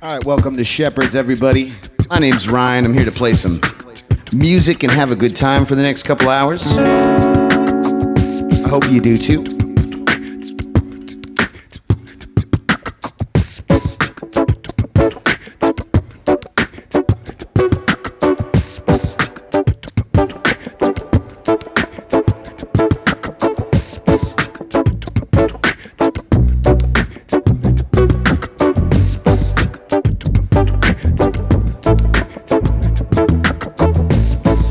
All right, welcome to Shephards, everybody. My name's Ryan. I'm here to play some music and have a good time for the next couple hours. I hope you do too.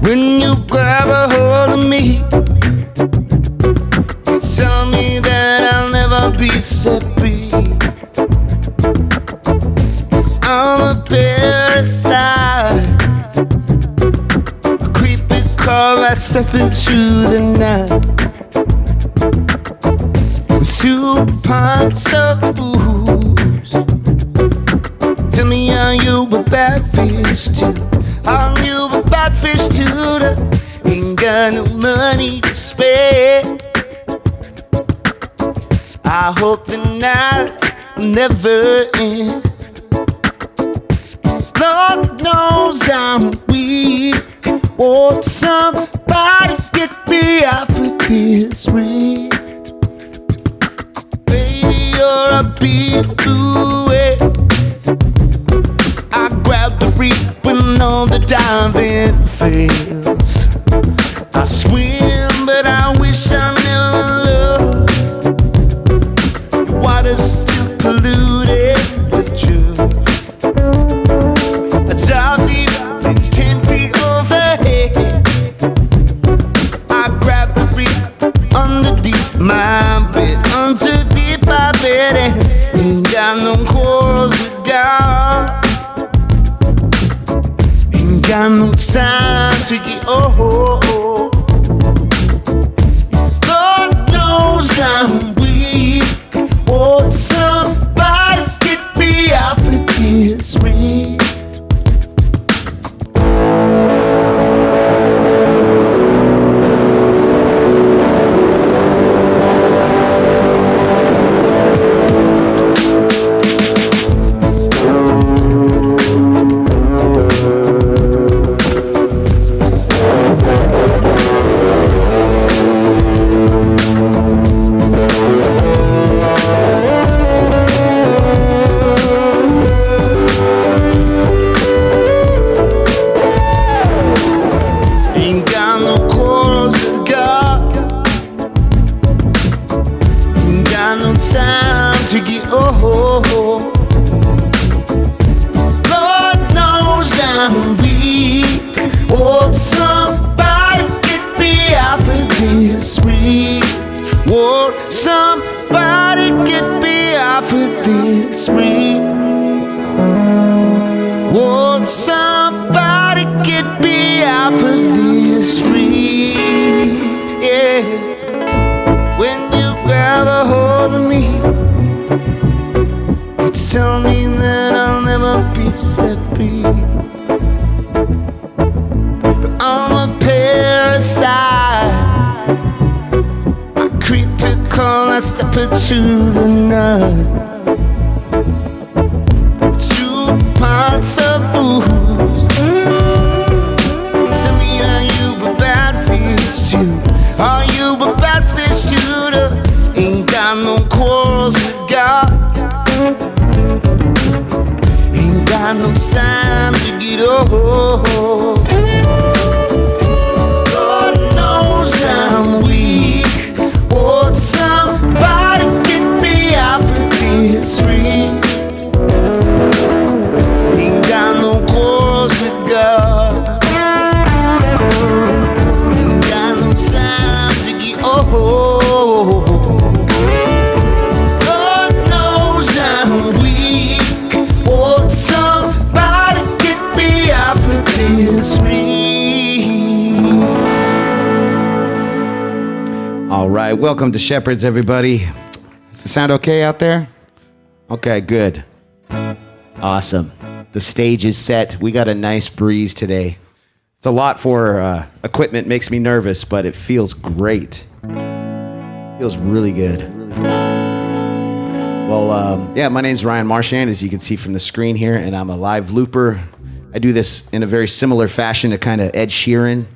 When you grab a hold of me, you tell me that I'll never be set free. I'm a parasite, a creepy crawl, I step into the night with 2 pints of booze. Tell me, are you a bad fish too? Are you a bad fish too? Ain't got no money to spare. I hope the night will never end. Lord knows I'm weak. Won't somebody get me out of this ring? Baby, you're a big blue whale. I grab the reef when all the diving fails. I swim, but I wish I never loved. The water's too polluted with drugs. I dive deep, it's 10 feet overhead. I grab the reef underneath my bed, underneath my bed, and ain't got no quarrels with God. Got no time to get Lord knows I'm weak. Won't somebody get me out of this ring? To the night, 2 pints of booze. Tell me, are you a bad fish too? Are you a bad fish too? Ain't got no quarrels with God. Ain't got no time to get old. Lord knows I'm weak. Won't somebody get me out of this ring? Ain't got no quarrels with God. Ain't got no time to get old. Lord knows I'm weak. Won't somebody get me out of this ring? All right, welcome to Shephards, everybody. Does it sound okay out there? Okay, good. Awesome. The stage is set. We got a nice breeze today. It's a lot for equipment, makes me nervous, but it feels great. Feels really good. Yeah, my name's Ryan Marchand, as you can see from the screen here, and I'm a live looper. I do this in a very similar fashion to kind of Ed Sheeran,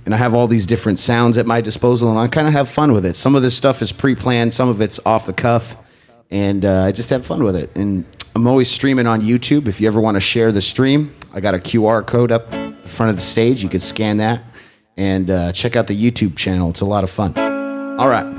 and I have all these different sounds at my disposal, and I kind of have fun with it. Some of this stuff is pre-planned, some of it's off the cuff, and I just have fun with it. And I'm always streaming on YouTube. If you ever want to share the stream, I got a QR code up the front of the stage. You can scan that and check out the YouTube channel. It's a lot of fun. All right.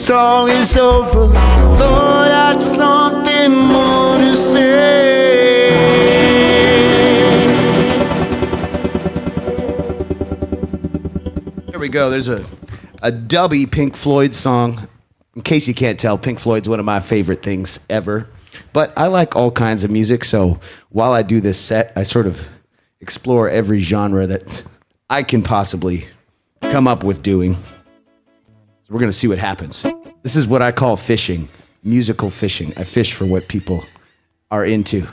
song is over. Thought I'd something more to say. There we go. There's a dubby Pink Floyd song. In case you can't tell, Pink Floyd's one of my favorite things ever. But I like all kinds of music, so while I do this set, I sort of explore every genre that I can possibly come up with doing. So we're going to see what happens. This is what I call fishing, musical fishing. I fish for what people are into.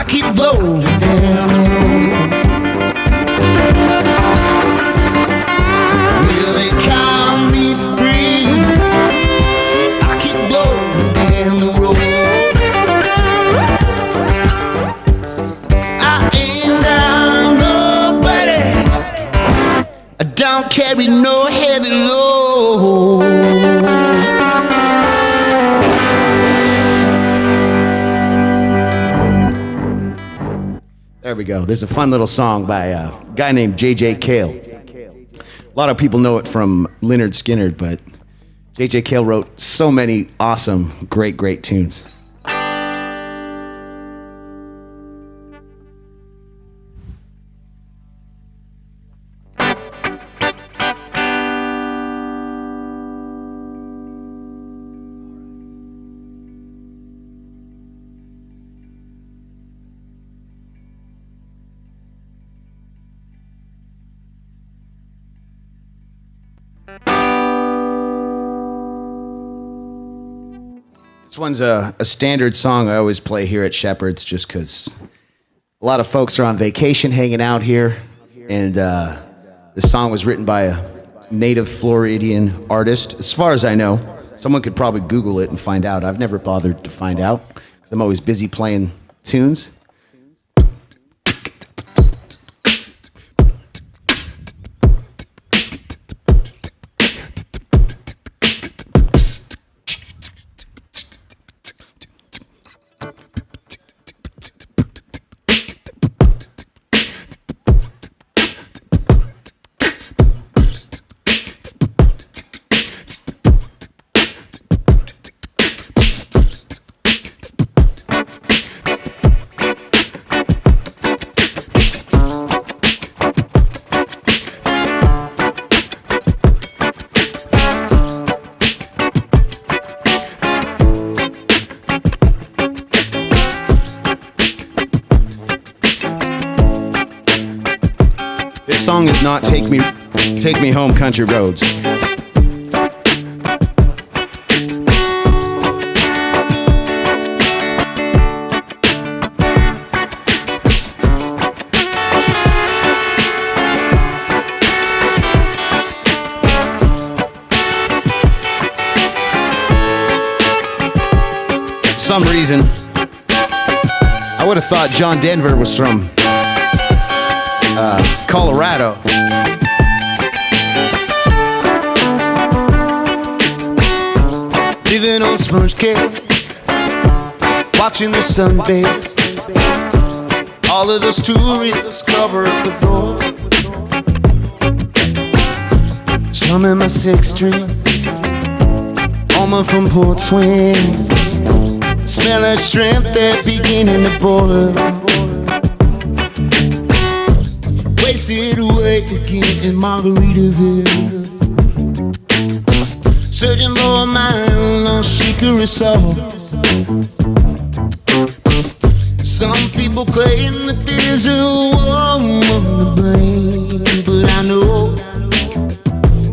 keep blowing down the road. Will they call me to breathe? I keep blowing down the road. I ain't got nobody. I don't carry no heavy load. There we go. There's a fun little song by a guy named J.J. Cale. A lot of people know it from Lynyrd Skynyrd, but J.J. Cale wrote so many awesome, great tunes. This one's a standard song I always play here at Shephards just because a lot of folks are on vacation hanging out here, and this song was written by a native Floridian artist. As far as I know, someone could probably Google it and find out. I've never bothered to find out because I'm always busy playing tunes. This song is not Take Me Home Country Roads. For some reason, I would have thought John Denver was from Colorado. Living on sponge cake, watching the sun bathe. All of those tourists cover up with gold. Strumming my sixth string, woman from Port Swing. Smell of shrimp that beginning to boil. Wasted away again in Margaritaville. Searching for a mile on chicory salt. Some people claim that there's a woman to blame, but I know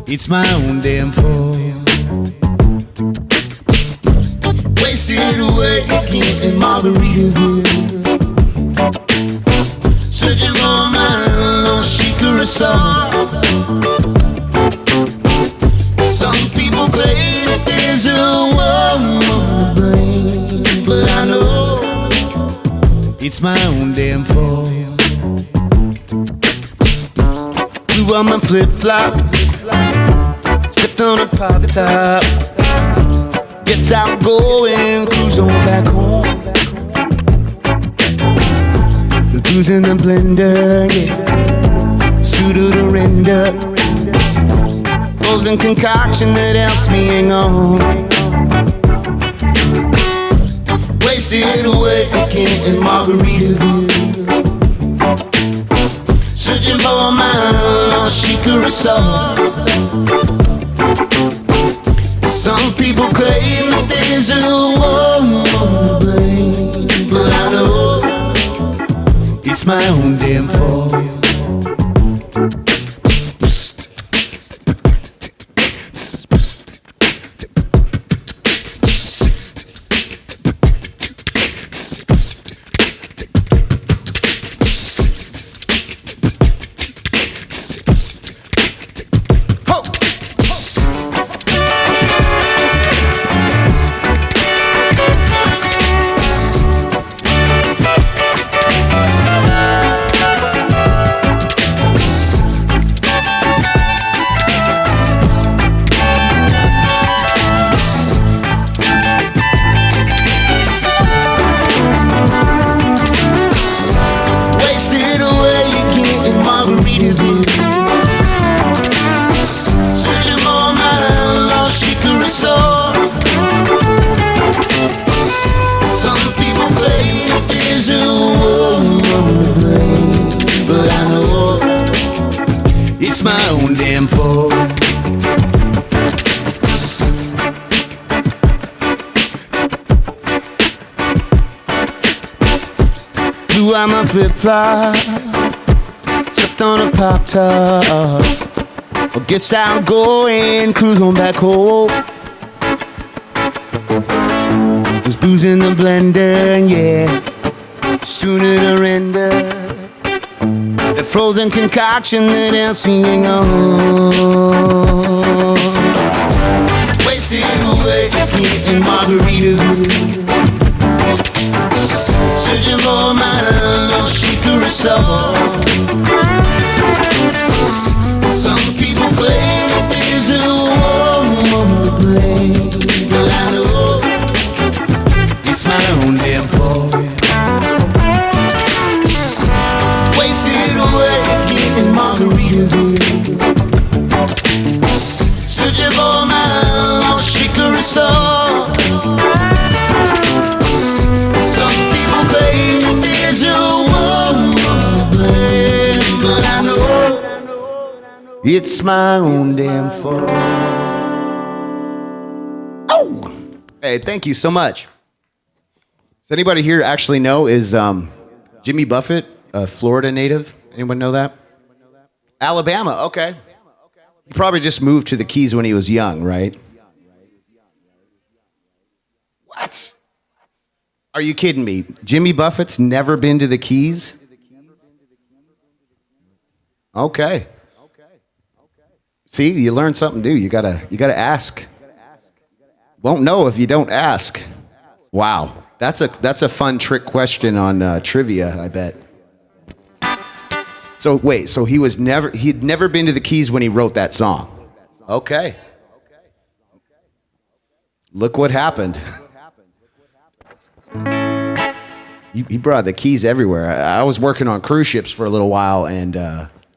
it's my own damn fault. Wasted away again in Margaritaville. Searching for a mile on chicory salt. Some people claim that there's a woman to blame, but I know it's my own damn fault. Blew on my flip-flop, stepped on a pop top. Guess I'll go and cruise on back home. The booze in the blender, yeah, suited to render. Frozen concoction that helps me hang on. Wasted away again in Margaritaville. Searching for a mile on chicory salt. Some people claim that there's a woman to blame, but I know it's my own damn fault. out my flip-flop, stepped on a Pop-Tart. Well, guess I'll go and cruise on back home. There's booze in the blender, yeah, soon it'll render. The frozen concoction that else me hang on. Wasted away in Margaritaville, searching for my lost secret soul. Some people claim that there's a woman to blame, but I know it's my own damn fault. Wasted away in Margaritaville, searching for my lost secret soul. Some people claim that there's a woman to blame, but I know it's my own damn fault. Oh! Hey, thank you so much. Does anybody here actually know, is Jimmy Buffett a Florida native? Anyone know that? Alabama, okay. He probably just moved to the Keys when he was young, right? What? Are you kidding me? Jimmy Buffett's never been to the Keys? Okay. See, you learn something new. You gotta ask. Won't know if you don't ask. Wow, that's a fun trick question on trivia, I bet. So wait, so he'd never been to the Keys when he wrote that song. Okay. Look what happened. He brought the Keys everywhere. I was working on cruise ships for a little while, and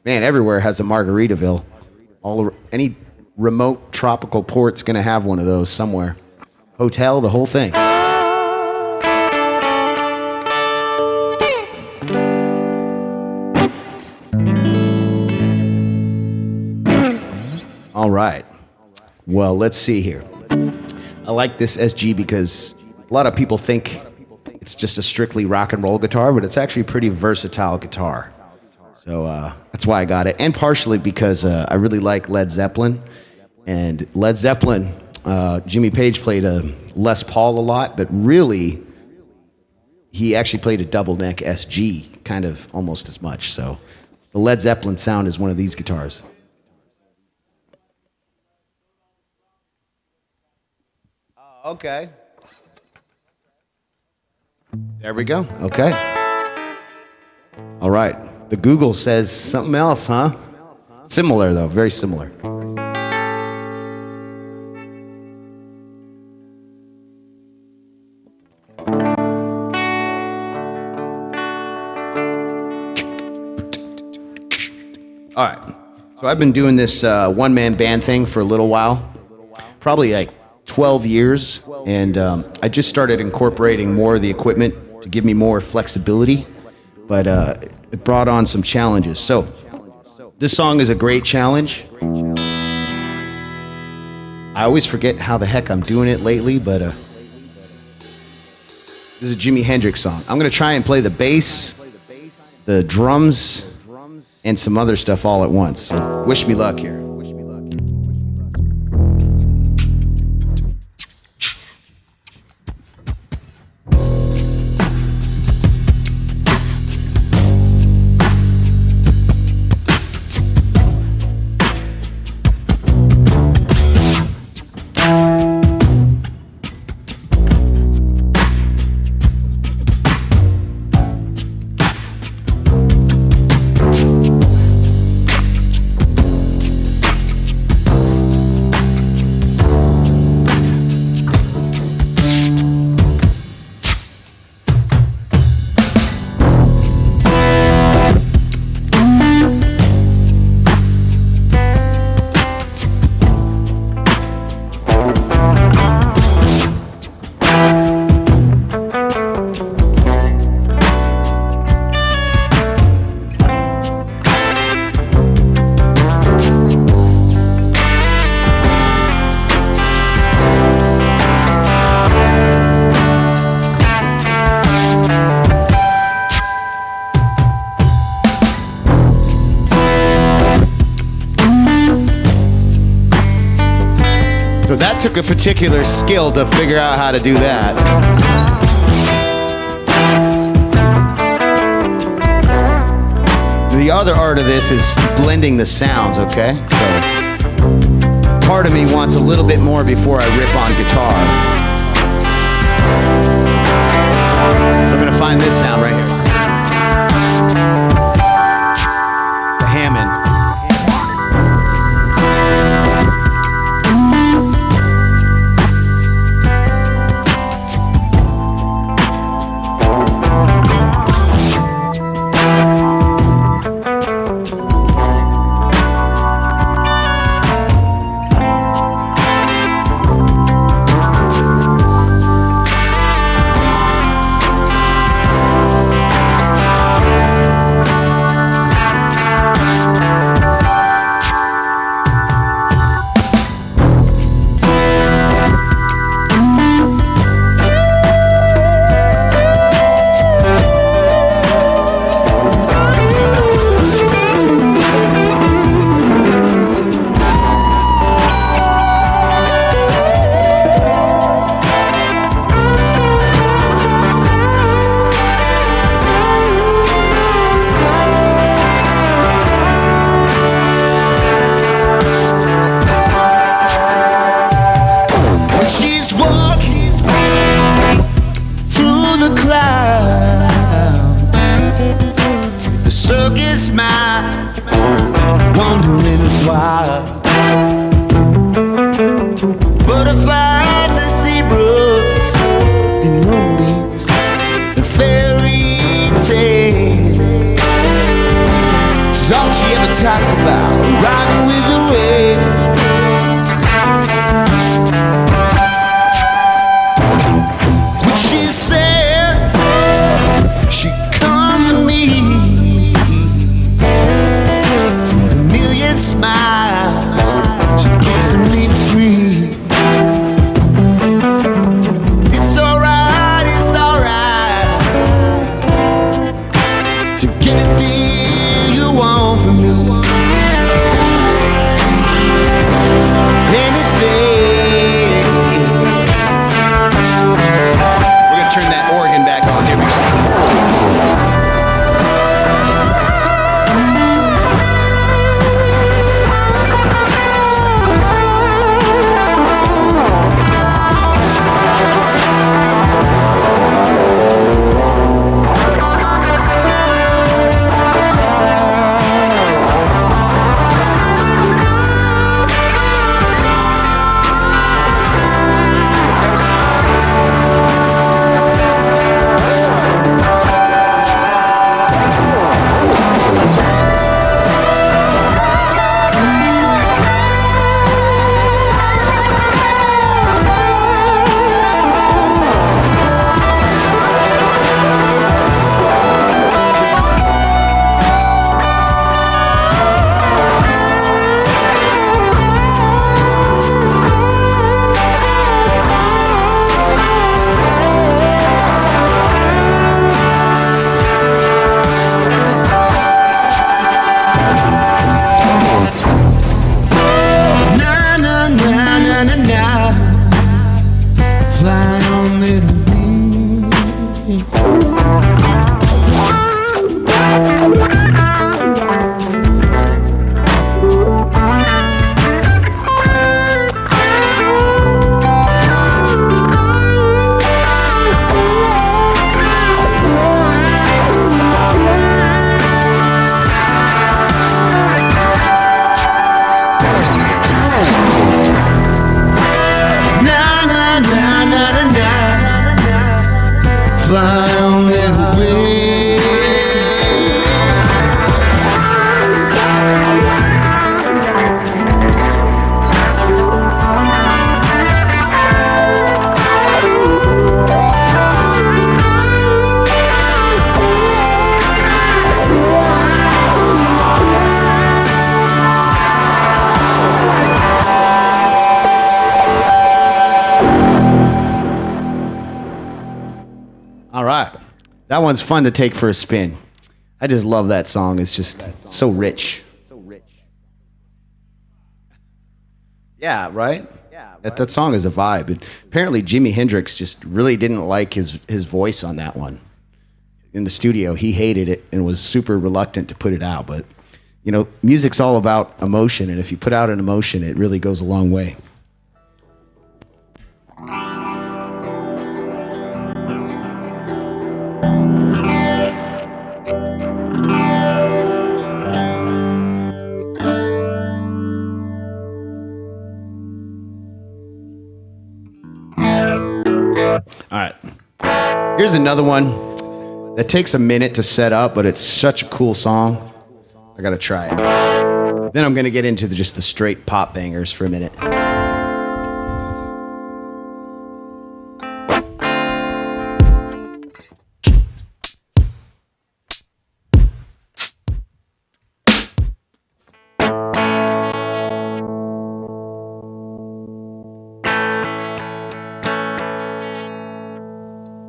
man, everywhere has a Margaritaville. Any remote tropical port's gonna have one of those somewhere. Hotel, the whole thing. All right. Well, let's see here. I like this SG because a lot of people think it's just a strictly rock and roll guitar, but it's actually a pretty versatile guitar. So that's why I got it. And partially because I really like Led Zeppelin. And Led Zeppelin, Jimmy Page played a Les Paul a lot, but really, he actually played a double neck SG, kind of almost as much. So the Led Zeppelin sound is one of these guitars. Okay. There we go. Okay. All right. The Google says something else, huh? Similar, though. Very similar. All right. So I've been doing this one-man band thing for a little while. Probably like 12 years. And I just started incorporating more of the equipment to give me more flexibility. But it brought on some challenges. So this song is a great challenge. I always forget how the heck I'm doing it lately, but this is a Jimi Hendrix song. I'm going to try and play the bass, the drums, and some other stuff all at once. So wish me luck here. So that took a particular skill to figure out how to do that. The other art of this is blending the sounds, okay? So part of me wants a little bit more before I rip on guitar. So I'm gonna find this sound right here. The Hammond. Butterflies and zebras and rollies and fairy tales. It's all she ever talks about, riding with the wave. When she said she'd come to me with a million smiles, she gives to me free. It's alright to get anything you want from me. Anything. We're gonna turn that organ back on. Here we go. Fly on little bee. Fly on little bee. All right. That one's fun to take for a spin. I just love that song. It's just so rich. Yeah, right? That song is a vibe. And apparently Jimi Hendrix just really didn't like his voice on that one. In the studio, he hated it and was super reluctant to put it out. But, you know, music's all about emotion, and if you put out an emotion, it really goes a long way. All right, here's another one that takes a minute to set up, but it's such a cool song. I gotta try it. Then I'm gonna get into just the straight pop bangers for a minute.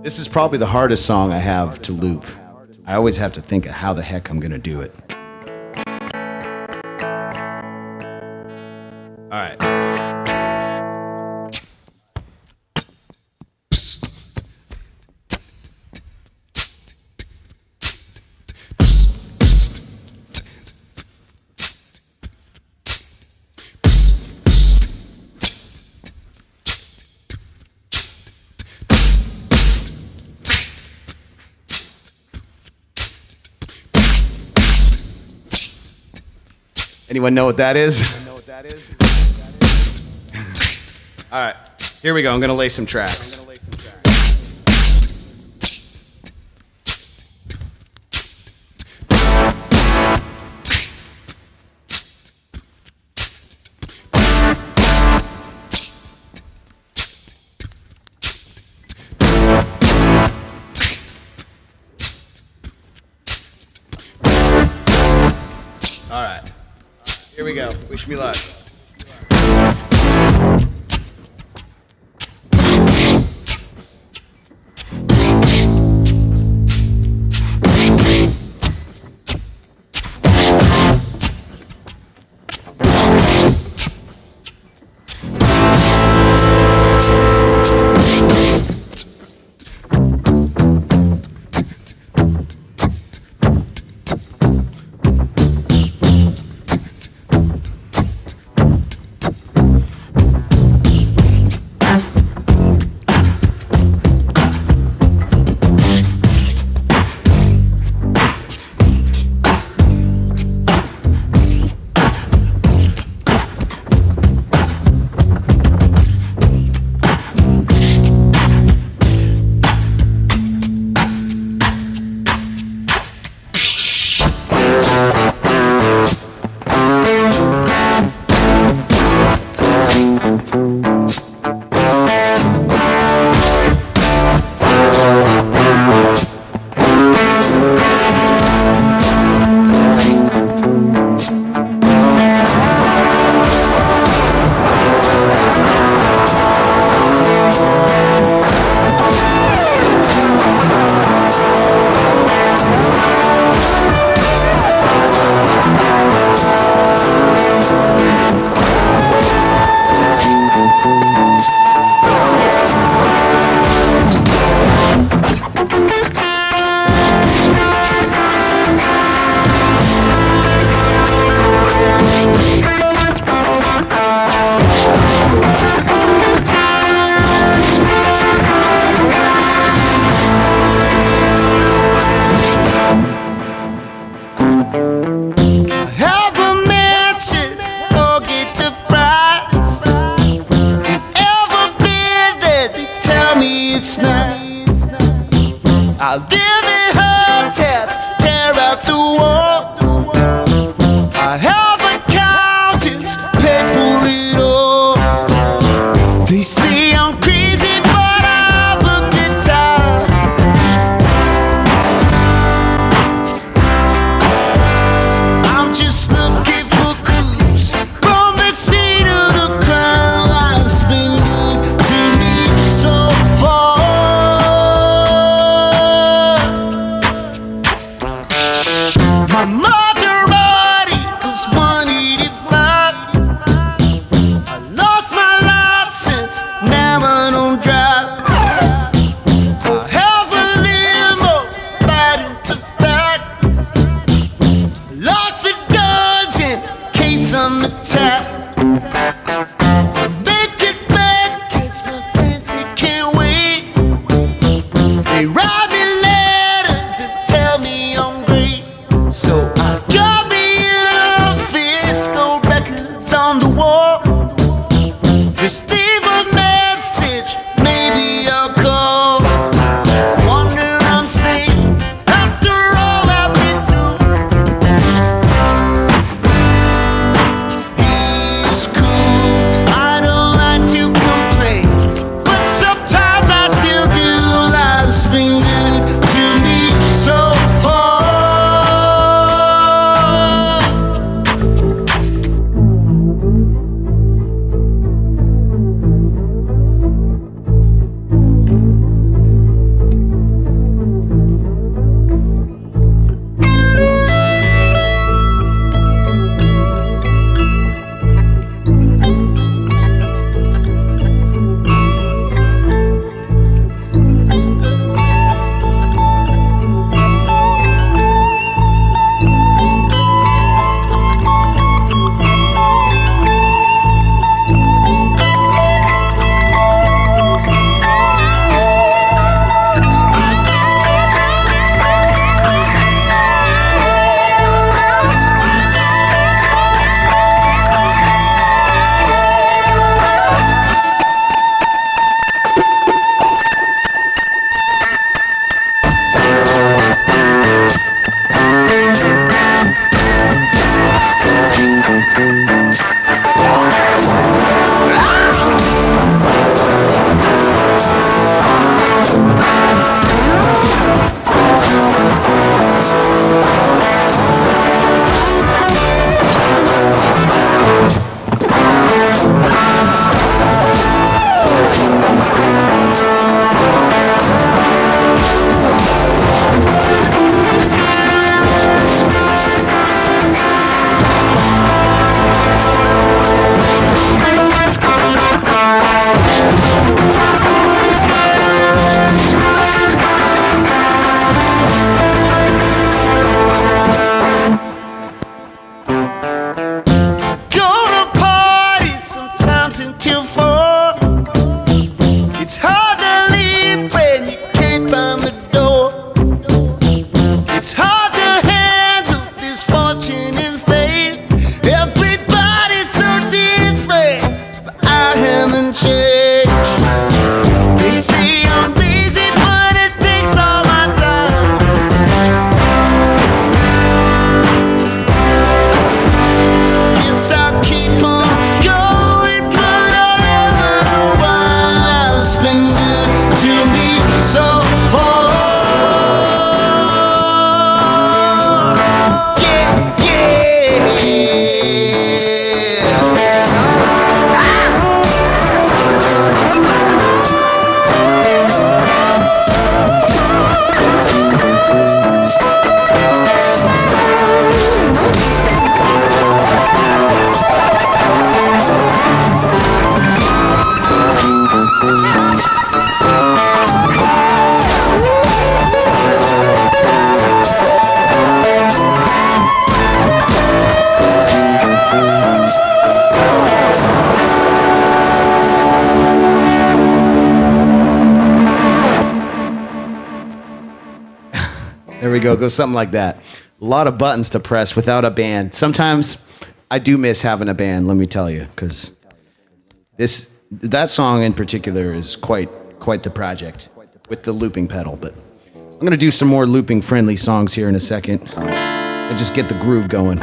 This is probably the hardest song I have to loop. I always have to think of how the heck I'm gonna do it. All right. Anyone know what that is? All right, here we go. I'm gonna lay some tracks. All right. Here we go. Wish me luck. I'll give it her test, tear out the walls. I have accountants, pay for it all. They say I'm crazy, but I have a good time. I'm just looking for clues from the scene of the crime. Life's been good to me so far. My Maserati goes 185. I lost my lights the tap. Make it back, touch my fancy, can't wait. They write me letters and tell me I'm great. So I got me a Fisco records on the wall. Just leave a message, maybe I'll call. Wonder I'm staying after all I've been through. It's cool, I don't like to complain, but sometimes I still do. Life's been good to me so far. Go to parties sometimes until 4. It's hard to leave when you can't find the door. It's hard to handle this fortune and fame. Everybody's so different, but I haven't changed. They say I'm lazy, but it takes all my time. Guess I'll keep on going, but I'll never know why. It's been good to me so far. Yeah, yeah. There we go. Go something like that. A lot of buttons to press without a band. Sometimes I do miss having a band, let me tell you, because that song in particular is quite the project with the looping pedal. But I'm going to do some more looping friendly songs here in a second and just get the groove going.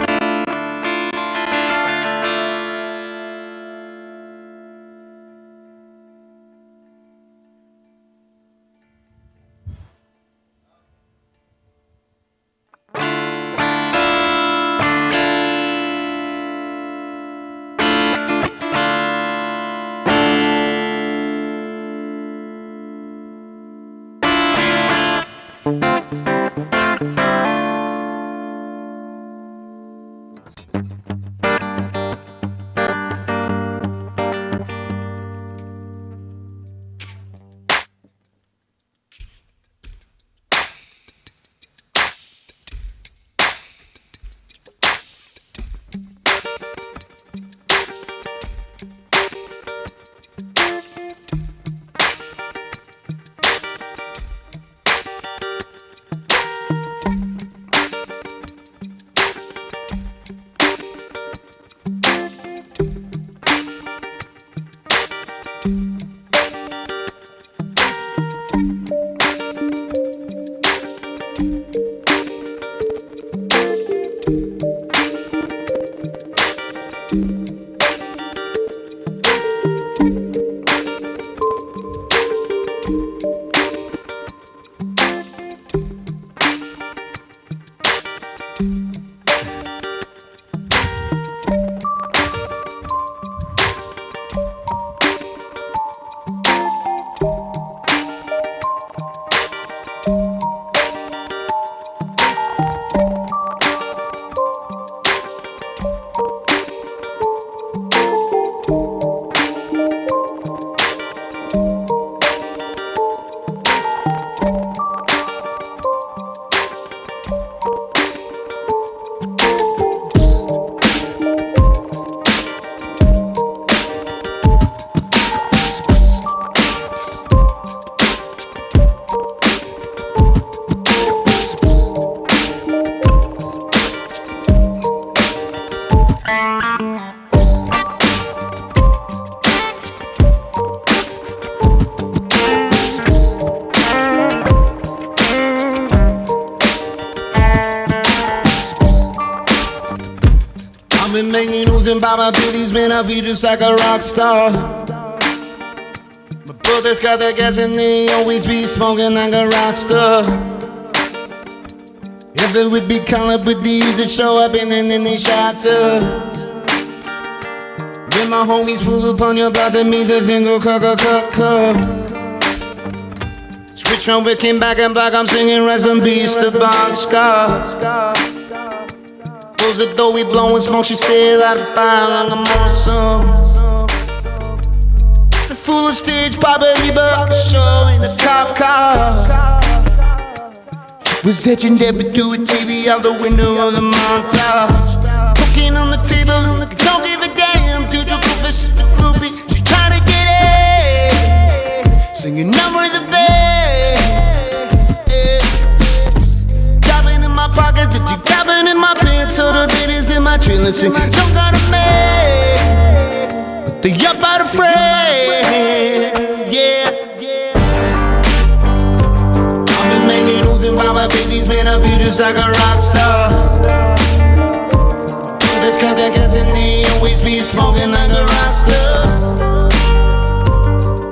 By my Billy's, man, I feel just like a rock star. My brothers got their gas and they always be smoking like a roster. If it would be calling, but they used to show up and then they shot us. When my homies pull up on your block, to me the thing go cuck. Switch on, we came back and back, I'm singing rest in peace to Bon Scott. Close the door, we blowing smoke, she still out of fire like I'm on a song. The fool on stage, probably but show in a cop car. She was legendary through a TV out the window of the montage. Cooking on the table, don't give a damn. Dude, you go for sister groupie, she trying to get it. Singing number of the bed. Dropping in my pockets, grabbing in my pants, so the ladies in my trailer sing, don't gotta make, but they up out of frame, yeah. I've been making moves and by my Billy's, man, I feel just like a rock star. Brothers got that gas and they always be smoking like a roster.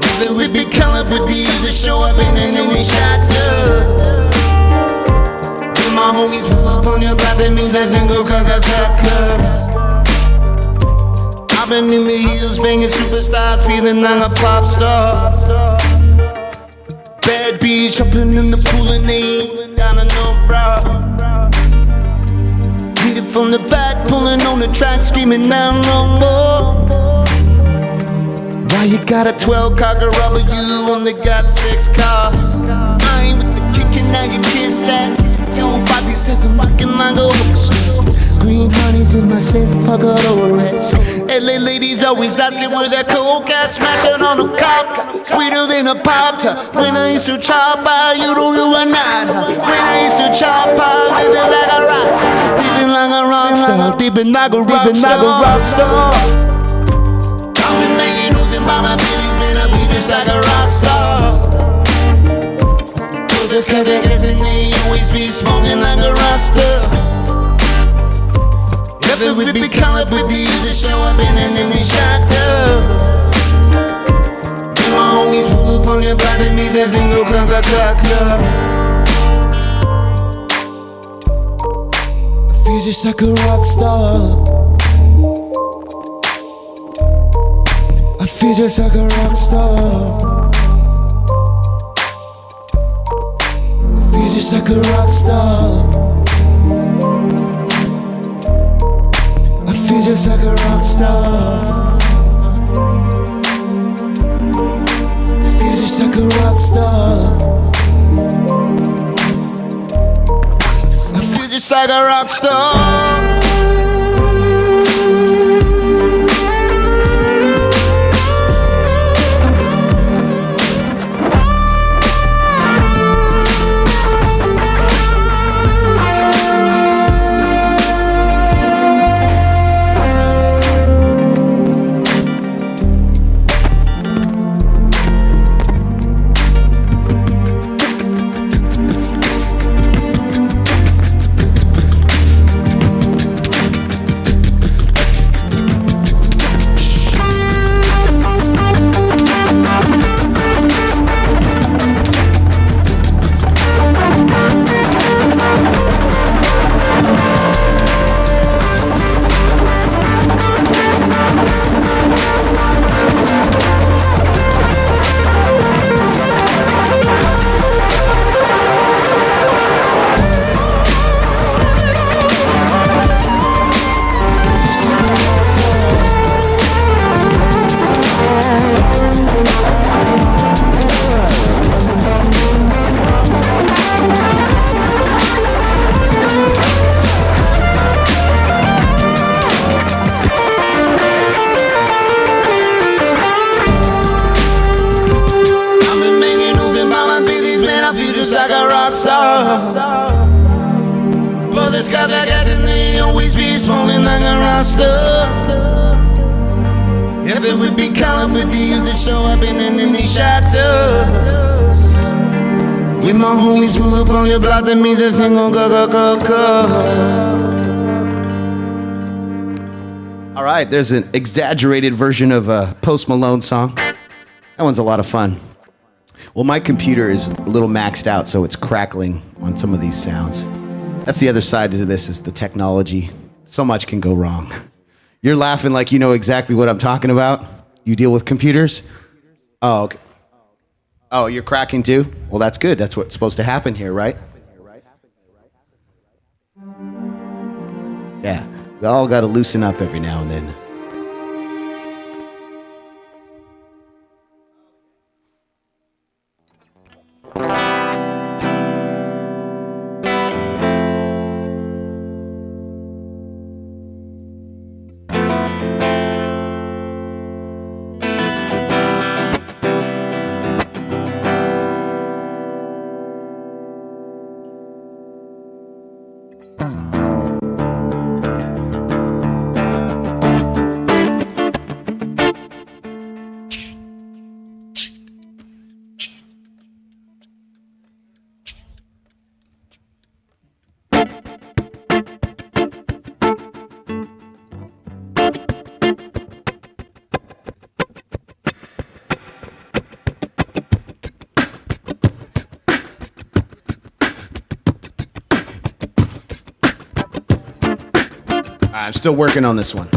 If it would be color, but they used to show up and then they shot up. My homies pull up on your block, that means that thing go cuck. I've been in the hills banging superstars, feeling like a pop star. Bad beach, jumping in the pool and they down in no bra. Hit it from the back, pulling on the track, screaming down no more. Why you got a 12 cocker rubber, you only got 6 cars. I ain't with the kicking, now you kiss that. Yo, Bobby says I'm rockin' like a host. Green honey's in my safe, I got Orettes. LA ladies always asking where that coke at. Smashing on a cop, sweeter than a pop top. When I used to chop out, you know you were not. When I used to chop out, living like a rock star. Living like a rock star, living like a rock star. I've been making moves and by my Billy's, man, I feel just like a rock star. Brothers got their gas and they always be smoking like a roster. If it would be color, but they used to show up and then they shot up. And my homies pull up on your block and me that thing go cuck. I feel just like a rock star. I feel just like a rock star. I feel just like a rock star. I feel just like a rock star. I feel just like a rock star. I feel just like a rock star. Brothers got that gas and they always be smoking like a roster. If it would be caliber deals that show up and then they shatters. With my homies pull up on your block, that mean the thing gon' go. All right, there's an exaggerated version of a Post Malone song. That one's a lot of fun. Well, my computer is a little maxed out, so it's crackling on some of these sounds. That's the other side to this, is the technology. So much can go wrong. You're laughing like you know exactly what I'm talking about. You deal with computers? Oh, okay. Oh, you're cracking too? Well, that's good. That's what's supposed to happen here, right? Yeah, we all got to loosen up every now and then. I'm still working on this one.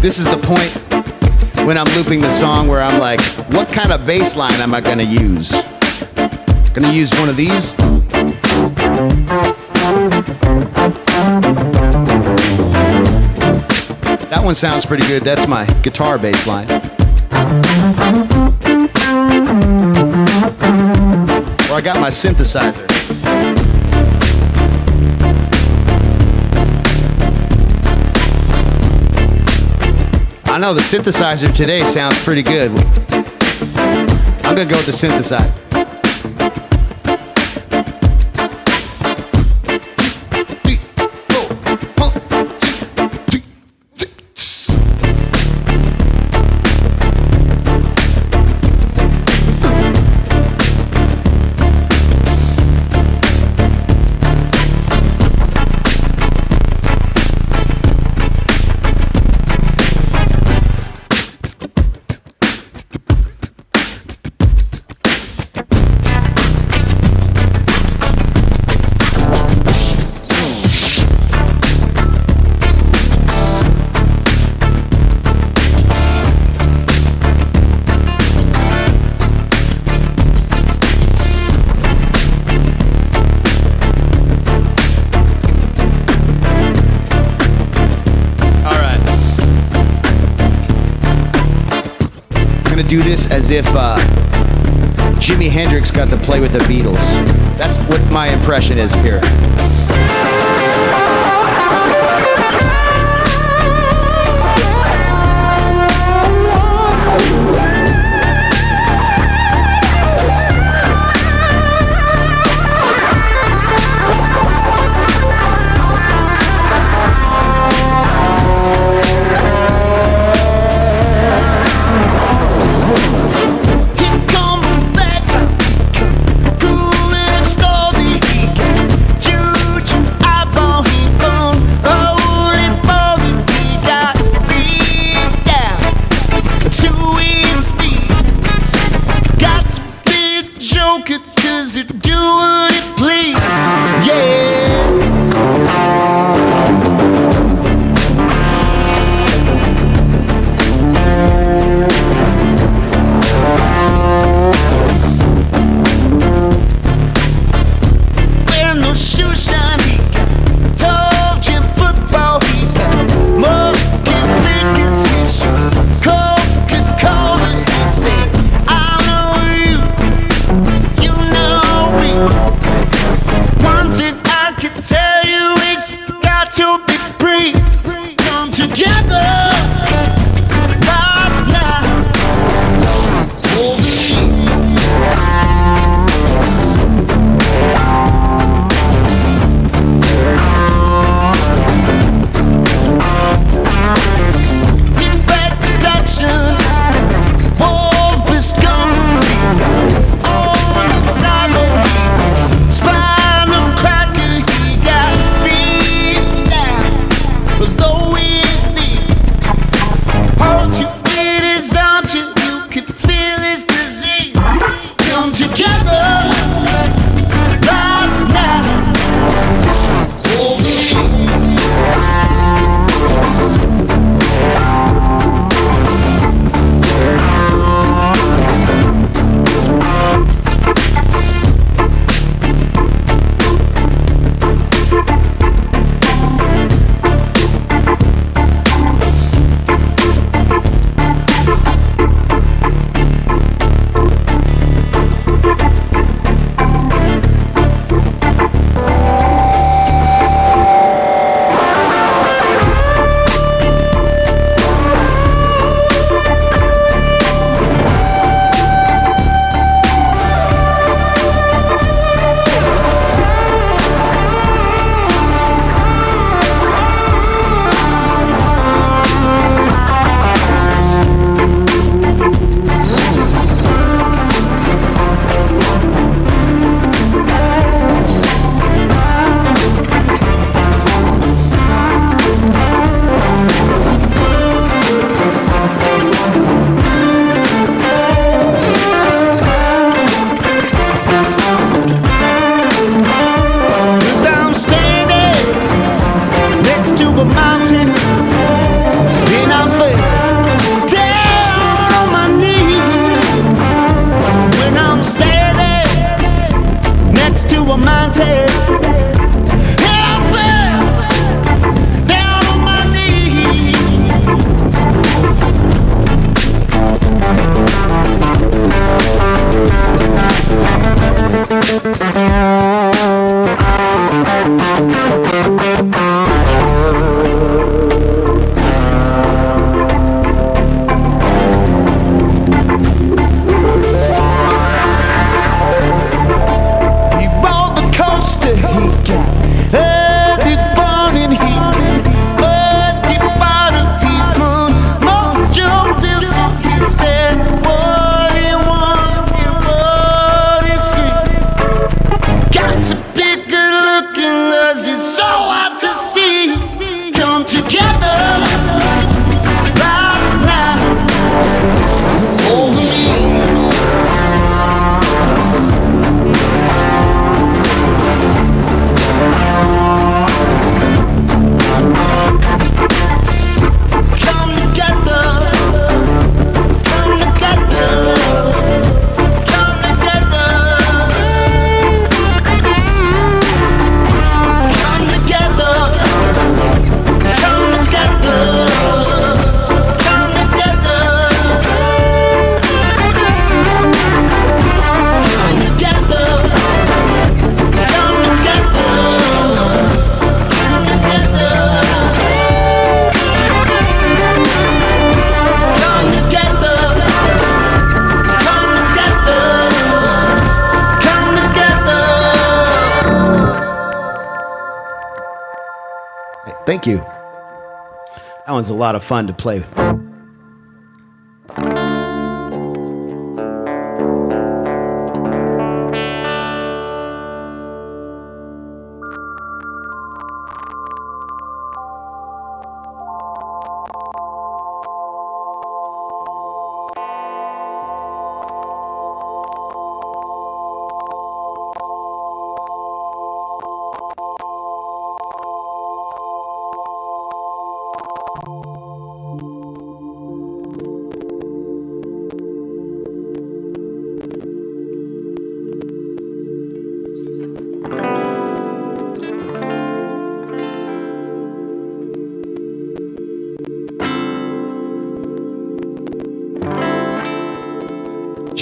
This is the point when I'm looping the song where I'm like, what kind of bass line am I gonna use? Gonna use one of these? That one sounds pretty good. That's my guitar bass line. Or I got my synthesizer. I know the synthesizer today sounds pretty good. I'm gonna go with the synthesizer. Do this as if Jimi Hendrix got to play with the Beatles. That's what my impression is here. could do what it pleased. Yeah. Wearing those shoes shine, he got tall gym football, he got monkey big as his shoes. Coca-Cola, he said, I know you, you know me. One thing I can tell you is got to be free. Come together right now over me. Get back production, war is gonna be on the side. Spinal cracker, he got deep down below his knee. All you did is out you, you could feel his disease. Come together right now over me. I'm standing next to a mountain, and I fell down on my knees. When I'm standing next to a mountain, and I fell down on my knees. He rolled the coaster, he got early burning, he got early bottom, he put mojo built it, he said, what he want and what is free. Got to be good looking, 'cause it's so hard to see. Come together right now over me. Come together, come together, come together, come together, come together, come together, come together, come together, come together, come together, come together. Thank you. That one's a lot of fun to play.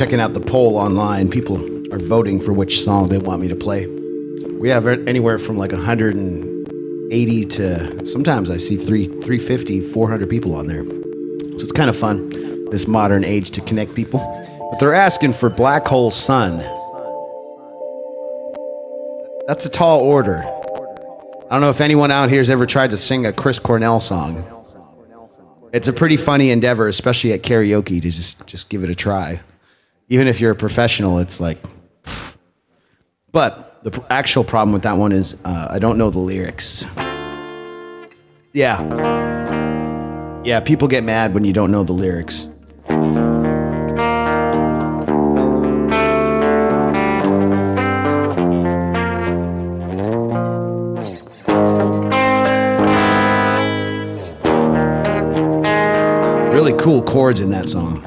checking out the poll online. People are voting for which song they want me to play. We have anywhere from like 180 to sometimes I see 350, 400 people on there. So it's kind of fun, this modern age, to connect people. But they're asking for Black Hole Sun. That's a tall order. I don't know if anyone out here has ever tried to sing a Chris Cornell song. It's a pretty funny endeavor, especially at karaoke, to just give it a try. Even if you're a professional, it's like... But the actual problem with that one is I don't know the lyrics. Yeah, people get mad when you don't know the lyrics. Really cool chords in that song.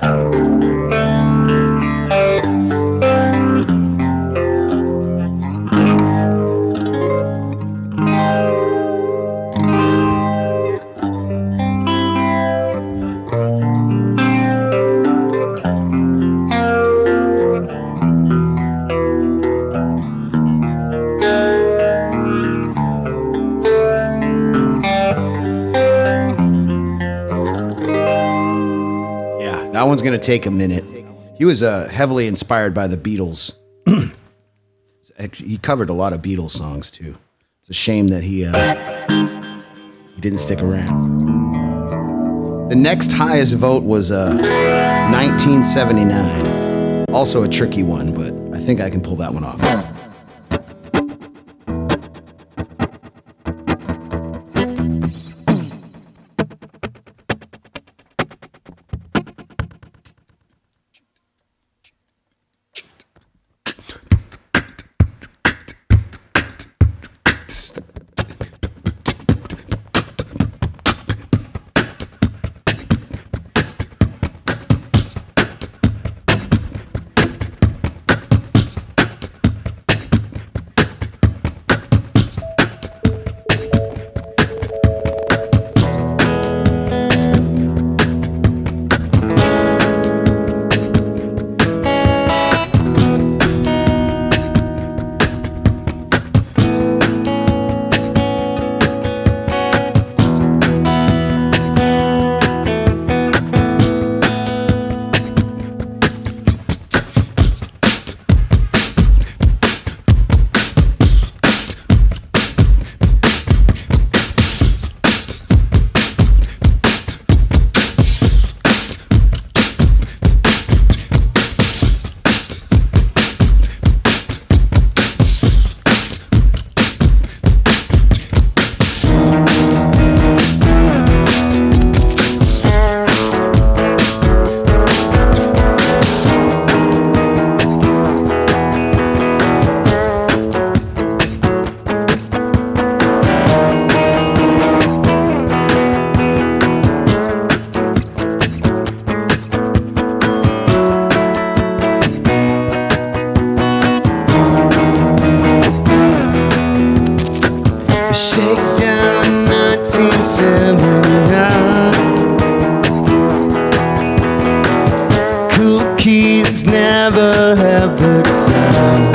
That one's going to take a minute. He was heavily inspired by the Beatles. He covered a lot of Beatles songs, too. It's a shame that he didn't stick around. The next highest vote was 1979. Also a tricky one, but I think I can pull that one off. never have the time.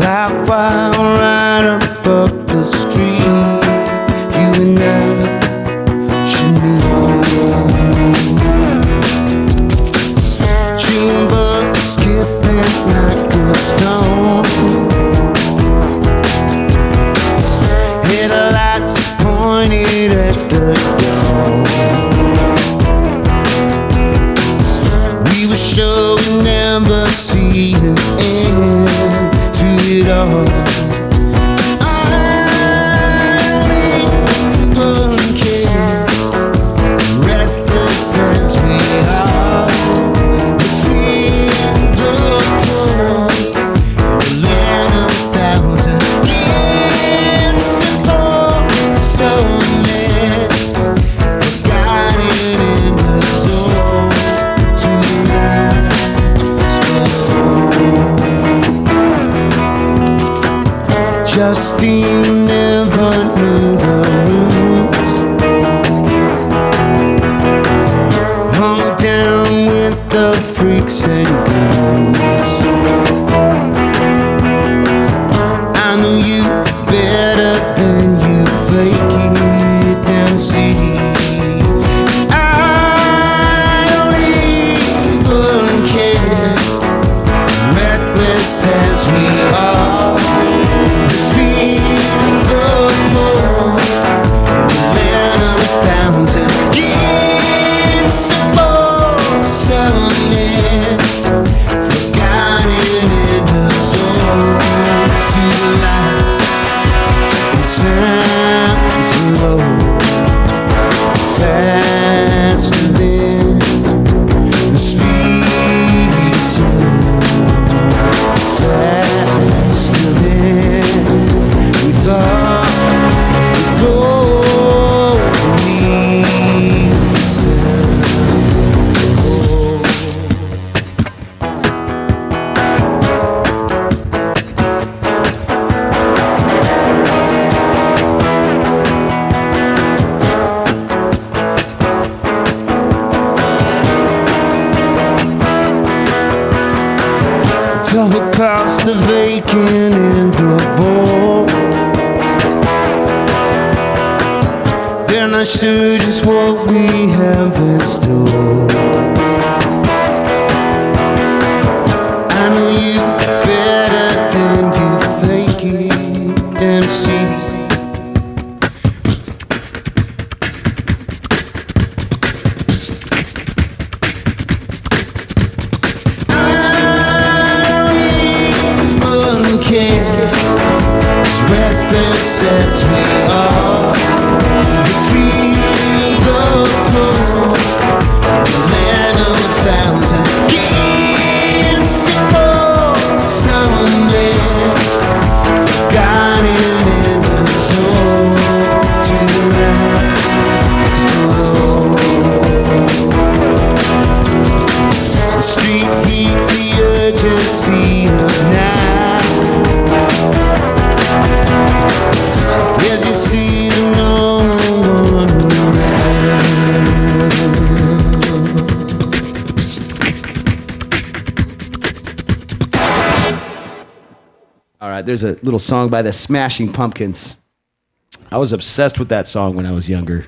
Like fire right up the street, you and I should meet. June bug skipping like a stone. Headlights pointed at the dawn. We were sure we'd never see an end to it all. Justine never knew the rules. Hung down sets we are. We feel the flow in the land of 1,000 years above summoning, forgotten in the zone to the light. It sounds low, faster than the speed of sound, faster than we thought we'd go. Double cost of vacant in the bowl. They're not sure just what we have in store. I know you better than you fake it and see. Reckless as we are, we feel the flow in the land of 1,000 years above summoning, forgotten in the zone to the night below. The street beats the urgency of night. As you see the no one All right, there's a little song by the Smashing Pumpkins. I was obsessed with that song when I was younger.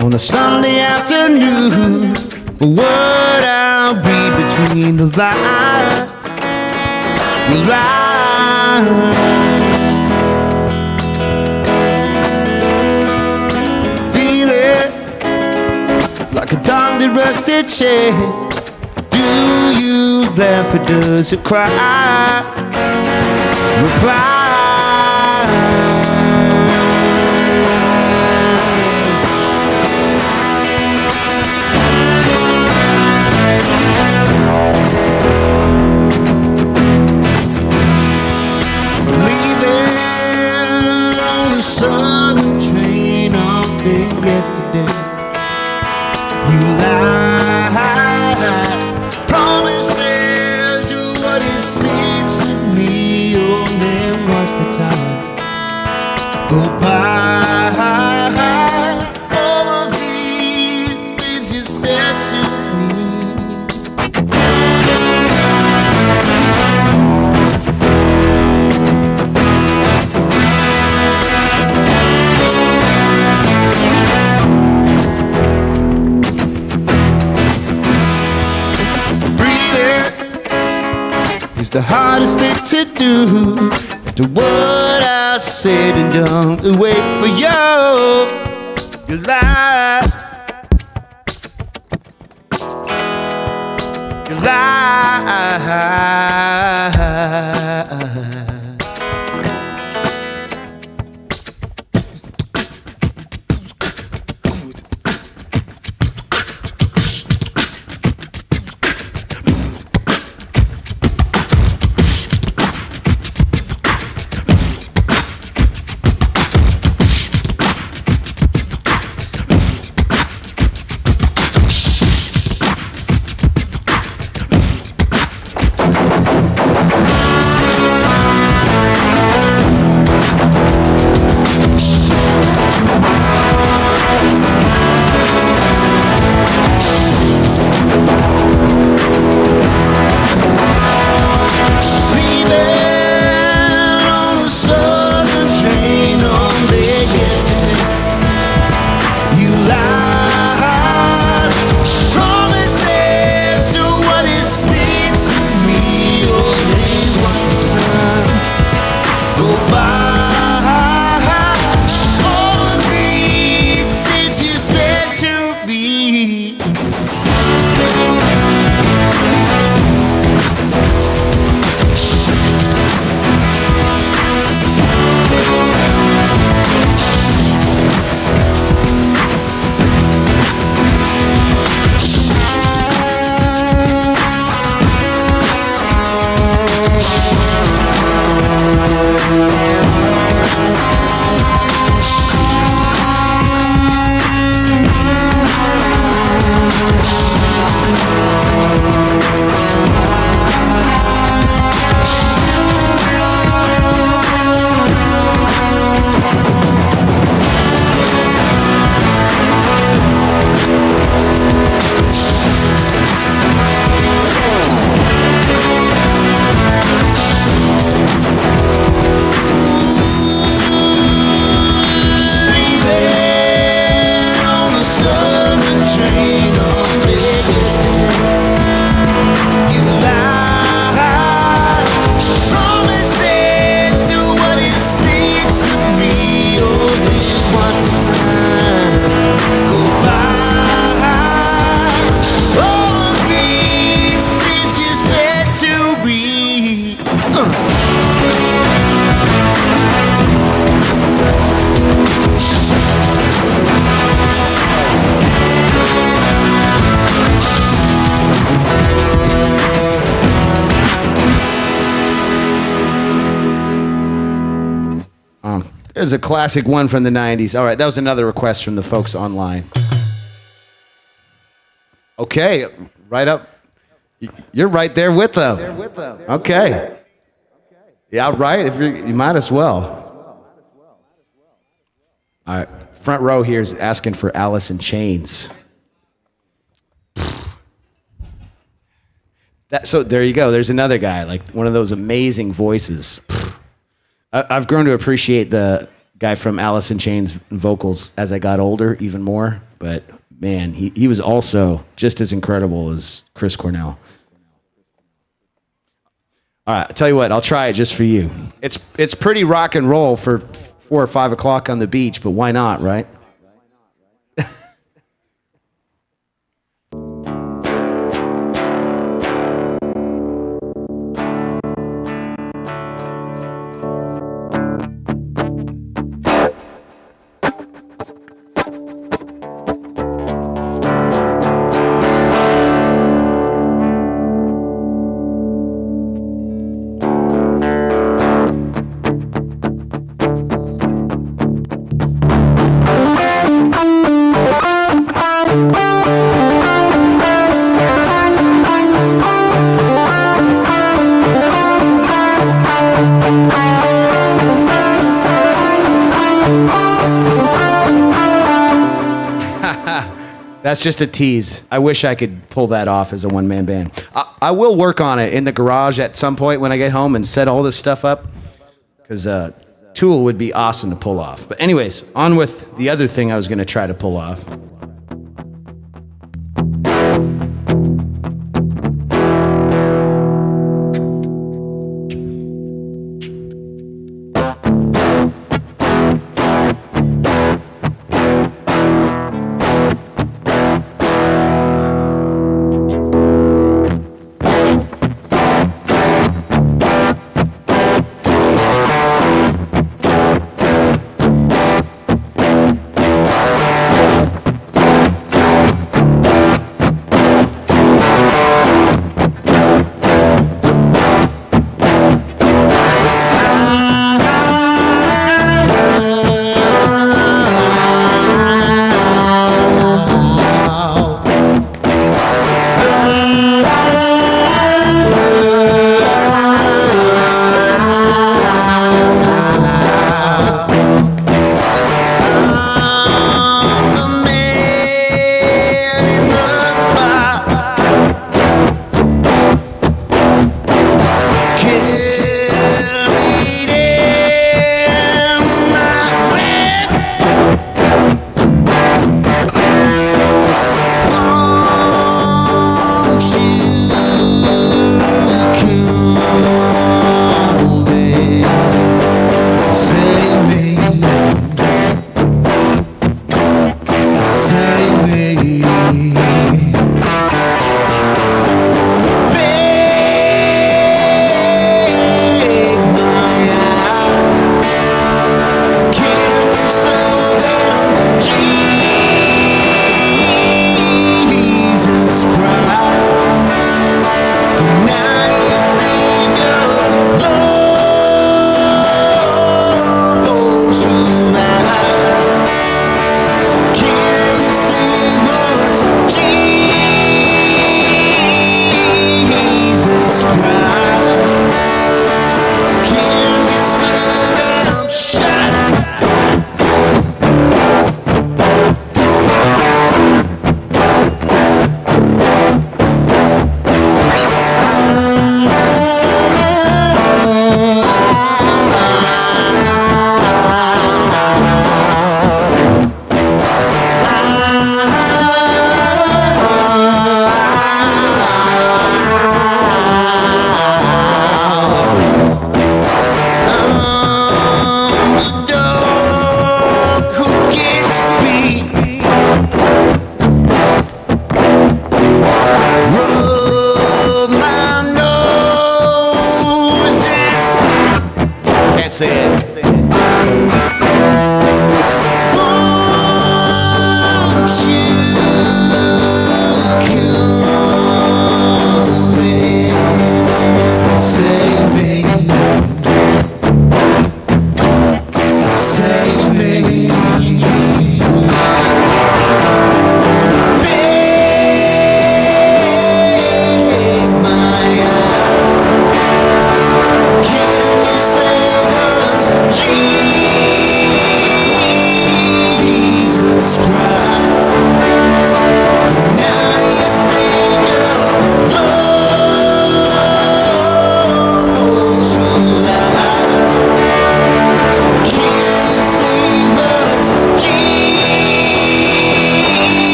On a Sunday afternoon, what I'll be between the lines, the lines. Feeling like a tongue that rusted chair. Do you laugh or does it cry? Reply. Leaving on the southern train all day yesterday. You lied. Promises are what it seems to me. Oh, then watch the times go by. All of these things you said to me. It's the hardest thing to do. After what I said and done, to wait for you. Your life, your life. There's a classic one from the 90s. All right, that was another request from the folks online. Okay, right up. You're right there with them. Okay. Yeah, right. If you might as well. All right, front row here is asking for Alice in Chains. So there you go. There's another guy, like one of those amazing voices. I've grown to appreciate the guy from Alice in Chains vocals as I got older, even more. But man, he was also just as incredible as Chris Cornell. All right, I'll tell you what, I'll try it just for you. It's pretty rock and roll for 4 or 5 o'clock on the beach, but why not, right? That's just a tease. I wish I could pull that off as a one-man band. I will work on it in the garage at some point when I get home and set all this stuff up, because Tool would be awesome to pull off. But anyways, on with the other thing I was going to try to pull off.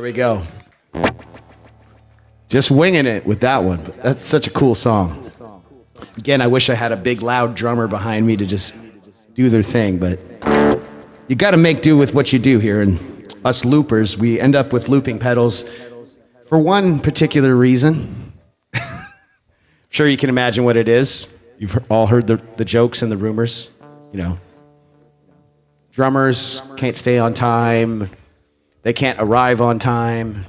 we go. Just winging it with that one. That's such a cool song. Again, I wish I had a big, loud drummer behind me to just do their thing, but you got to make do with what you do here. And us loopers, we end up with looping pedals for one particular reason. I'm sure you can imagine what it is. You've all heard the jokes and the rumors, you know. Drummers can't stay on time. They can't arrive on time.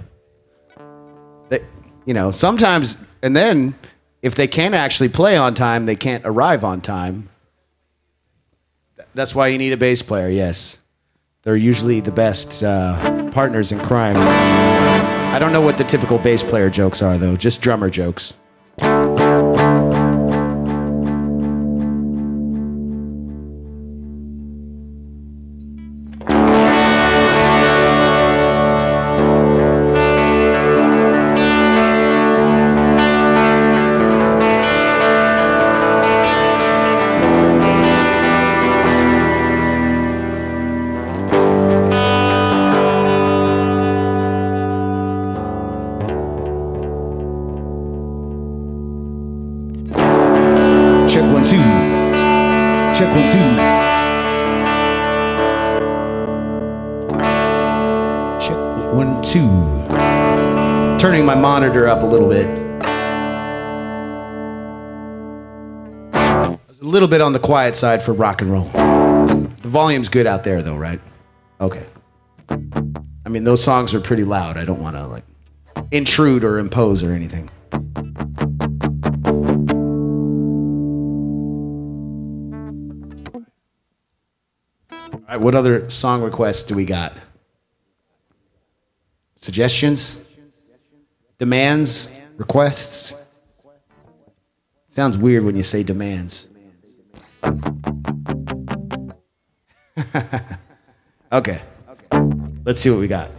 You know, sometimes, and then if they can't actually play on time, they can't arrive on time. That's why you need a bass player, yes. They're usually the best partners in crime. I don't know what the typical bass player jokes are, though, just drummer jokes. Check 1 2. Check 1 2. Turning my monitor up a little bit. I was a little bit on the quiet side for rock and roll. The volume's good out there though, right? Okay. I mean, those songs are pretty loud. I don't want to like intrude or impose or anything. All right, what other song requests do we got? Suggestions? Demands? Requests? Sounds weird when you say demands. Okay. Let's see what we got.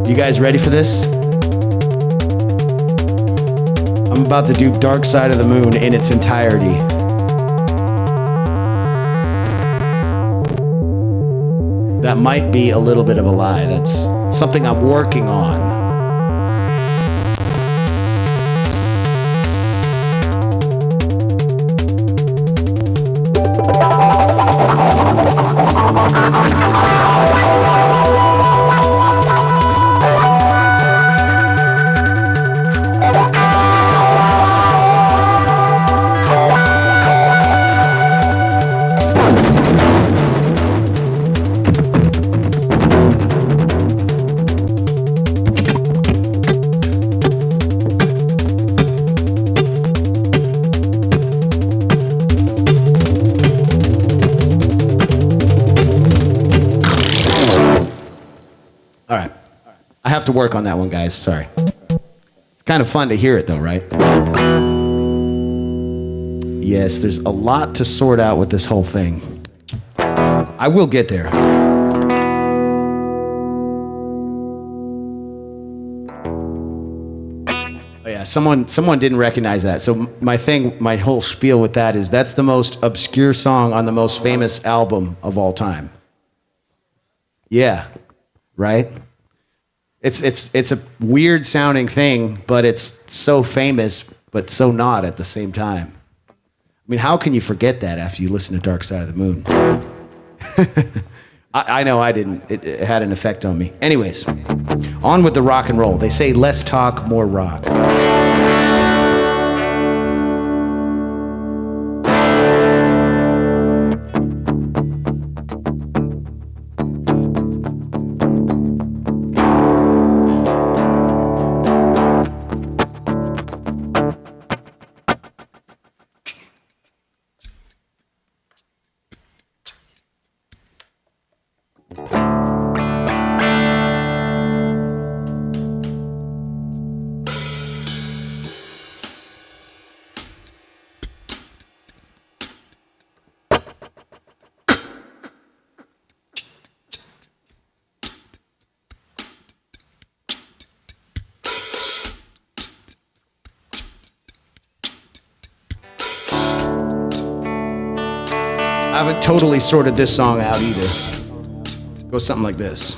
You guys ready for this? I'm about to do Dark Side of the Moon in its entirety. That might be a little bit of a lie. That's something I'm working on. I have to work on that one, guys. Sorry. It's kind of fun to hear it, though, right? Yes, there's a lot to sort out with this whole thing. I will get there. Oh, yeah, someone didn't recognize that. So my whole spiel with that is that's the most obscure song on the most famous album of all time. Yeah, right? It's a weird sounding thing, but it's so famous, but so not at the same time. I mean, how can you forget that after you listen to Dark Side of the Moon? I know I didn't. It had an effect on me. Anyways, on with the rock and roll. They say less talk, more rock. I haven't totally sorted this song out either. Goes something like this.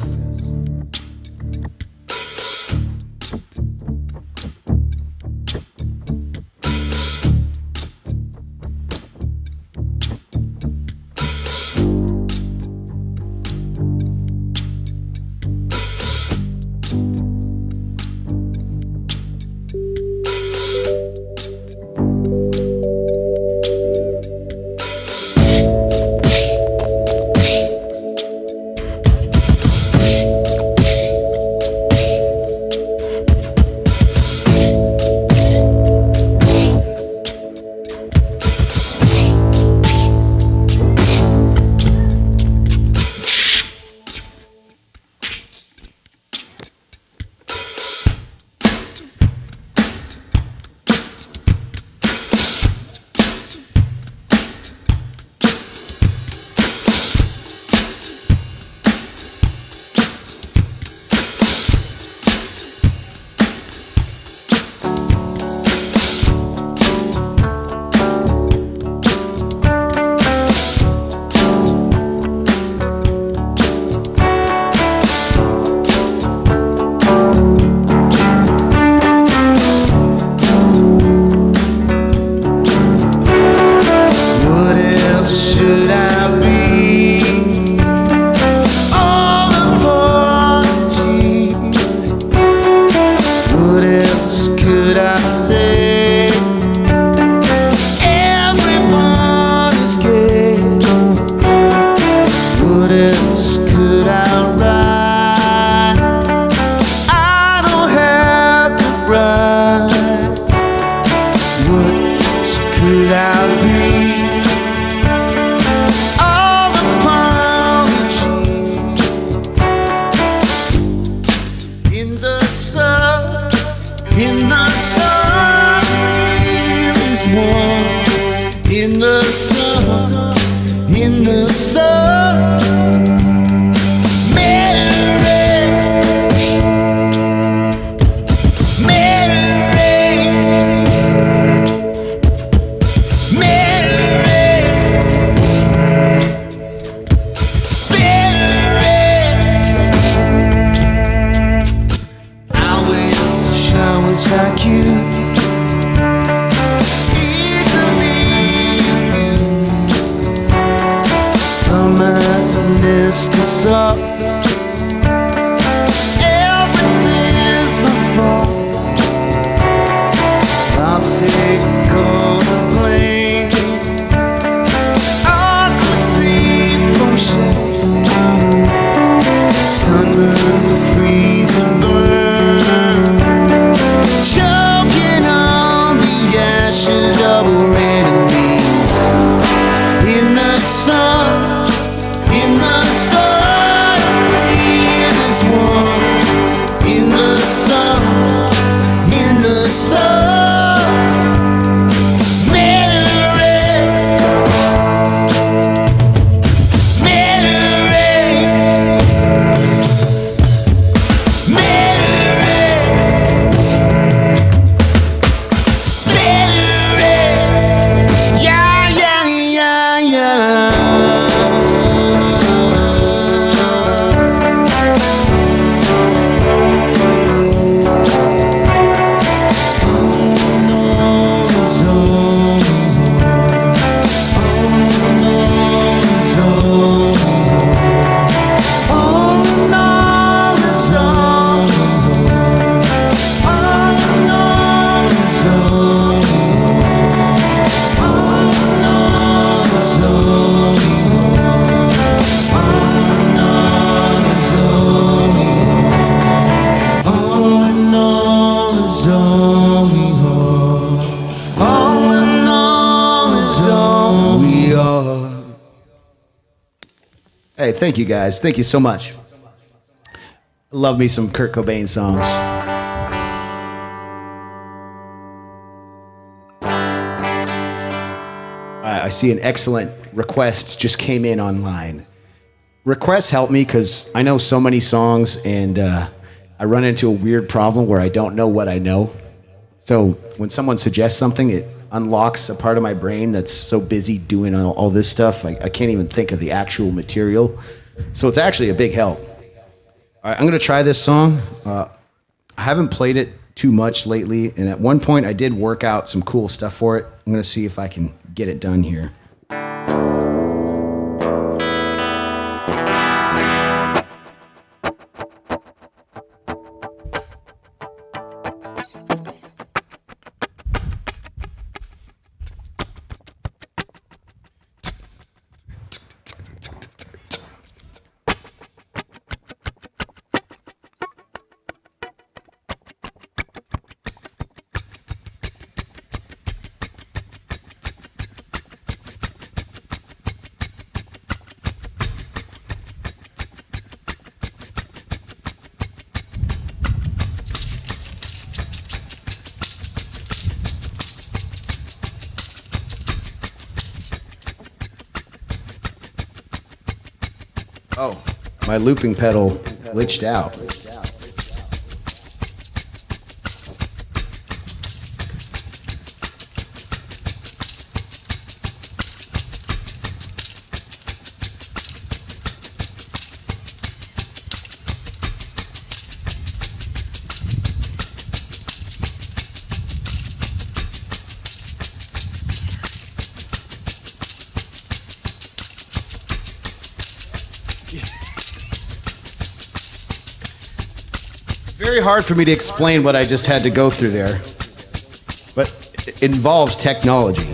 Hey, thank you guys. Thank you so much. Love me some Kurt Cobain songs. I see an excellent request just came in online. Requests help me because I know so many songs and I run into a weird problem where I don't know what I know. So when someone suggests something, unlocks a part of my brain that's so busy doing all this stuff. I can't even think of the actual material. So it's actually a big help. All right, I'm going to try this song. I haven't played it too much lately, and at one point I did work out some cool stuff for it. I'm going to see if I can get it done here. Oh, my looping pedal glitched out. Very hard for me to explain what I just had to go through there, but it involves technology.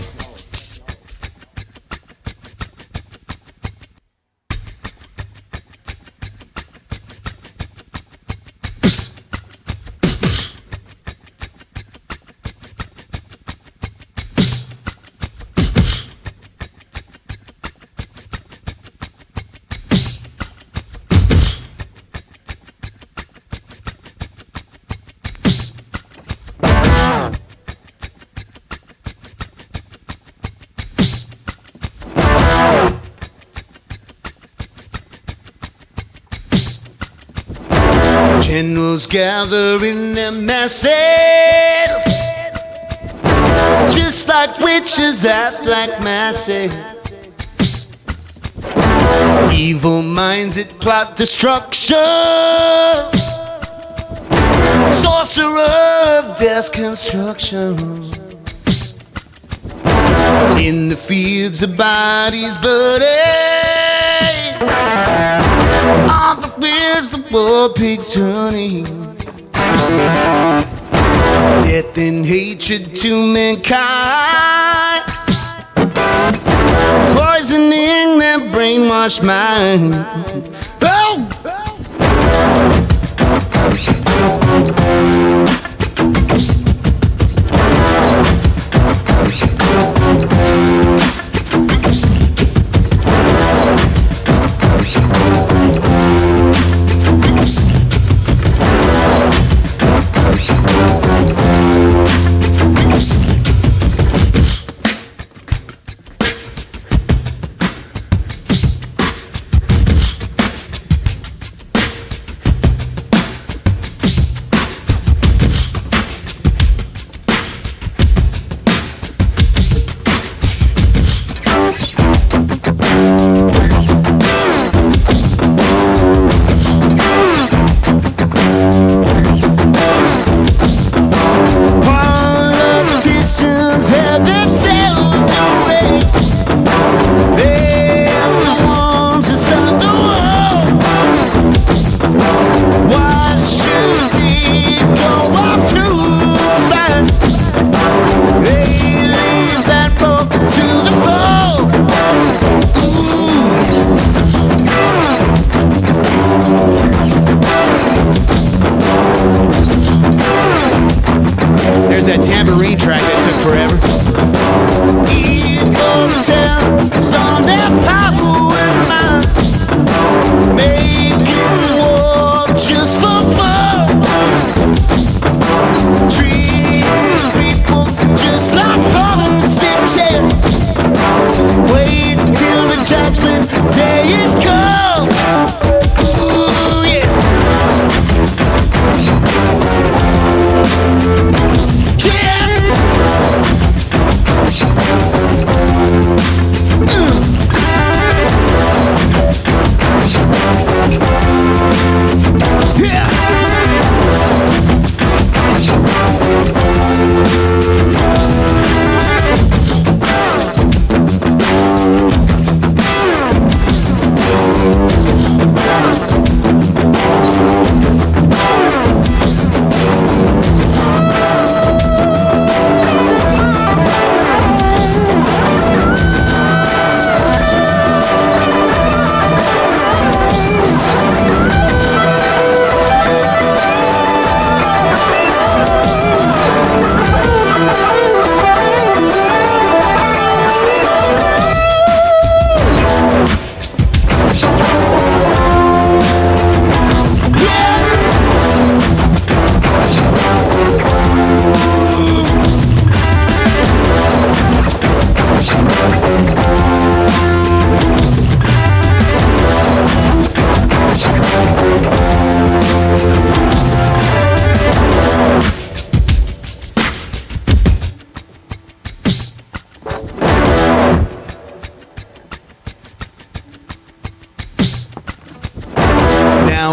Generals gather in their masses, just like witches act like masses. Evil minds that plot destruction, sorcerer of death's construction. In the fields of bodies burning, on the wheels the war pigs turning. Death and hatred to mankind, poisoning their brainwashed mind. Oh!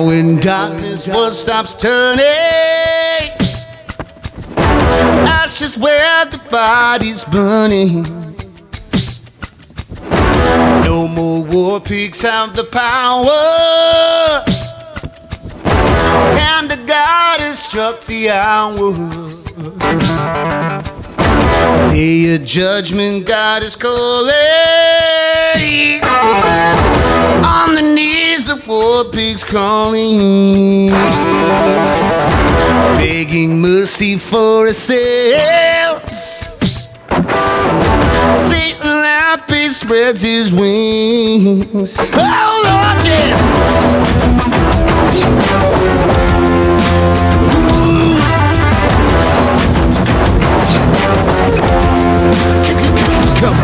Now in darkness, what stops turning? Ashes where the body's burning. No more war pigs have the power. And the God has struck the hour. Day of judgment, God is calling. On the knees, the war pigs crawling, begging mercy for ourselves. Satan happy spreads his wings. Oh Lord, yeah. Come.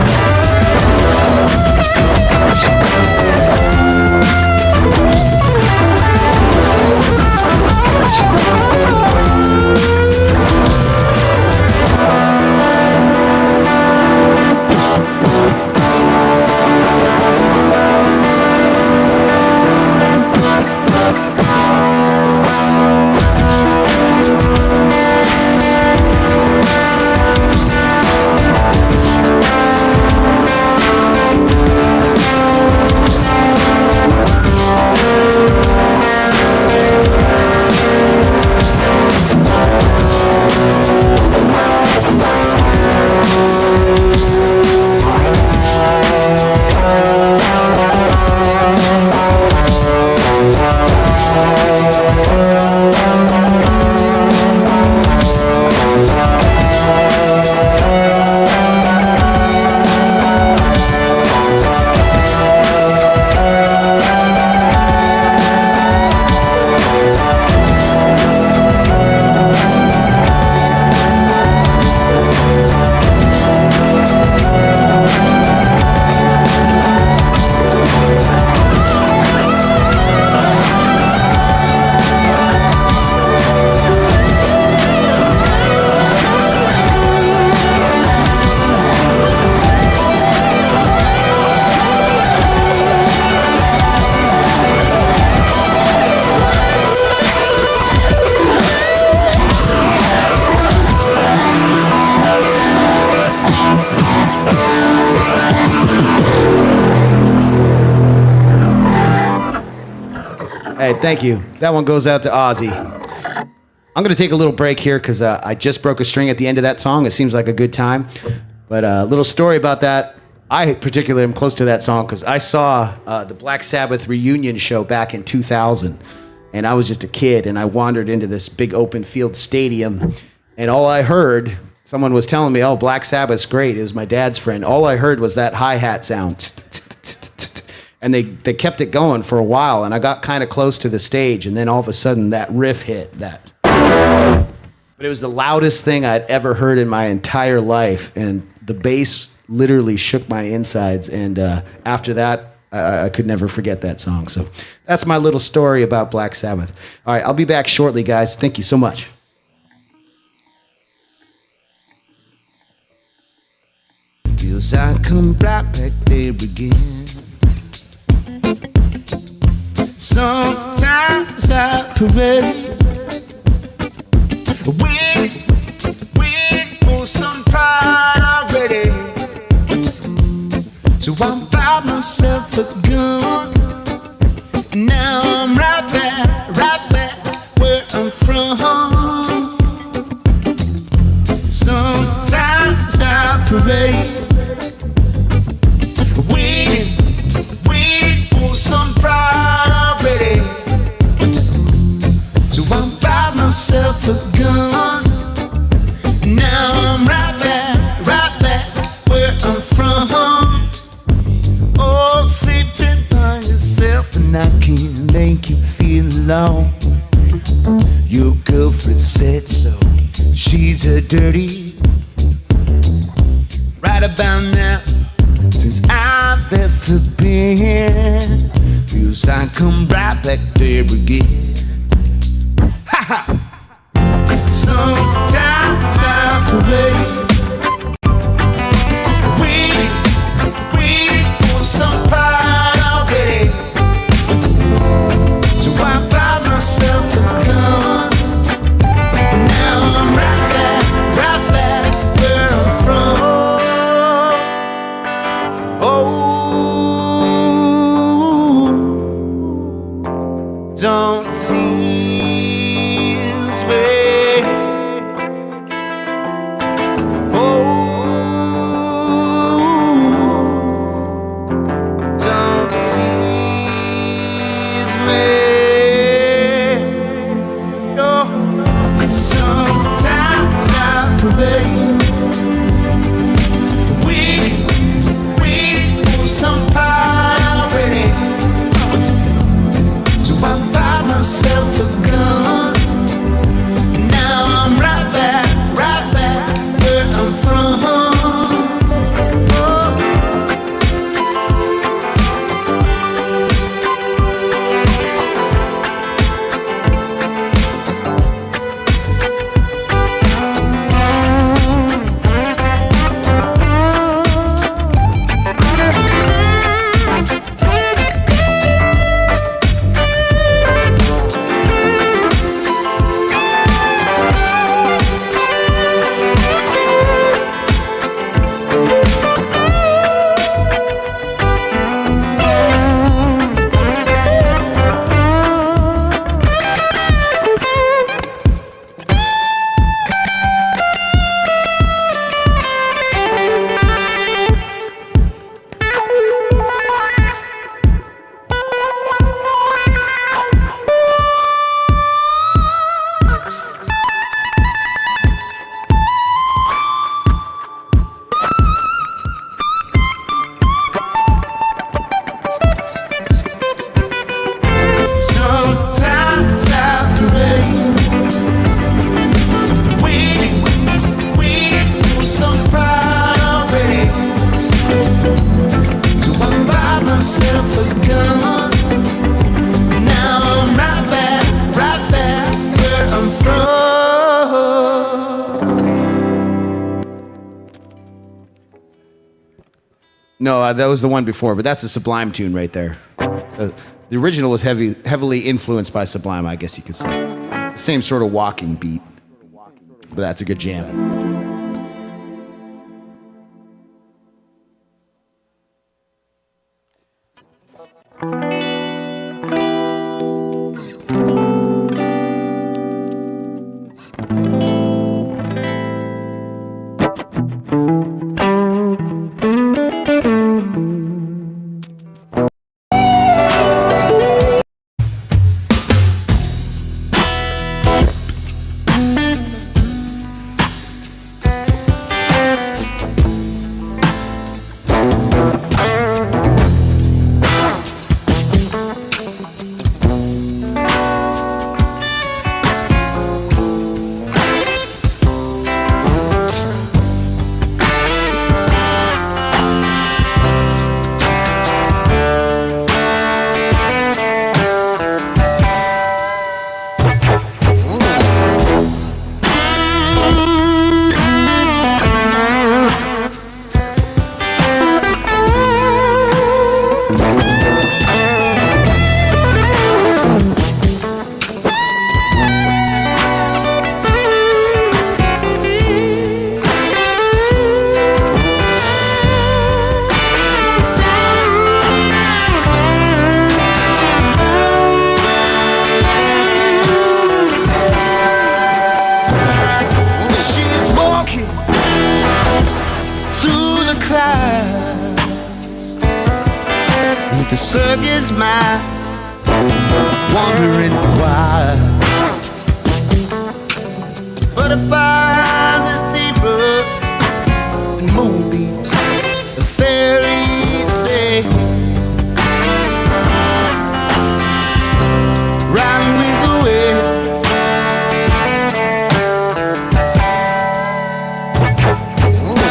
Hey, thank you. That one goes out to Ozzy. I'm going to take a little break here because I just broke a string at the end of that song. It seems like a good time. But a little story about that. I particularly am close to that song because I saw the Black Sabbath reunion show back in 2000. And I was just a kid, and I wandered into this big open field stadium. And all I heard, someone was telling me, oh, Black Sabbath's great. It was my dad's friend. All I heard was that hi-hat sound. And they kept it going for a while, and I got kind of close to the stage, and then all of a sudden that riff hit. But it was the loudest thing I'd ever heard in my entire life, and the bass literally shook my insides, and after that, I could never forget that song. So that's my little story about Black Sabbath. All right, I'll be back shortly, guys. Thank you so much. Feels I come right back there again. Sometimes I parade, waiting for some pride already. So I buy myself a gun, and now I'm right back where I'm from. Sometimes I parade, waiting for some pride already. So I buy myself a gun, now I'm right back where I'm from. Oh, sitting by yourself, and I can't make you feel alone. Your girlfriend said so, she's a dirty. Right about now, since I've ever been, feels like I'm right back there again. Ha ha! Sometimes I parade, waiting for some pride already. So I buy settle for the gun. Now I'm right back where I'm from. No, that was the one before, but that's a Sublime tune right there. The original was heavily influenced by Sublime, I guess you could say. The same sort of walking beat, but that's a good jam. The circus mind, wondering why. Butterflies and zebras and moonbeams, the fairies say, riding with the wind.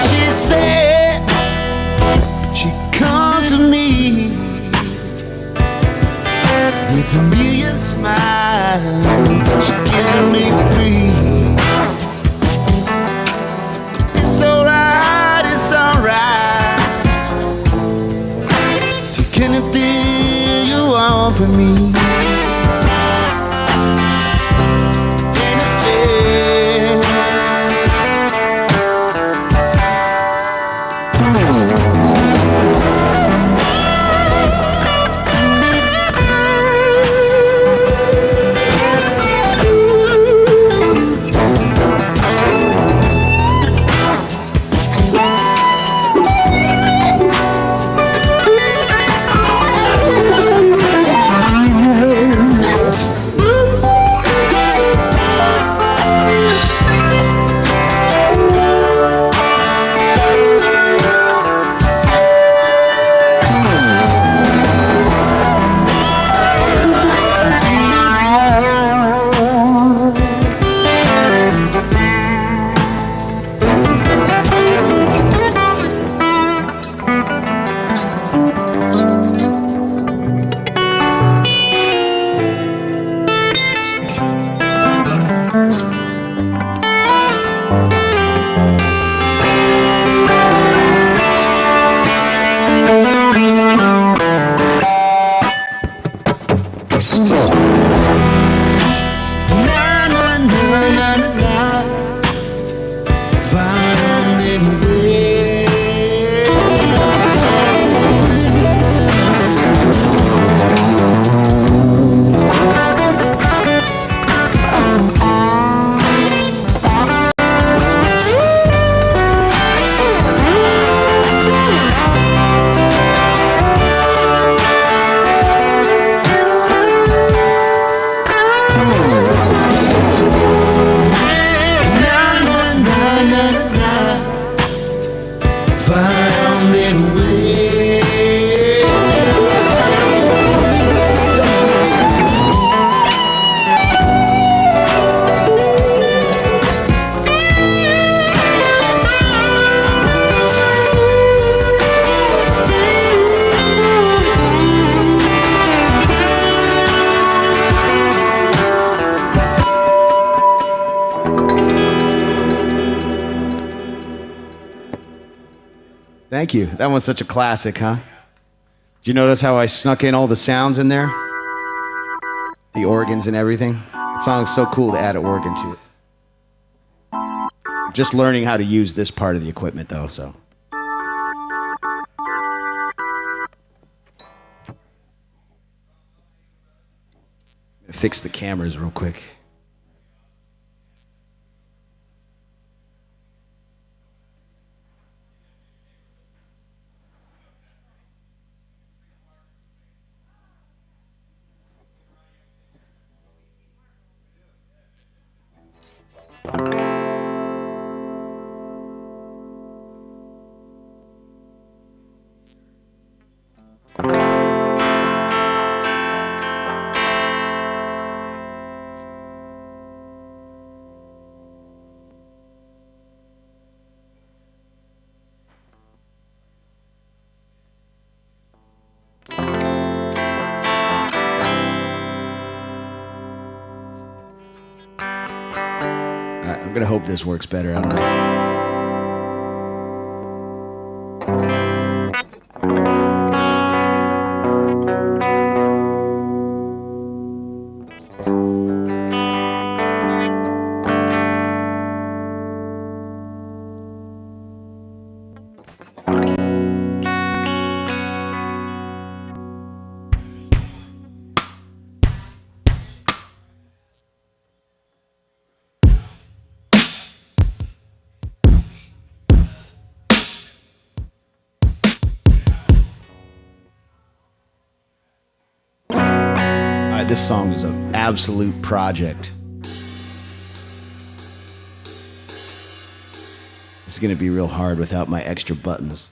She said she comes to me with a million smiles, she gives me breathe. It's alright, take anything you want from me. Thank you. That one's such a classic, huh? Did you notice how I snuck in all the sounds in there? The organs and everything. The song's so cool to add an organ to it. Just learning how to use this part of the equipment, though, so. Fix the cameras real quick. I'm gonna hope this works better. I don't know. This song is an absolute project. It's gonna be real hard without my extra buttons.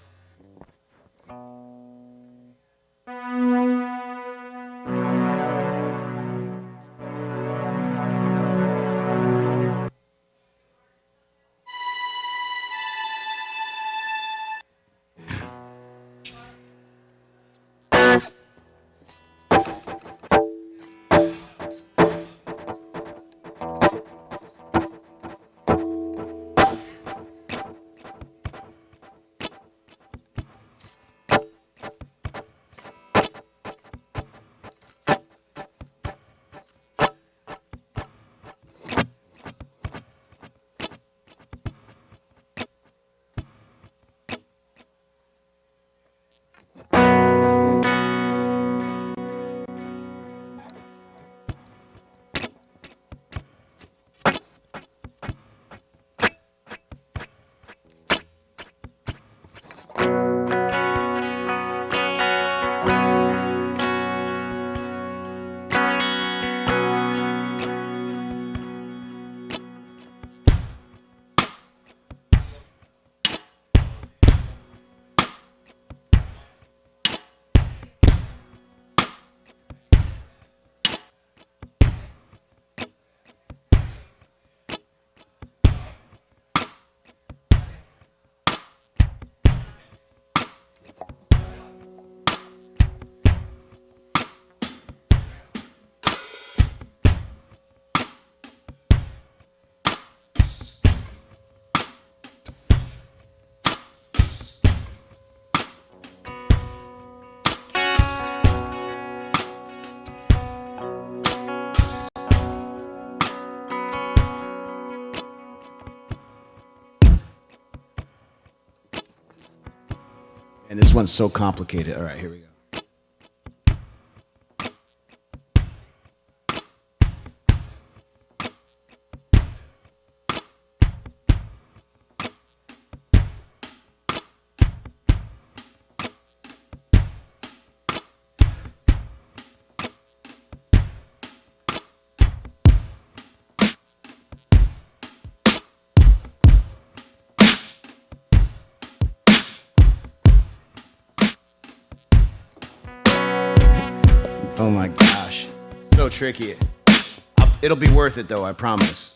And this one's so complicated. All right, here we go. Oh my gosh, so tricky. It'll be worth it though, I promise.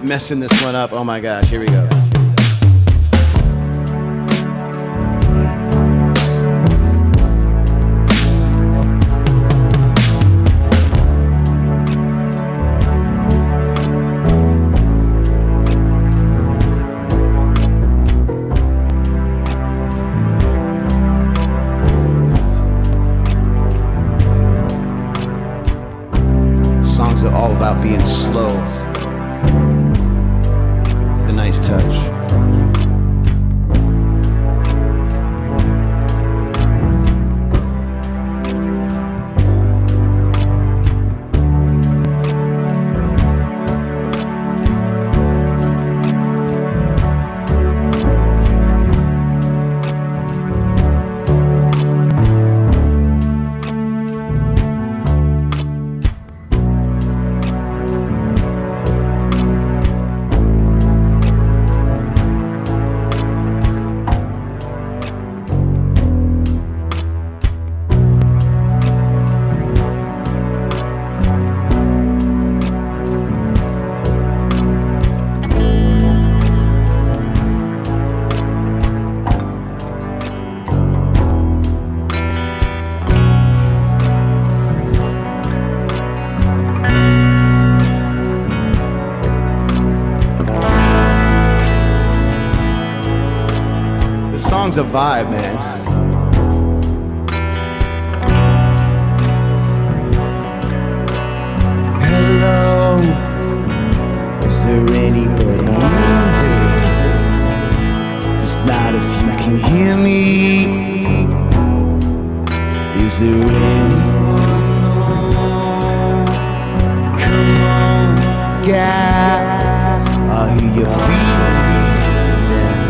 messing this one up. Oh my gosh, here we go. Songs are all about being slow. A nice touch. Song's a vibe, man. Hello, is there anybody in there? Just not if you can hear me. Is there anyone home? Come on, guy, I hear your feet down.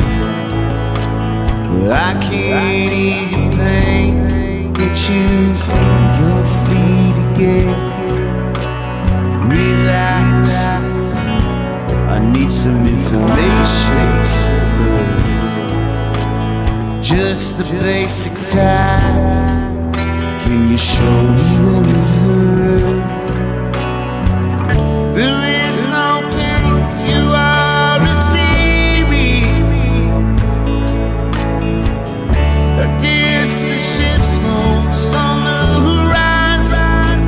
I can't easy pain, get you on your feet again. Relax, I need some information first. Just the basic facts. Can you show me where it hurts? There is no pain, you are receiving. A distant ship smokes on the horizon.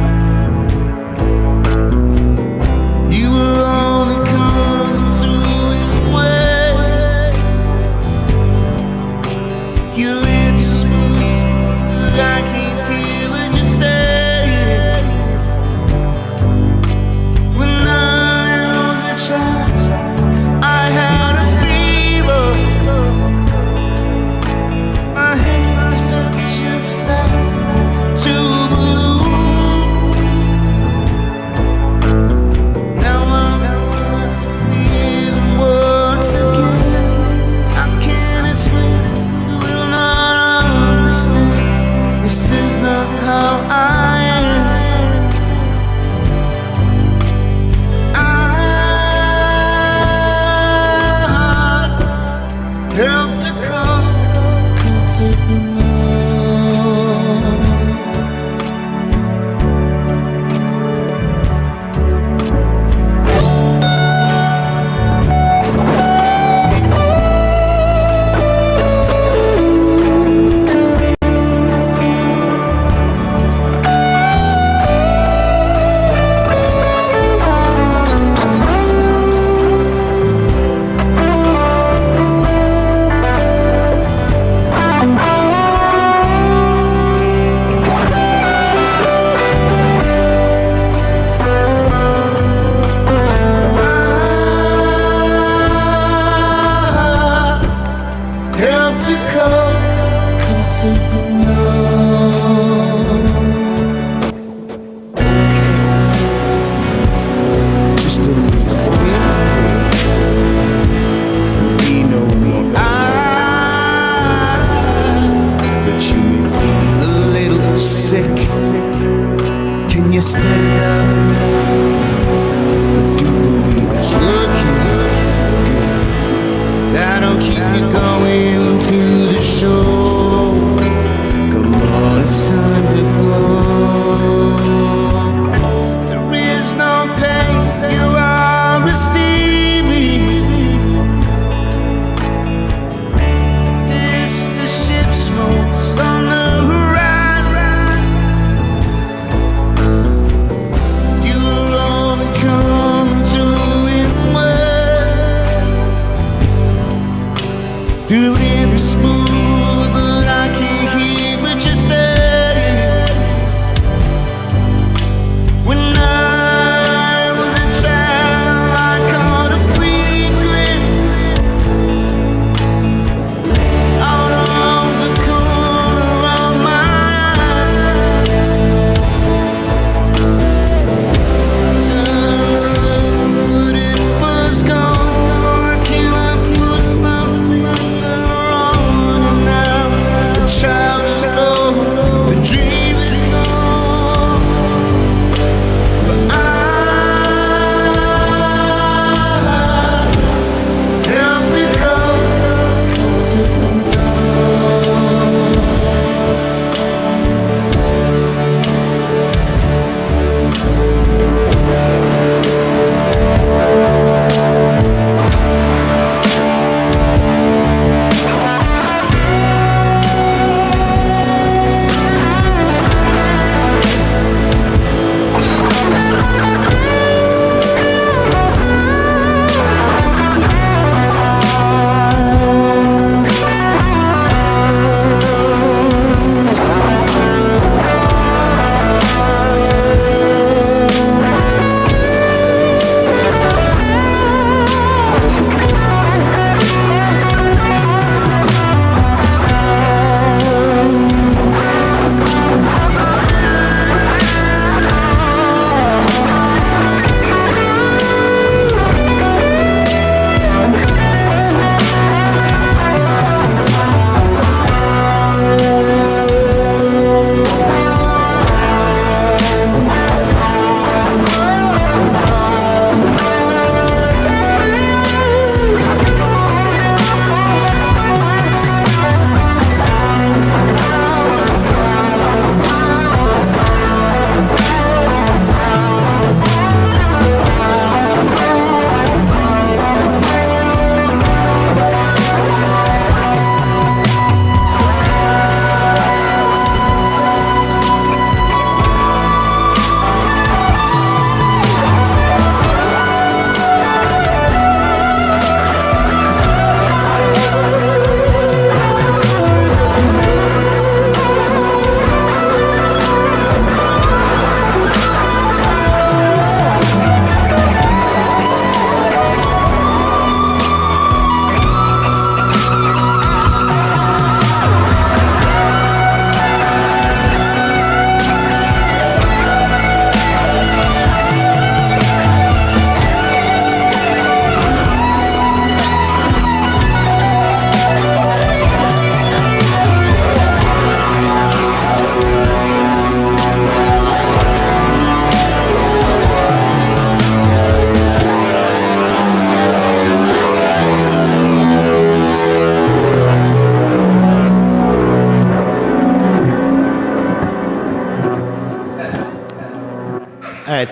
You were only coming through in waves. Your lips smooth, I can't hear what you're saying. When I was a child, I had a fever. My hands felt just like two balloons. Now I'm feeling once again. I can't explain, you will not understand. This is not how I am. I help you come to the help you come to the just a little bit. We know more but you may feel a little sick. Can you stand up? I do believe it's working. That'll keep you going through the show. Come on, it's time to go. There is no pain, you are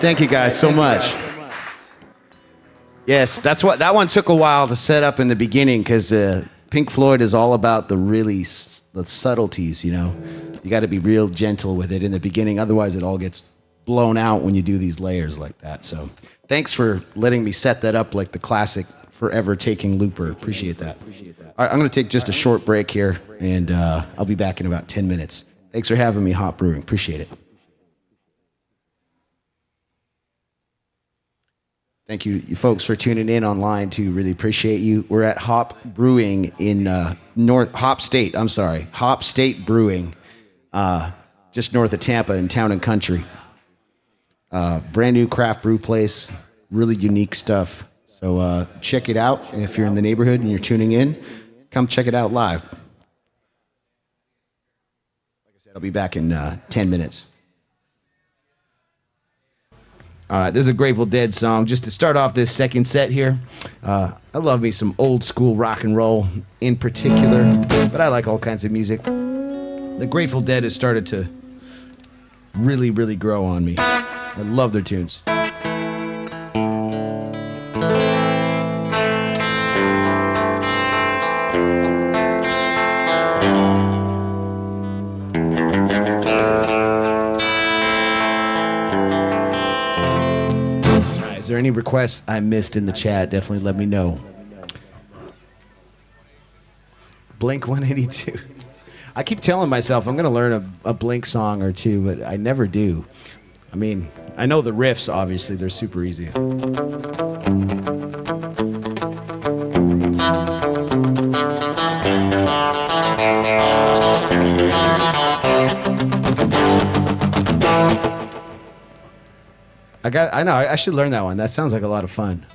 Thank you guys so much. Yes, that one took a while to set up in the beginning because Pink Floyd is all about the subtleties, you know. You got to be real gentle with it in the beginning, otherwise it all gets blown out when you do these layers like that. So thanks for letting me set that up like the classic forever taking looper. Appreciate that. All right, I'm going to take just a short break here, and I'll be back in about 10 minutes. Thanks for having me, Hop Brewing. Appreciate it. Thank you folks for tuning in online too. Really appreciate you. We're at Hop Brewing in Hop State Brewing, just north of Tampa in Town and Country. Brand new craft brew place, really unique stuff. So check it out. And if you're in the neighborhood and you're tuning in, come check it out live. Like I said, I'll be back in 10 minutes. All right, there's a Grateful Dead song just to start off this second set here. I love me some old school rock and roll in particular, but I like all kinds of music. The Grateful Dead has started to really, really grow on me. I love their tunes. Is there any requests I missed in the chat? Definitely let me know. Blink 182. I keep telling myself I'm going to learn a Blink song or two, but I never do. I mean, I know the riffs, obviously. They're super easy. I know, I should learn that one. That sounds like a lot of fun.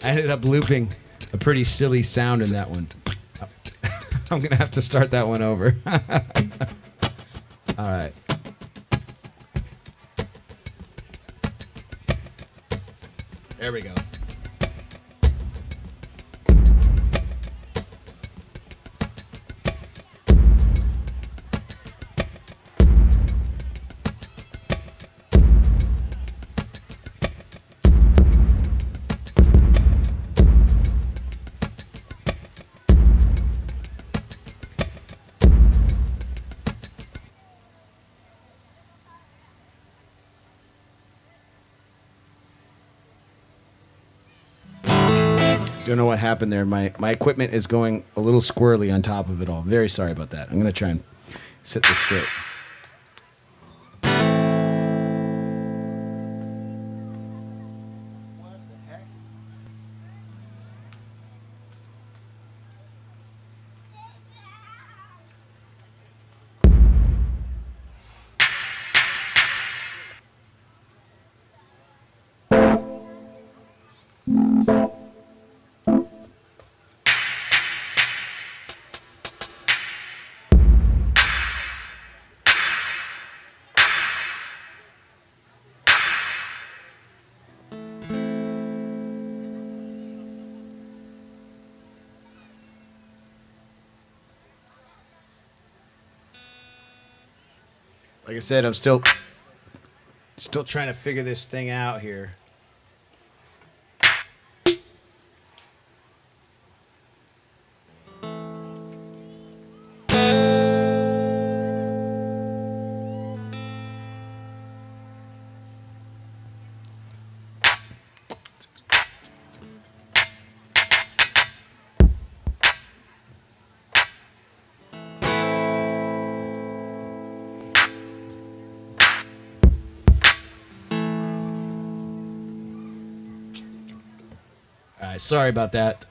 I ended up looping a pretty silly sound in that one. I'm going to have to start that one over. All right. There we go. Don't know what happened there. My equipment is going a little squirrely on top of it all. Very sorry about that. I'm going to try and set this straight. Like I said, I'm still trying to figure this thing out here. guys. Sorry about that.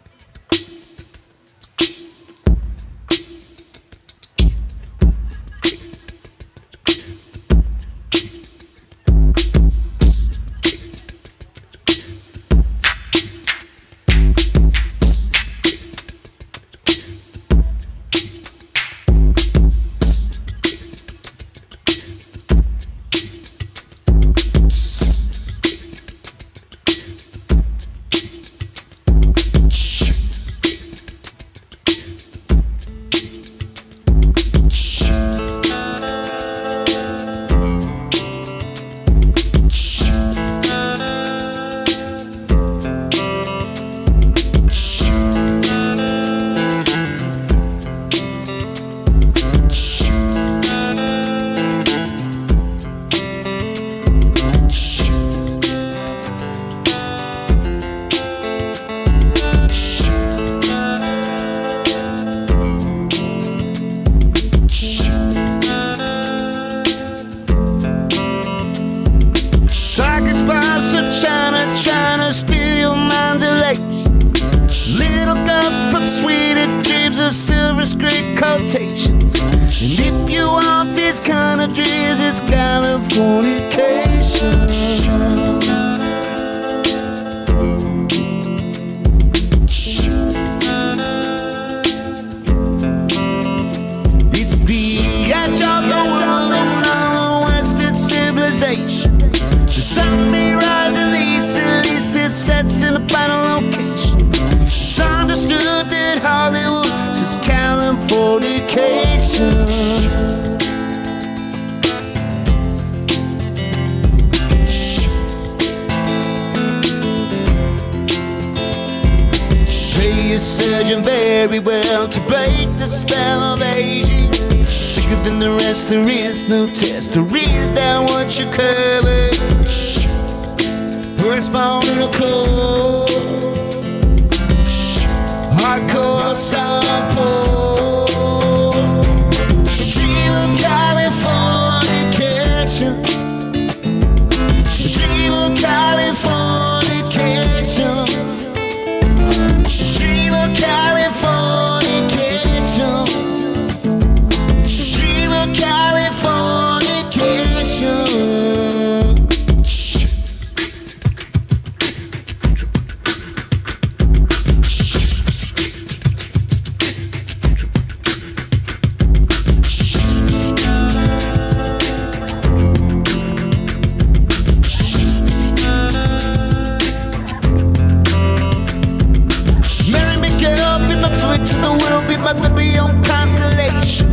Trying to steal your mind away. Little cup of sweeter dreams of silver screen quotations. And if you want this kind of dreams, it's Californication. It's the edge of the world of Western civilization. The sun may rise in the east and at least it sets in a final location. It's understood that Hollywood says Californication. Pay your surgeon very well to break the spell of aging. Sicker than the rest, there is no test to read down what you covered. Firstborn in a cold hardcore soulful dream of Californication. Dream of Californication. Dream of Californication. Dream of Californication. My baby on constellation.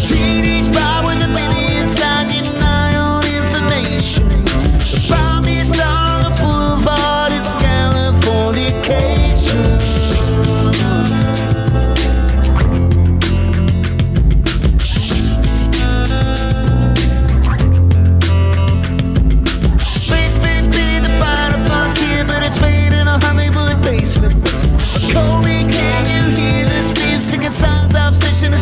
Teenage bar with a baby inside, getting eye on information. The bomb is long and full of art, it's Californication. Space may be the final frontier, but it's made in a Hollywood basement. A cold weekend, you hear this singing songs of station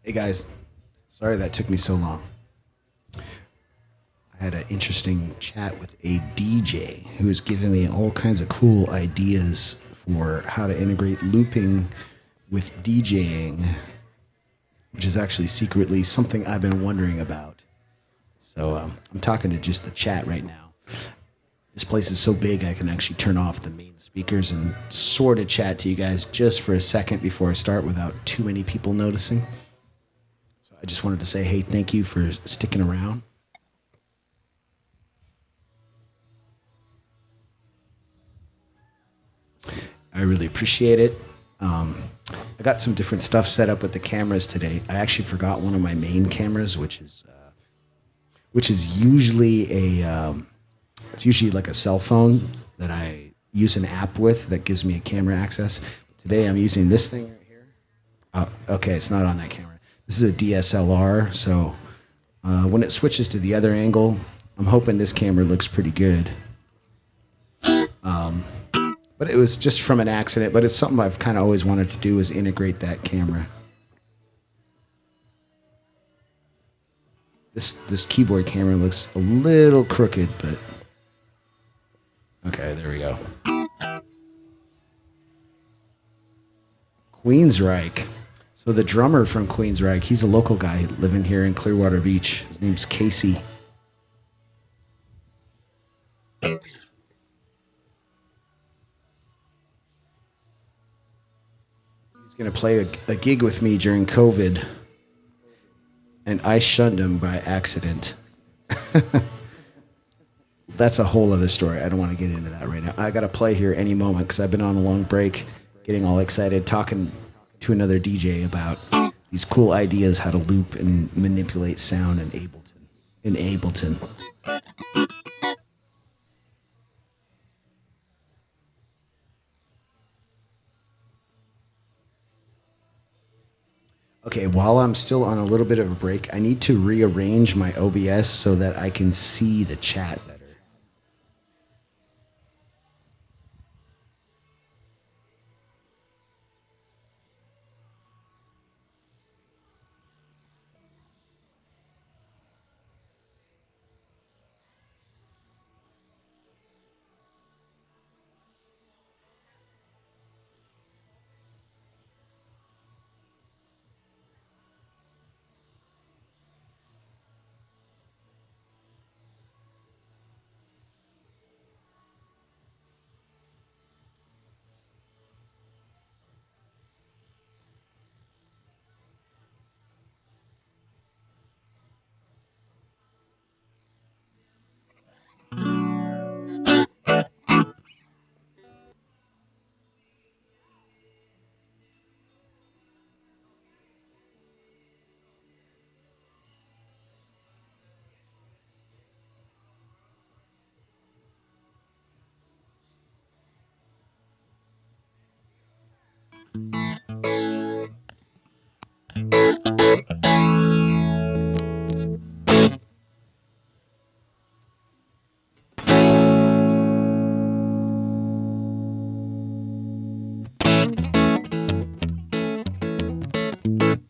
Hey guys, sorry that took me so long. I had an interesting chat with a DJ who was giving me all kinds of cool ideas for how to integrate looping with DJing, which is actually secretly something I've been wondering about. So I'm talking to just the chat right now. This place is so big I can actually turn off the main speakers and sort of chat to you guys just for a second before I start without too many people noticing. So I just wanted to say, hey, thank you for sticking around. I really appreciate it. I got some different stuff set up with the cameras today. I actually forgot one of my main cameras, which is usually it's usually like a cell phone that I use an app with that gives me a camera access. Today I'm using this thing right here. Okay, it's not on that camera. This is a DSLR, so when it switches to the other angle, I'm hoping this camera looks pretty good. But it was just from an accident, but it's something I've kind of always wanted to do is integrate that camera. This keyboard camera looks a little crooked, but okay, there we go. Queensryche. So the drummer from Queensryche, he's a local guy living here in Clearwater Beach. His name's Casey. He's going to play a gig with me during COVID, and I shunned him by accident. That's a whole other story. I don't want to get into that right now. I got to play here any moment because I've been on a long break, getting all excited, talking to another DJ about these cool ideas how to loop and manipulate sound in Ableton. Okay, while I'm still on a little bit of a break, I need to rearrange my OBS so that I can see the chat better.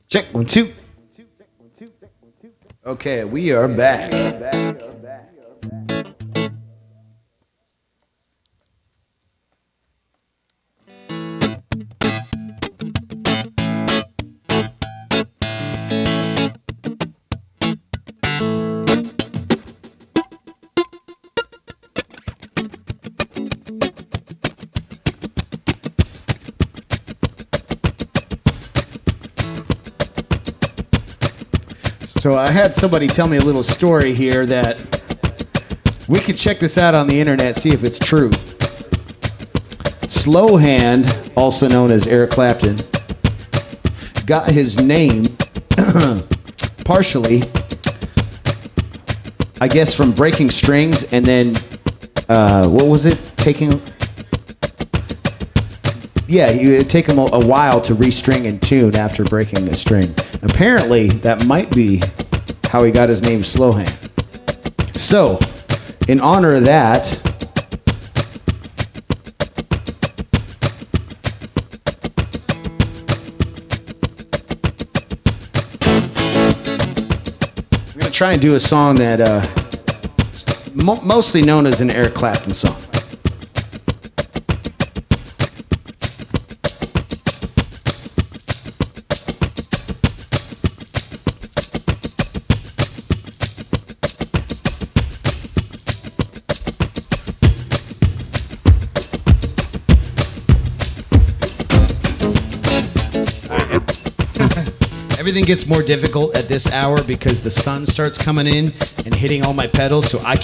Check, 1, 2. Okay, we are back. So I had somebody tell me a little story here that we could check this out on the internet, see if it's true. Slowhand, also known as Eric Clapton, got his name partially, I guess, from breaking strings and then, what was it? Yeah, it would take him a while to restring and tune after breaking a string. Apparently, that might be how he got his name Slowhand. So, in honor of that, try and do a song that mostly known as an Eric Clapton song. Everything gets more difficult at this hour because the sun starts coming in and hitting all my pedals, so I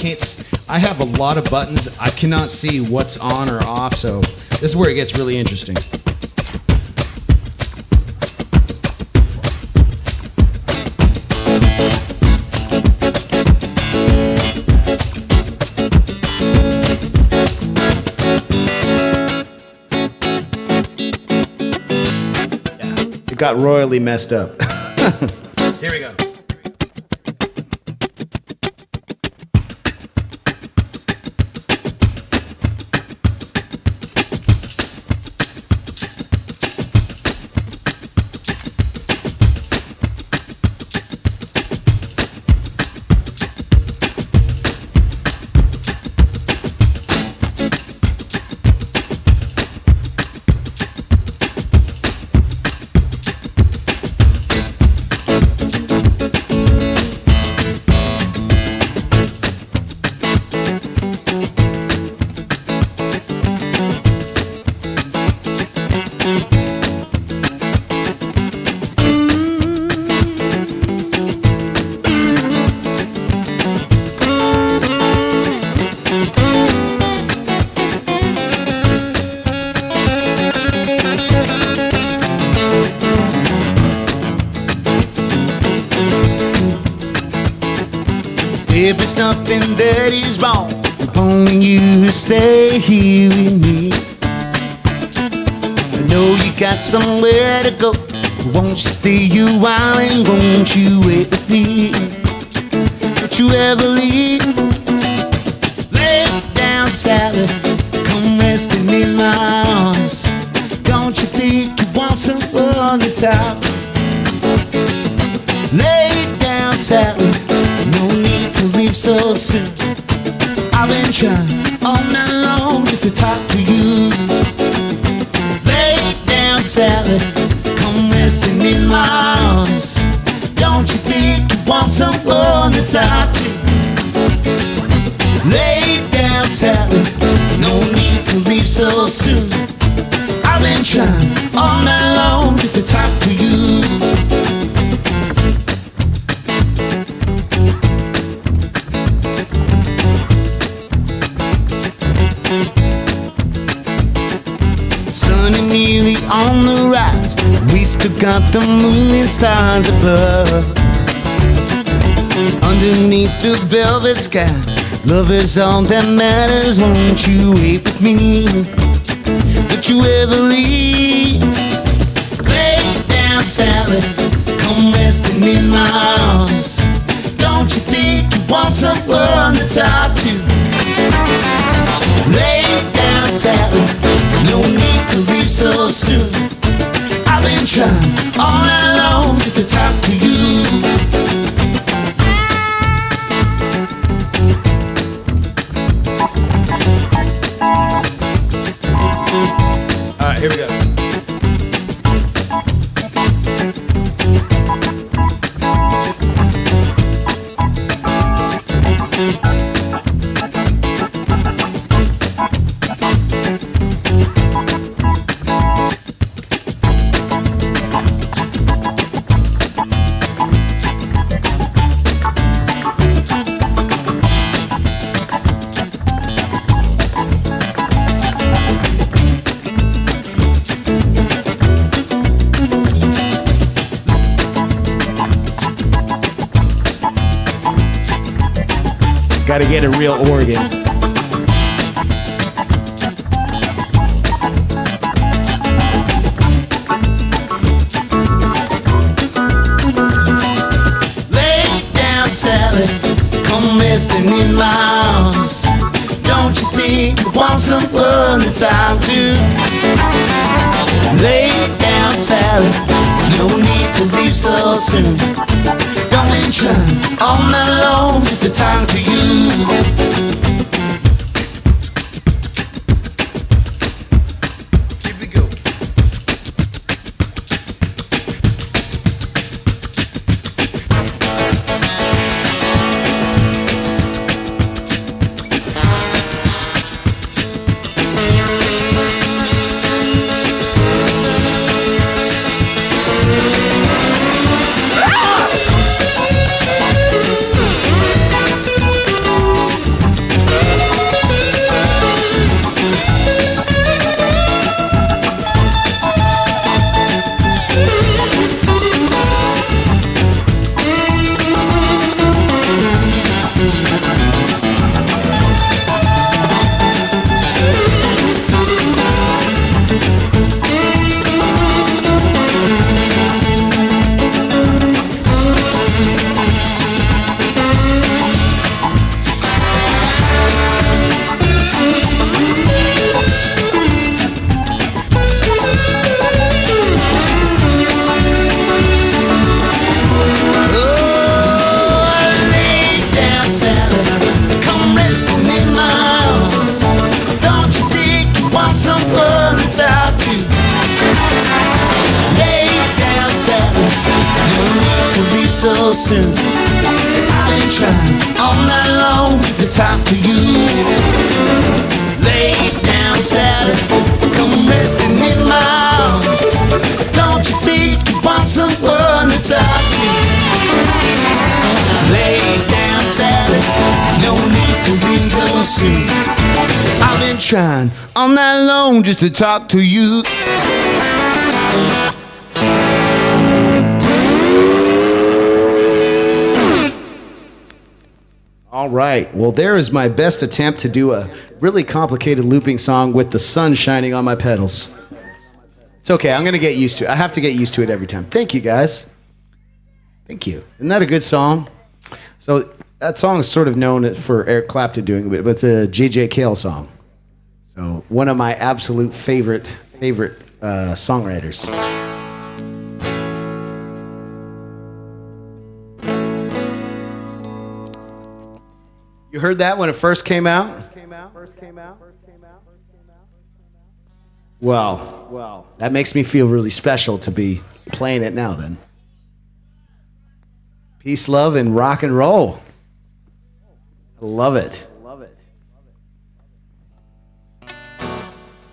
have a lot of buttons. I cannot see what's on or off, so this is where it gets really interesting. It got royally messed up. Here we go. If it's nothing that is wrong, only you stay here with me. I know you got somewhere to go. Won't you stay a while and won't you wait with me? Don't you ever leave? Lay down, Sally, come resting in my arms. Don't you think you want someone to talk? Lay down, Sally, no need to leave so soon. I've been trying all night long just to talk to you. Lay down, Sally, come resting in my arms. Don't you think you want someone to talk to? Lay down, Sally, no need to leave so soon. I've been trying all night long just to talk to you. Nearly on the rise, we still got the moon and stars above. Underneath the velvet sky, love is all that matters. Won't you wait with me? Don't you ever leave? Lay down, Sally, come resting in my arms. Don't you think you want someone to talk to? Lay down, Sally, no need to leave so soon. I've been trying all night long just to talk to you. All right, here we go. Gotta get a real organ. Lay down, Sally, come resting in my arms. Don't you think you want someone to talk to? Lay down, Sally, no need to leave so soon. Don't been trying all night long just to talk to you. So soon, I've been trying all night long just to talk to you. Lay down, Sally, come resting in my arms. Don't you think you want someone to talk to? Lay down, Sally, no need to leave so soon. I've been trying all night long just to talk to you. All right. Well, there is my best attempt to do a really complicated looping song with the sun shining on my pedals. It's okay. I'm going to get used to it. I have to get used to it every time. Thank you, guys. Thank you. Isn't that a good song? So that song is sort of known for Eric Clapton doing it, but it's a J.J. Cale song. So one of my absolute favorite songwriters. You heard that when it first came out? Well, that makes me feel really special to be playing it now then. Peace, love, and rock and roll. I love it.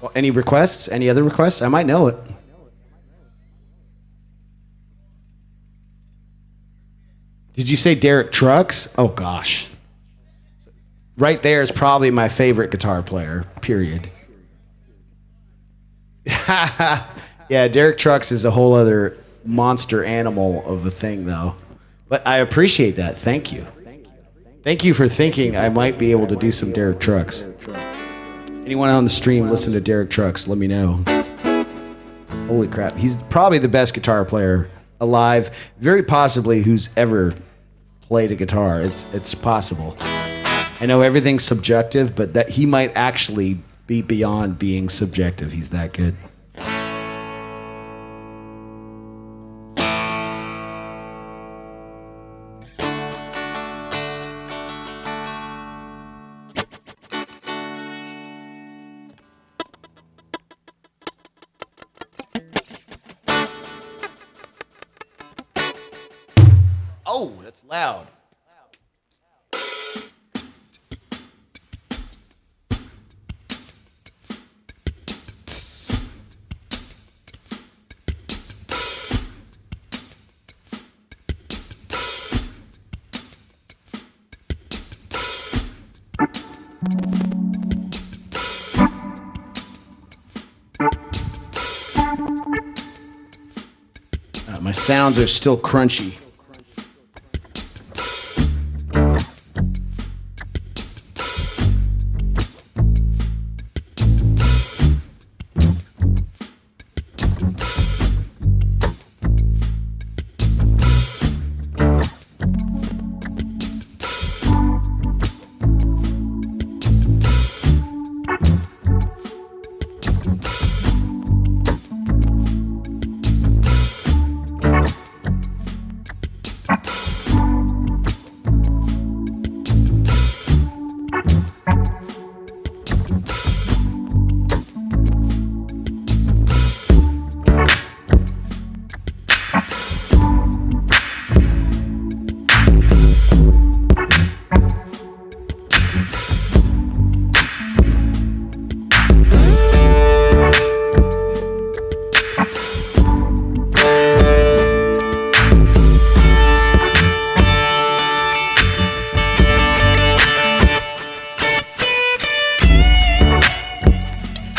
Well, any requests? Any other requests? I might know it. Did you say Derek Trucks? Oh, gosh. Right there is probably my favorite guitar player, period. Yeah, Derek Trucks is a whole other monster animal of a thing, though. But I appreciate that. Thank you. Thank you for thinking I might be able to do some Derek Trucks. Anyone on the stream listen to Derek Trucks, let me know. Holy crap. He's probably the best guitar player alive, very possibly who's ever played a guitar. It's possible. I know everything's subjective, but that he might actually be beyond being subjective. He's that good. Oh, that's loud. My sounds are still crunchy.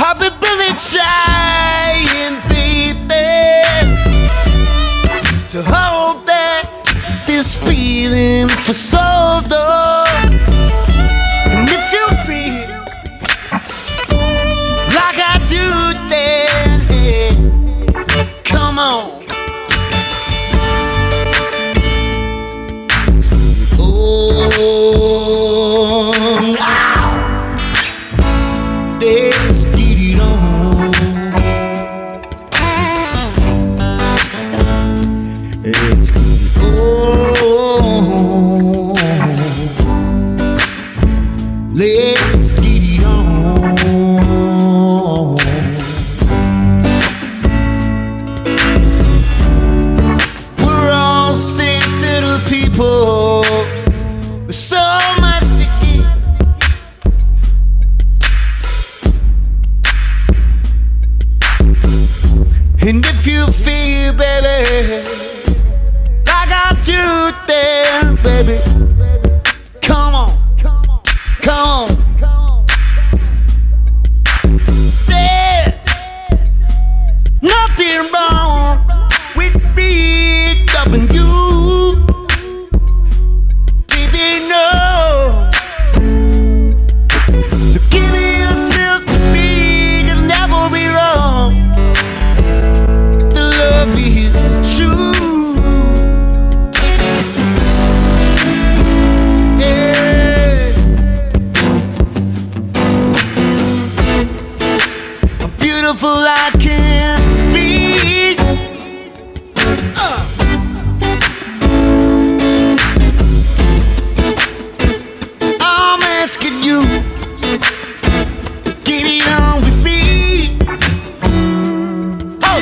I've been really trying, baby, to hold back this feeling for so long. And if you feel like I do, then come on. Oh, let's get it on. Let's get it on. Let's get it on. We're all sensitive people with so much to give. And if you feel, baby, like I do, then, baby, come on, come on. There's nothing wrong with me loving you, baby, no. So give yourself to me, you'll never be wrong. The love is true. Yeah. How beautiful I can be. I'm asking you, get it on with me. Oh.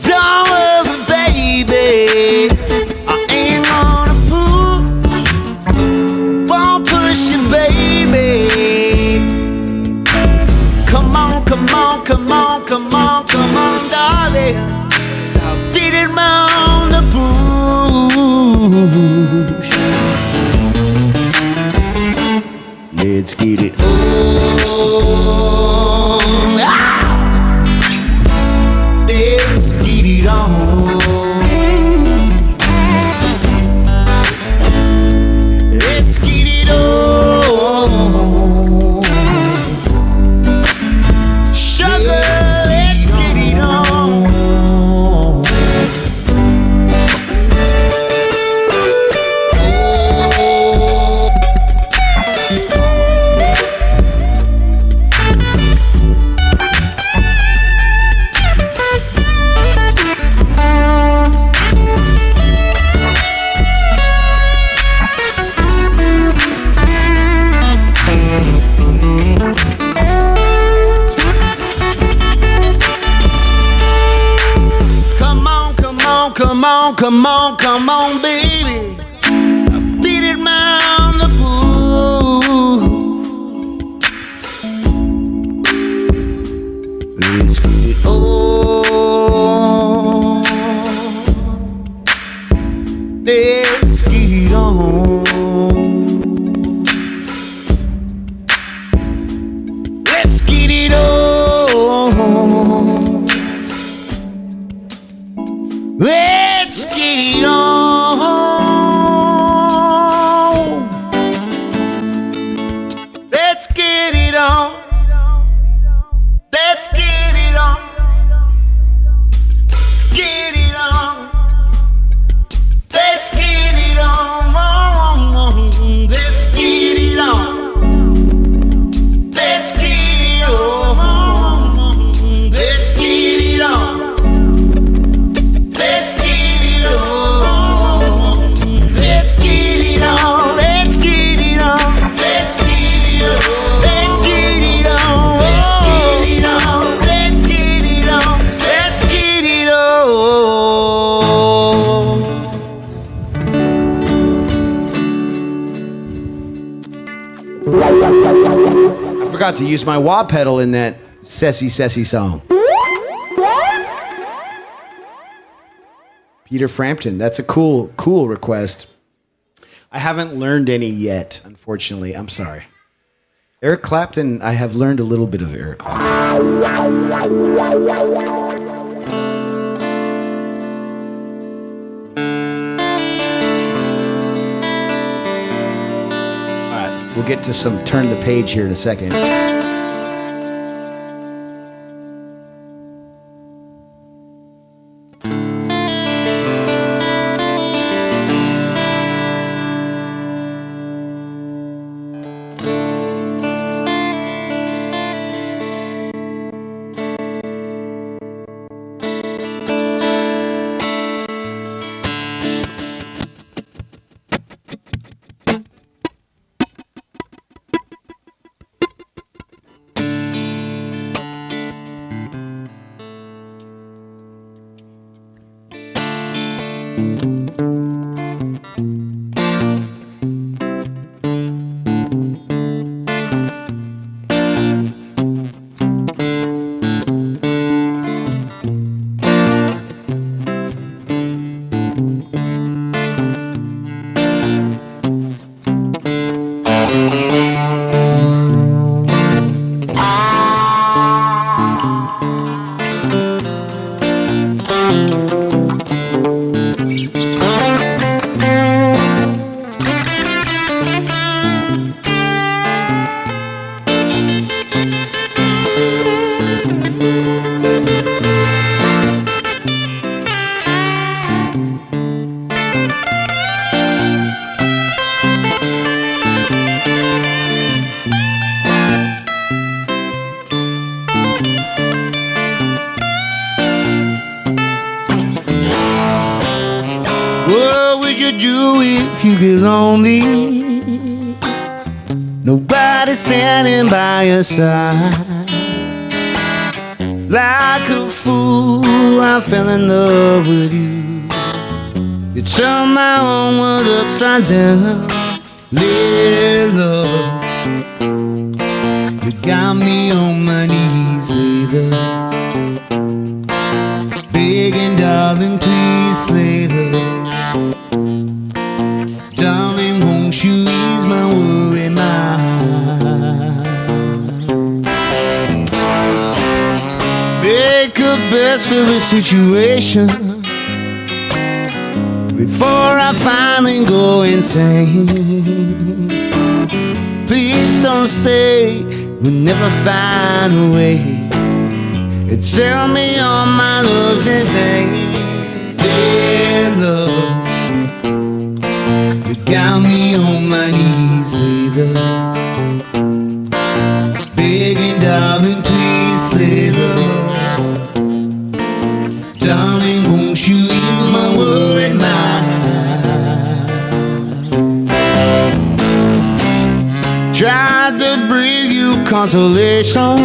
Don't worry, baby, I ain't gonna push. Won't push you, baby. Come on, come on, come on, come on, come on, darling. Stop beating around the bush. Let's get it on. Let's get it on. Let's get it on. Sugar, let's get it on. Come on, come on, come on, baby. I beat it round the bush. Let's get it on. Let's get it on. Let's get it on. Let's get it on. Let's get it on. Let's get it on. Let's get it on. Let's get it on. Let's get it on. Let's get it on. forgot to use my wah pedal in that Sessy song. Peter Frampton. That's a cool request. I haven't learned any yet, unfortunately. I'm sorry. Eric Clapton, I have learned a little bit of Eric Clapton. All right, we'll get to some turn the page here in a second. What would you do if you get lonely? Nobody standing by your side. Like a fool, I fell in love with you. You turned my own world upside down. Little love, you got me on my knees, little. Begging, darling, please, little. Darling, won't you ease my worry mind? Make the best of a situation before I finally go insane. Please don't say we'll never find a way. And tell me all my love's in vain. Dear love, you got me on my knees, little. Begging, darling, please, little. Darling, won't you ease my worried mind? Tried to bring you consolation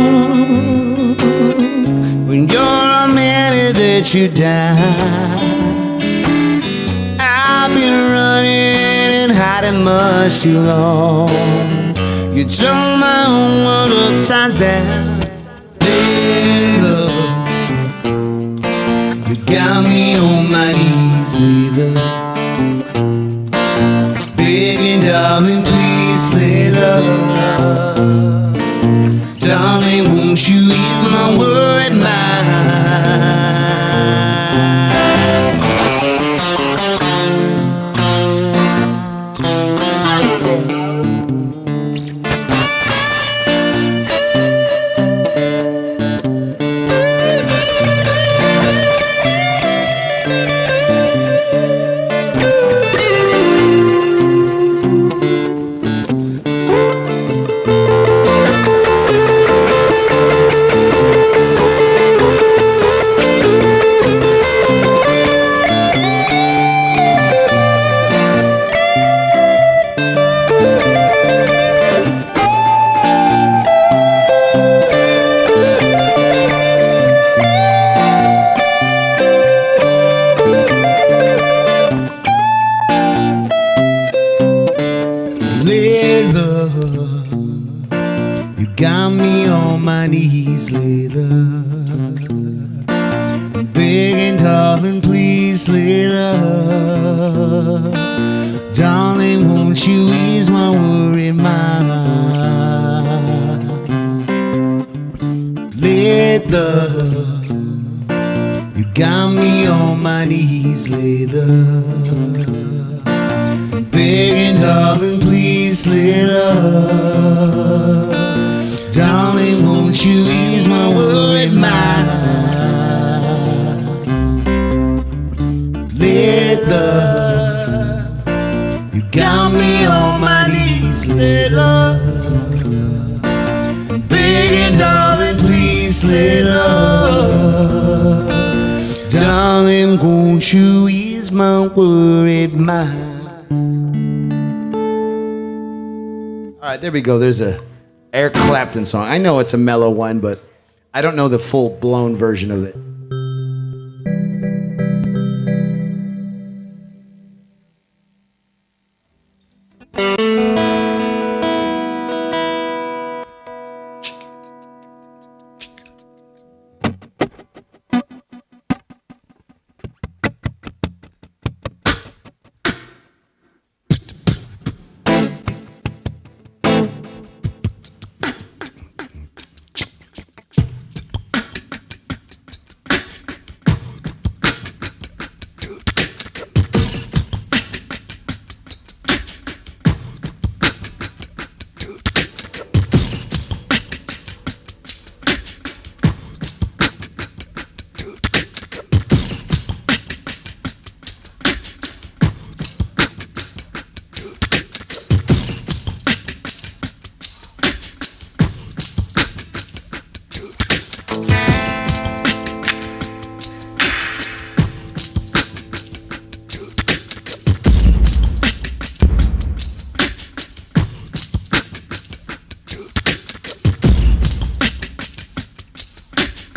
when you're a minute that you die. I've been running and hiding much too long. You turned my own world upside down. Little, you got me on my knees, little. Begging, darling, please, little. Darling, won't you ease my worried mind? me on my knees later, begging, darling, please later. Darling, won't you ease my worried mind? Later, you got me on my knees later, begging, darling, please later. Darling, won't you ease my worried mind? Later, you got me on my knees later, begging, darling, please later. Darling, won't you ease my worried mind? All right, there we go. There's a Eric Clapton song. I know it's a mellow one, but I don't know the full-blown version of it.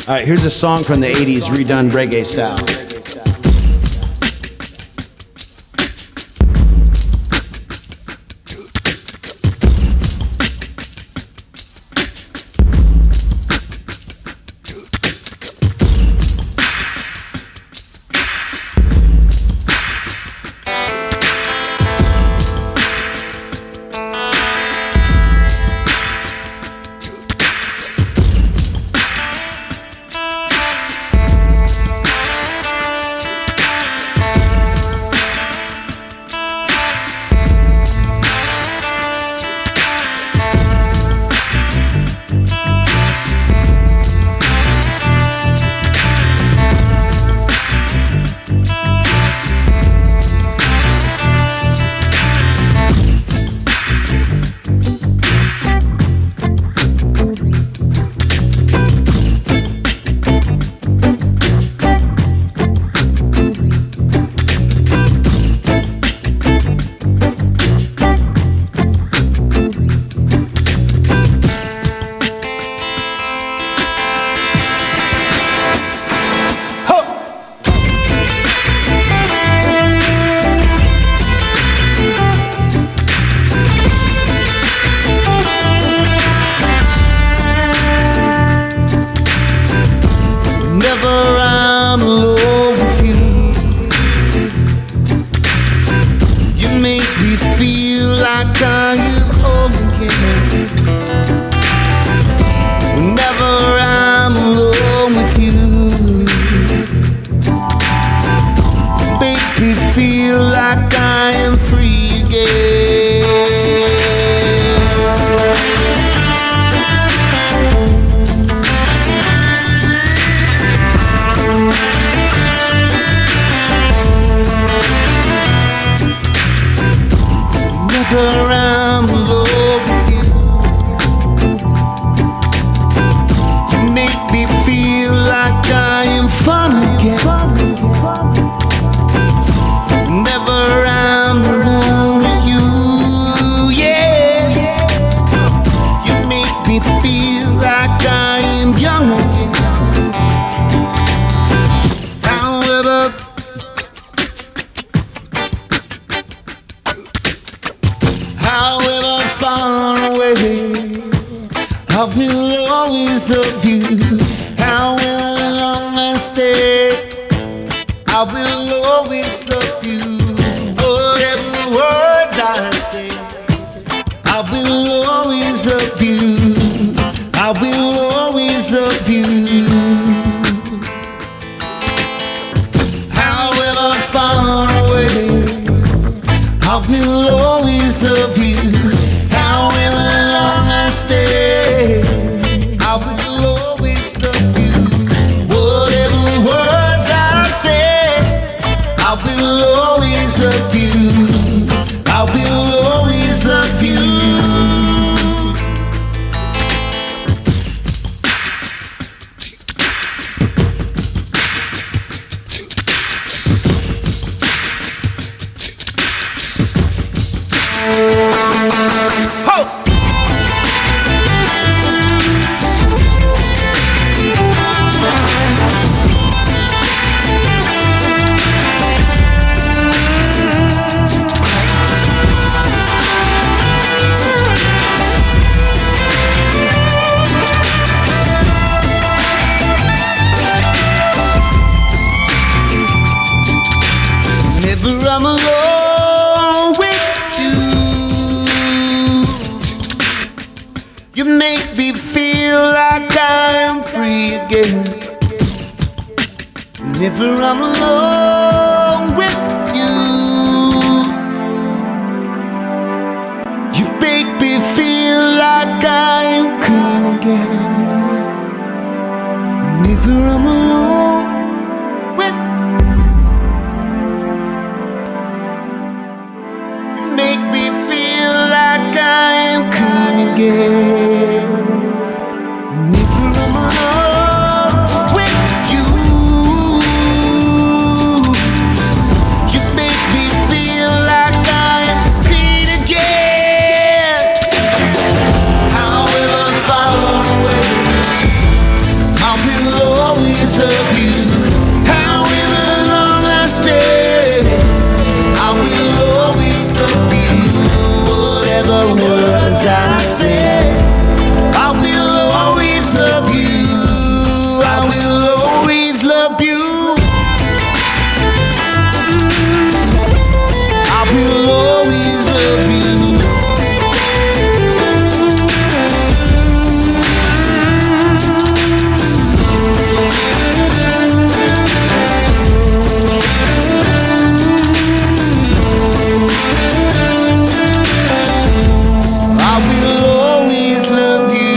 All right, here's a song from the 80s redone reggae style. I will always love you. However long I stay, I will always love you. Whatever words I say, I will always love you. I will always love you. However far away, I will always love you. However long I stay, I will always love you. Whatever words I say, I will always love you. I will always love you. I'm alone with you. You make me feel like I am free again. Whenever I'm alone with you, you make me feel like I am cool again. Whenever I'm alone with you, make me feel like I am cool again. Whenever I'm alone with you, you make me feel like I am clean again. However far away, I will always love you. However long I stay, I will always love you. Whatever words I say, I will always love you. I will always love you. I will always love you. I will always love you.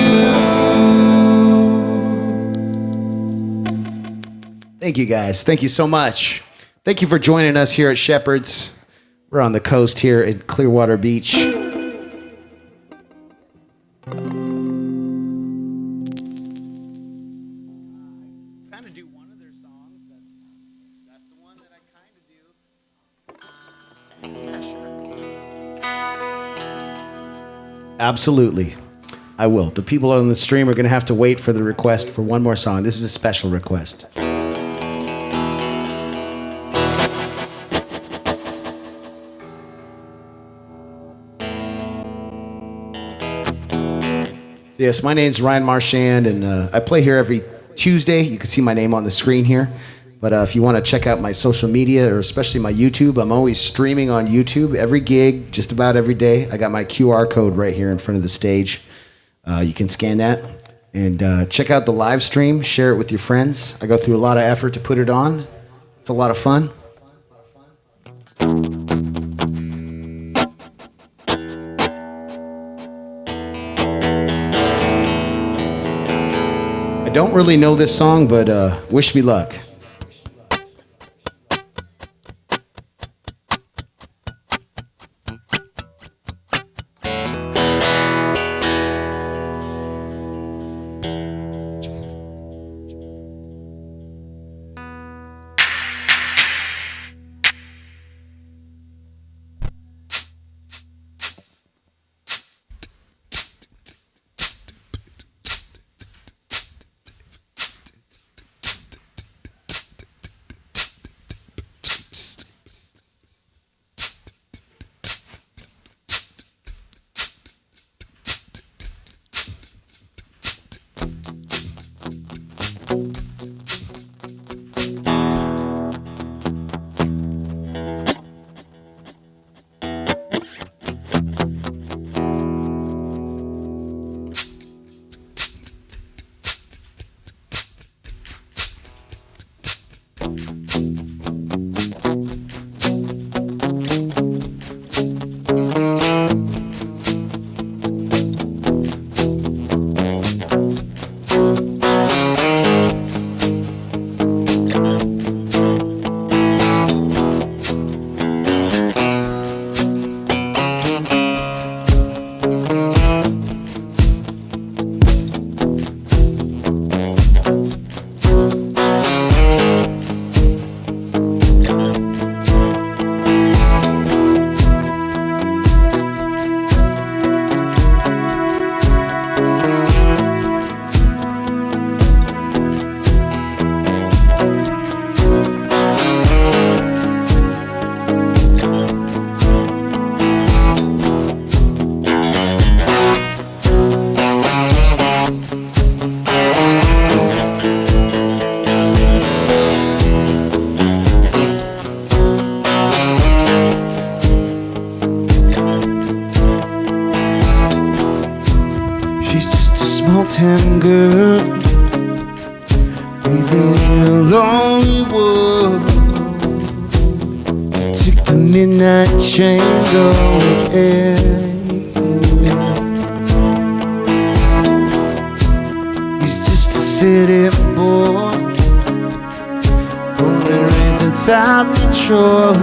Thank you guys. Thank you so much. Thank you for joining us here at Shephards. We're on the coast here at Clearwater Beach. Kind of do one of their songs. That's the one that I kind of do. Yeah, sure. Absolutely. I will. The people on the stream are going to have to wait for the request for one more song. This is a special request. Yes, my name's Ryan Marchand, and I play here every Tuesday. You can see my name on the screen here. But if you want to check out my social media, or especially my YouTube, I'm always streaming on YouTube. Every gig, just about every day. I got my QR code right here in front of the stage. You can scan that. And check out the live stream. Share it with your friends. I go through a lot of effort to put it on. It's a lot of fun. I don't really know this song, but wish me luck. girl, living in a lonely world. Took the midnight train going. He's just a city boy, born and raised in South Detroit.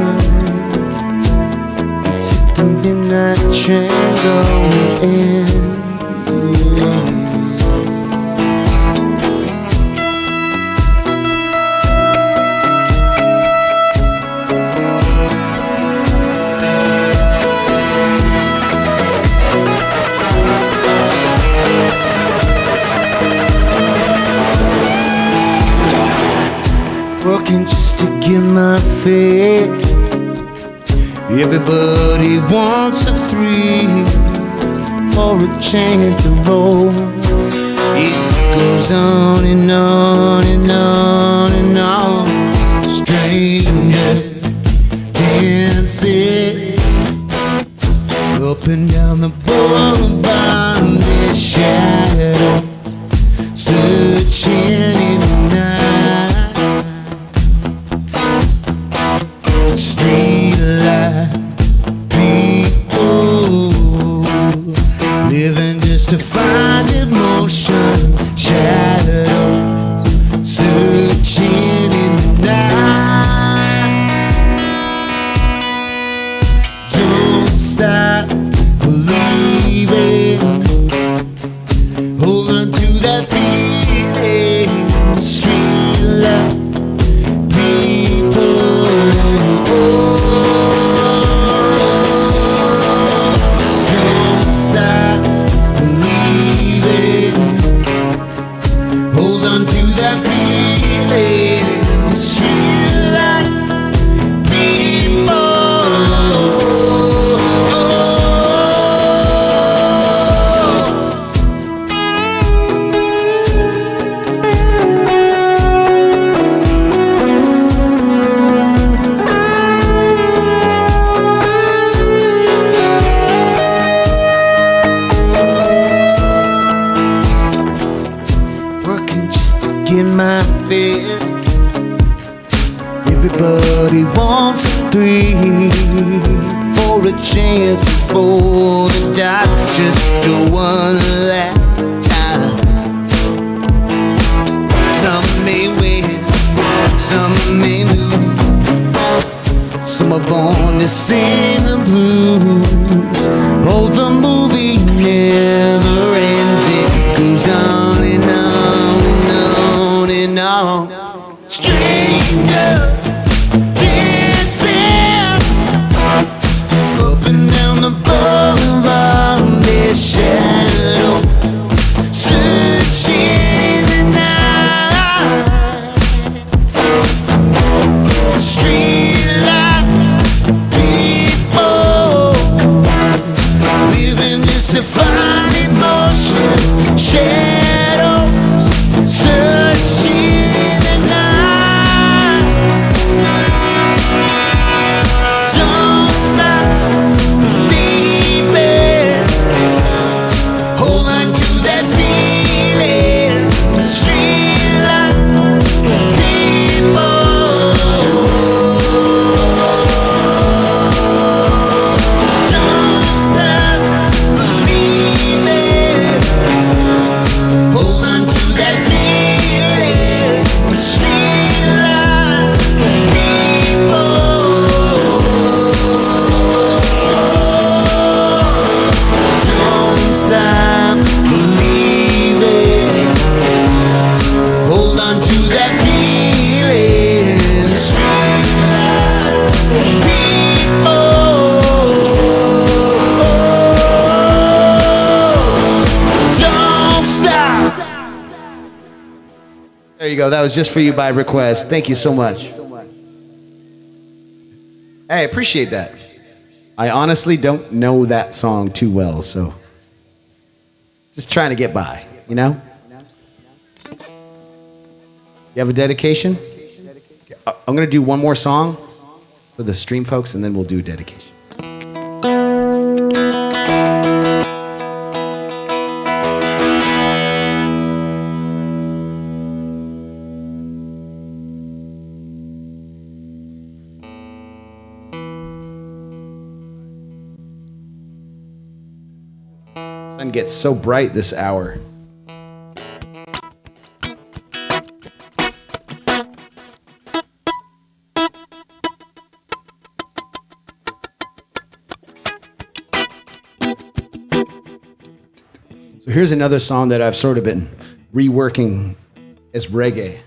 Took the midnight train going. Working just to get my fare. Everybody wants a three or a chance to roll. It goes on and on and on and on. Stranger dancing up and down the boulevard. Their shadows searching in the night. Street light people living just to find emotion. Shadows searching in the night. Don't stop believing. Hold on to that feeling. Street light people. Don't stop believing. Hold on to that feeling. Street light people. Working just to get my fare. Everybody wants a three for a chance to roll the dice. Just do one lifetime. Some may win, some may lose. Some are born to sing the blues. Oh, the movie never ends. It goes on and on and on and on. Stranger dancing up and down the boulevard. Their shadow searching the night. Street light people living just to find emotion. Shadows searching the night. Don't stop believing. Hold on to that feeling. Street light people. Don't stop believing. Hold on to that feeling. Street light people. Don't stop believing. Hold on to that feeling. Street light people. Don't stop. There you go. That was just for you by request. Thank you so much. Hey, I appreciate that. I honestly don't know that song too well, so just trying to get by, you know? You have a dedication? I'm going to do one more song for the stream folks, and then we'll do dedication. Sun gets so bright this hour. So here's another song that I've sort of been reworking as reggae.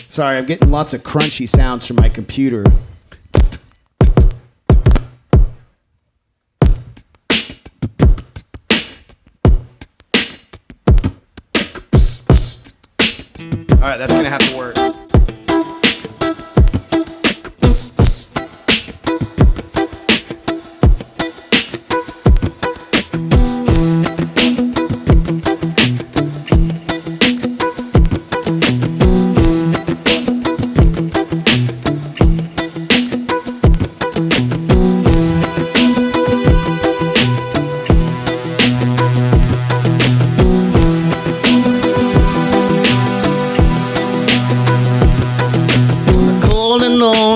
Sorry, I'm getting lots of crunchy sounds from my computer. All right, that's gonna have to work.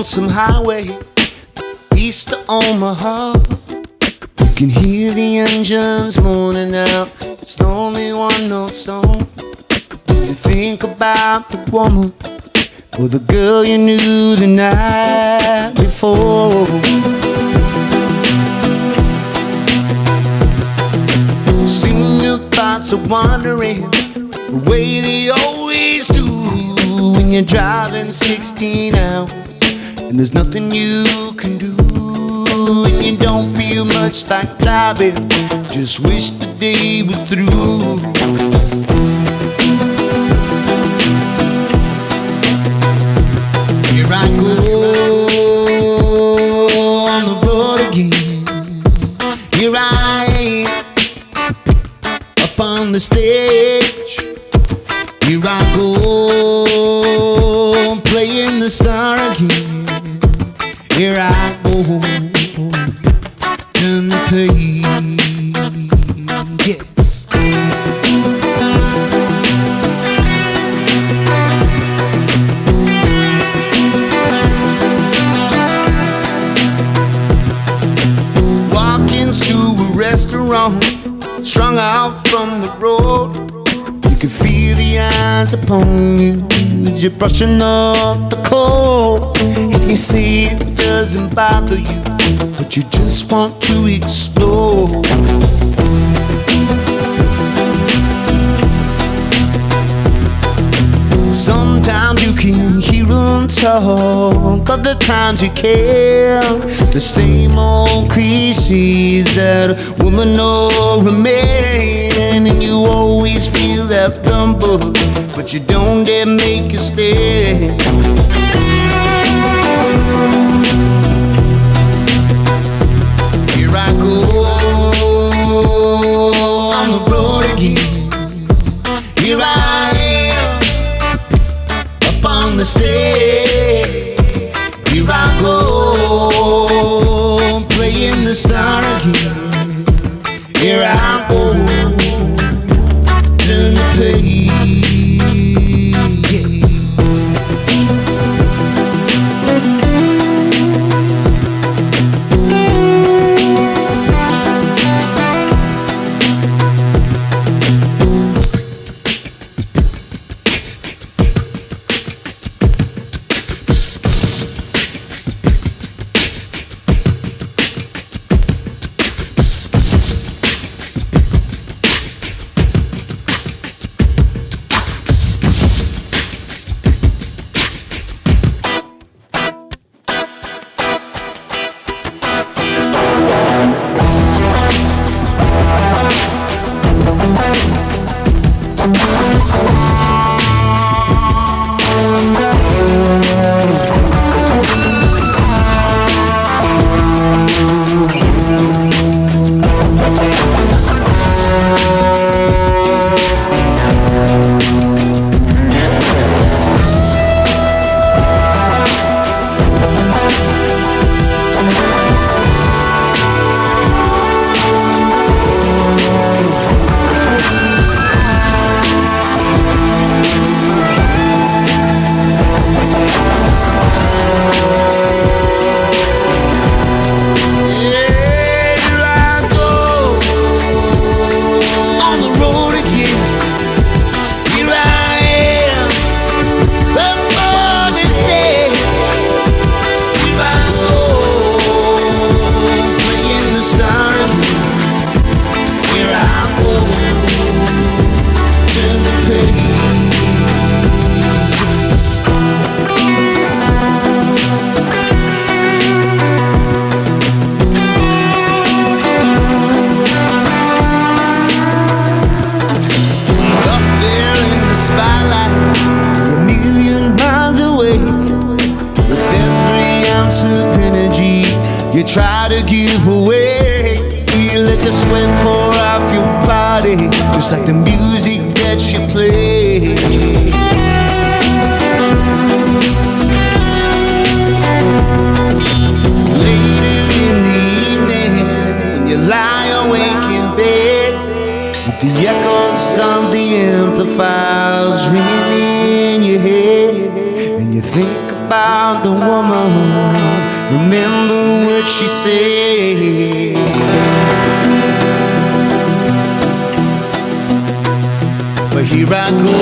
Some highway east of Omaha. You can hear the engines moaning out. It's the only one note song. You think about the woman or the girl you knew the night before. Soon your thoughts are wandering the way they always do when you're driving 16 hours. And there's nothing you can do, and you don't feel much like driving. Just wish the day was through. Here I go on the road again. Here I am up on the stage. Here I go playing the star again. Here I go, turn the page, yes. Walk into a restaurant, strung out from the road. You can feel the eyes upon you as you're brushing off the cold. And you see it doesn't bother you, but you just want to explore. Sometimes you can hear them talk, other times you can't. The same old cliches that a woman or a man, and you always feel that rumble, but you don't dare make a stand. Here I go on the road again. Here I am up on the stage. Here I go playing the star again. Here I go, turn the page. the sweat pour off your body, just like the music that you play. Later in the evening, when you lie awake in bed, with the echoes of the amplifiers ringing in your head, and you think about the woman, remember what she said. But here I go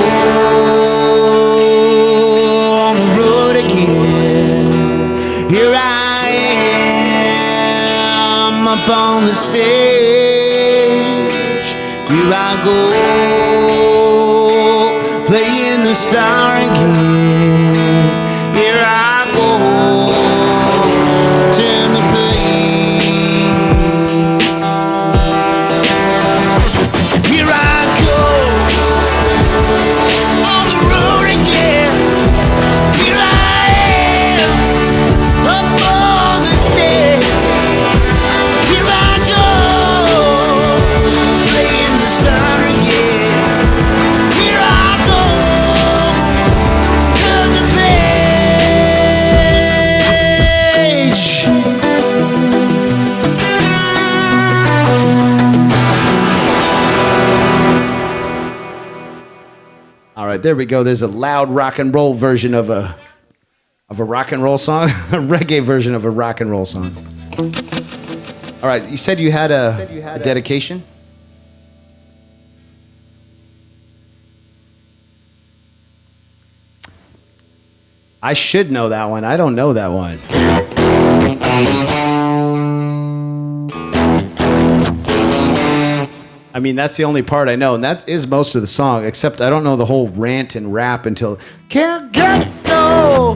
on the road again. Here I am up on the stage. Here I go playing the star again. Here I go, turn the page. Here I go on the road again. Here I am up on the stage. Here I go, playing the star again. Here I go, turn the page. All right, there we go. There's a loud rock and roll version of a rock and roll song, a reggae version of a rock and roll song. All right, you said you had a dedication? I should know that one. I don't know that one. I mean, that's the only part I know, and that is most of the song, except I don't know the whole rant and rap until can't get no.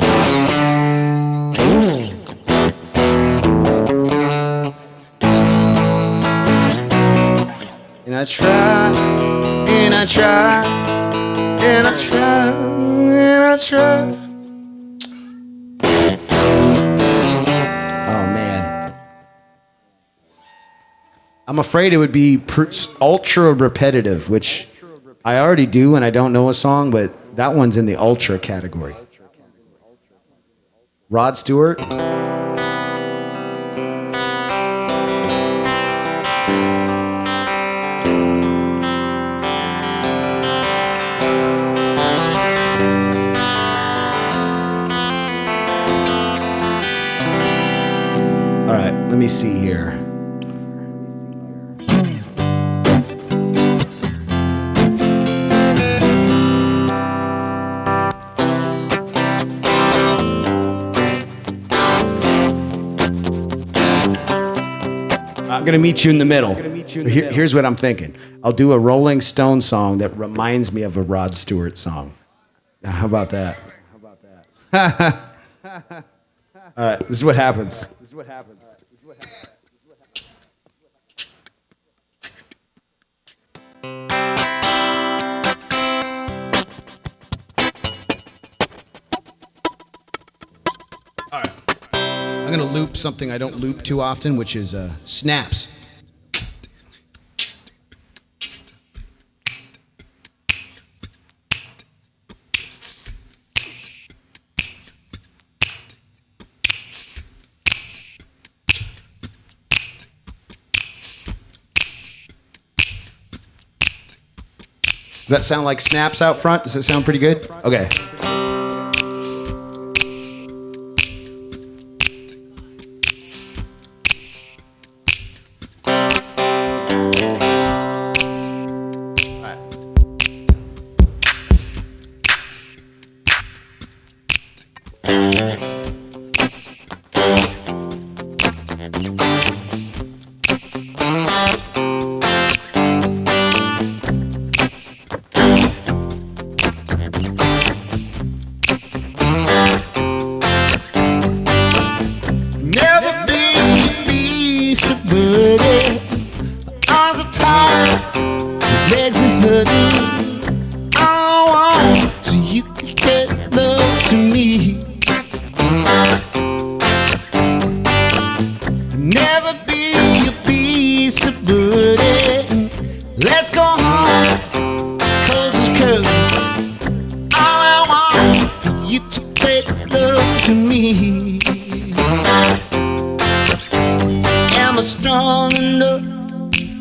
And I try, and I try, and I try, and I try. Oh man, I'm afraid it would be ultra repetitive, which I already do when I don't know a song, but that one's in the ultra category. Rod Stewart. All right, let me see here. I'm going to meet you in the middle. So here's what I'm thinking. I'll do a Rolling Stone song that reminds me of a Rod Stewart song. Now, how about that? All right, this is what happens. I'm going to loop something I don't loop too often, which is snaps. Does that sound like snaps out front? Does it sound pretty good? Okay. Never be a beast of burden.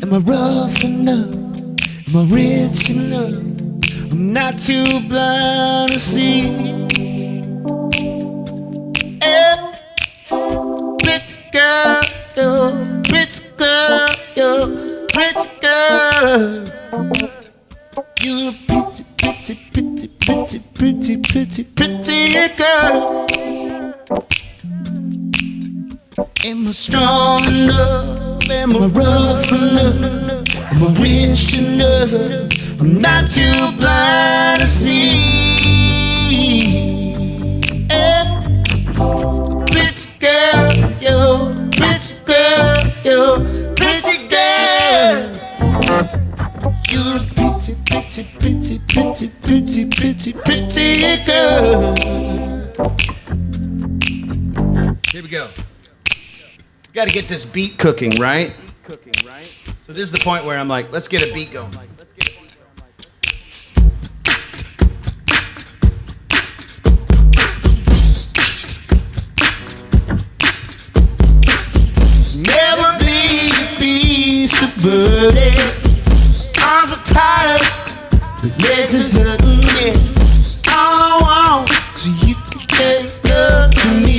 Am I rough enough? Am I rich enough? I'm not too blind to see. Hey, pretty girl, yo, pretty girl, yo, pretty girl. You're a pretty, pretty, pretty, pretty, pretty, pretty, pretty girl. Am I strong enough? Am I rough enough? Am I rich enough? I'm not too blind to see. Hey, pretty girl, yo, pretty girl, yo, pretty girl. You're a pretty, pretty, pretty, pretty, pretty, pretty, pretty girl. Here we go. Got to get this beat cooking, right? So this is the point where I'm like, let's get a beat going. Never be a beast of burden. Arms are tired, the legs are hurting, yeah. All I want is you to take love to me.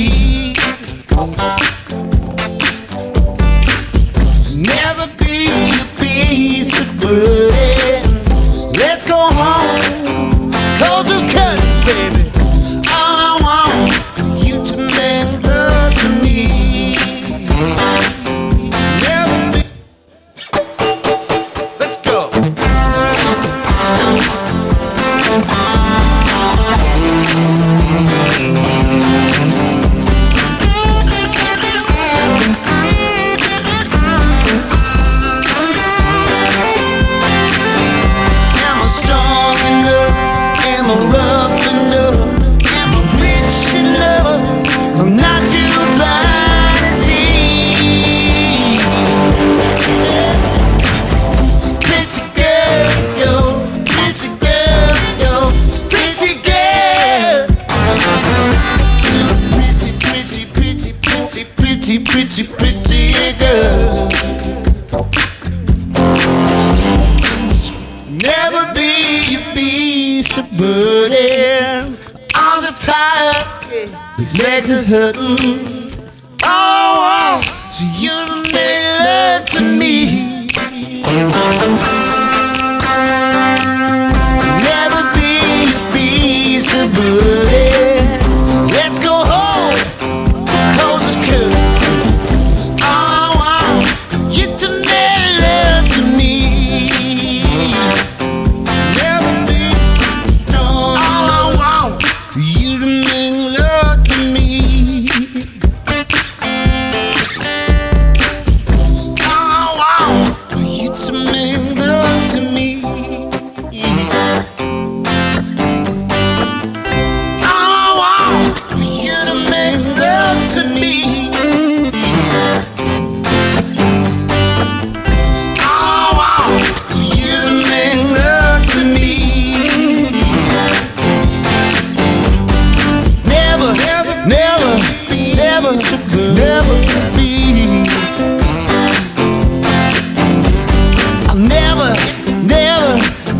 Never be a beast of burden. Let's go home, close those curtains, baby. All I want is you to make love to me. Never be. Let's go. Am I strong enough? Am I rough enough? Am I rich enough? I'm not too blind to see. Pretty girl, yo, pretty girl, yo, pretty girl. Pretty, pretty, pretty, pretty, pretty, pretty, pretty girl. Never be a beast of burden. Arms are tired, his legs are hurting. All I want is you to make love to me. Never be a beast of burden. Let's go home, close this curtain. All I want is you to make love to me. Never be strong. All I want is you to make love to me. All I want is you to make love to me. All I want is you to make love to me. All I want is you to make love to me. Never, never, never, never be. I'll never, never,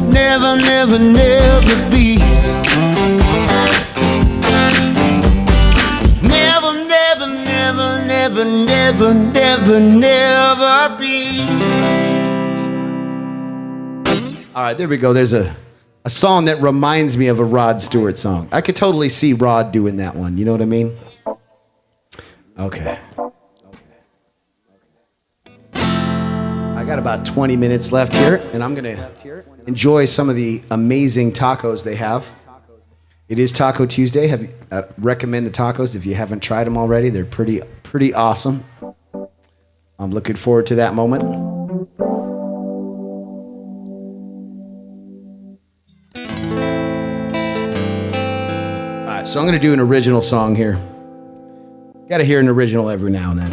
never, never, never be. Never, never, never, never, never, never, never be. All right, there we go. There's a song that reminds me of a Rod Stewart song. I could totally see Rod doing that one. You know what I mean? Okay. I got about 20 minutes left here, and I'm going to enjoy some of the amazing tacos they have. It is Taco Tuesday. Recommend the tacos if you haven't tried them already. They're pretty awesome. I'm looking forward to that moment. All right, so I'm going to do an original song here. Got to hear an original every now and then.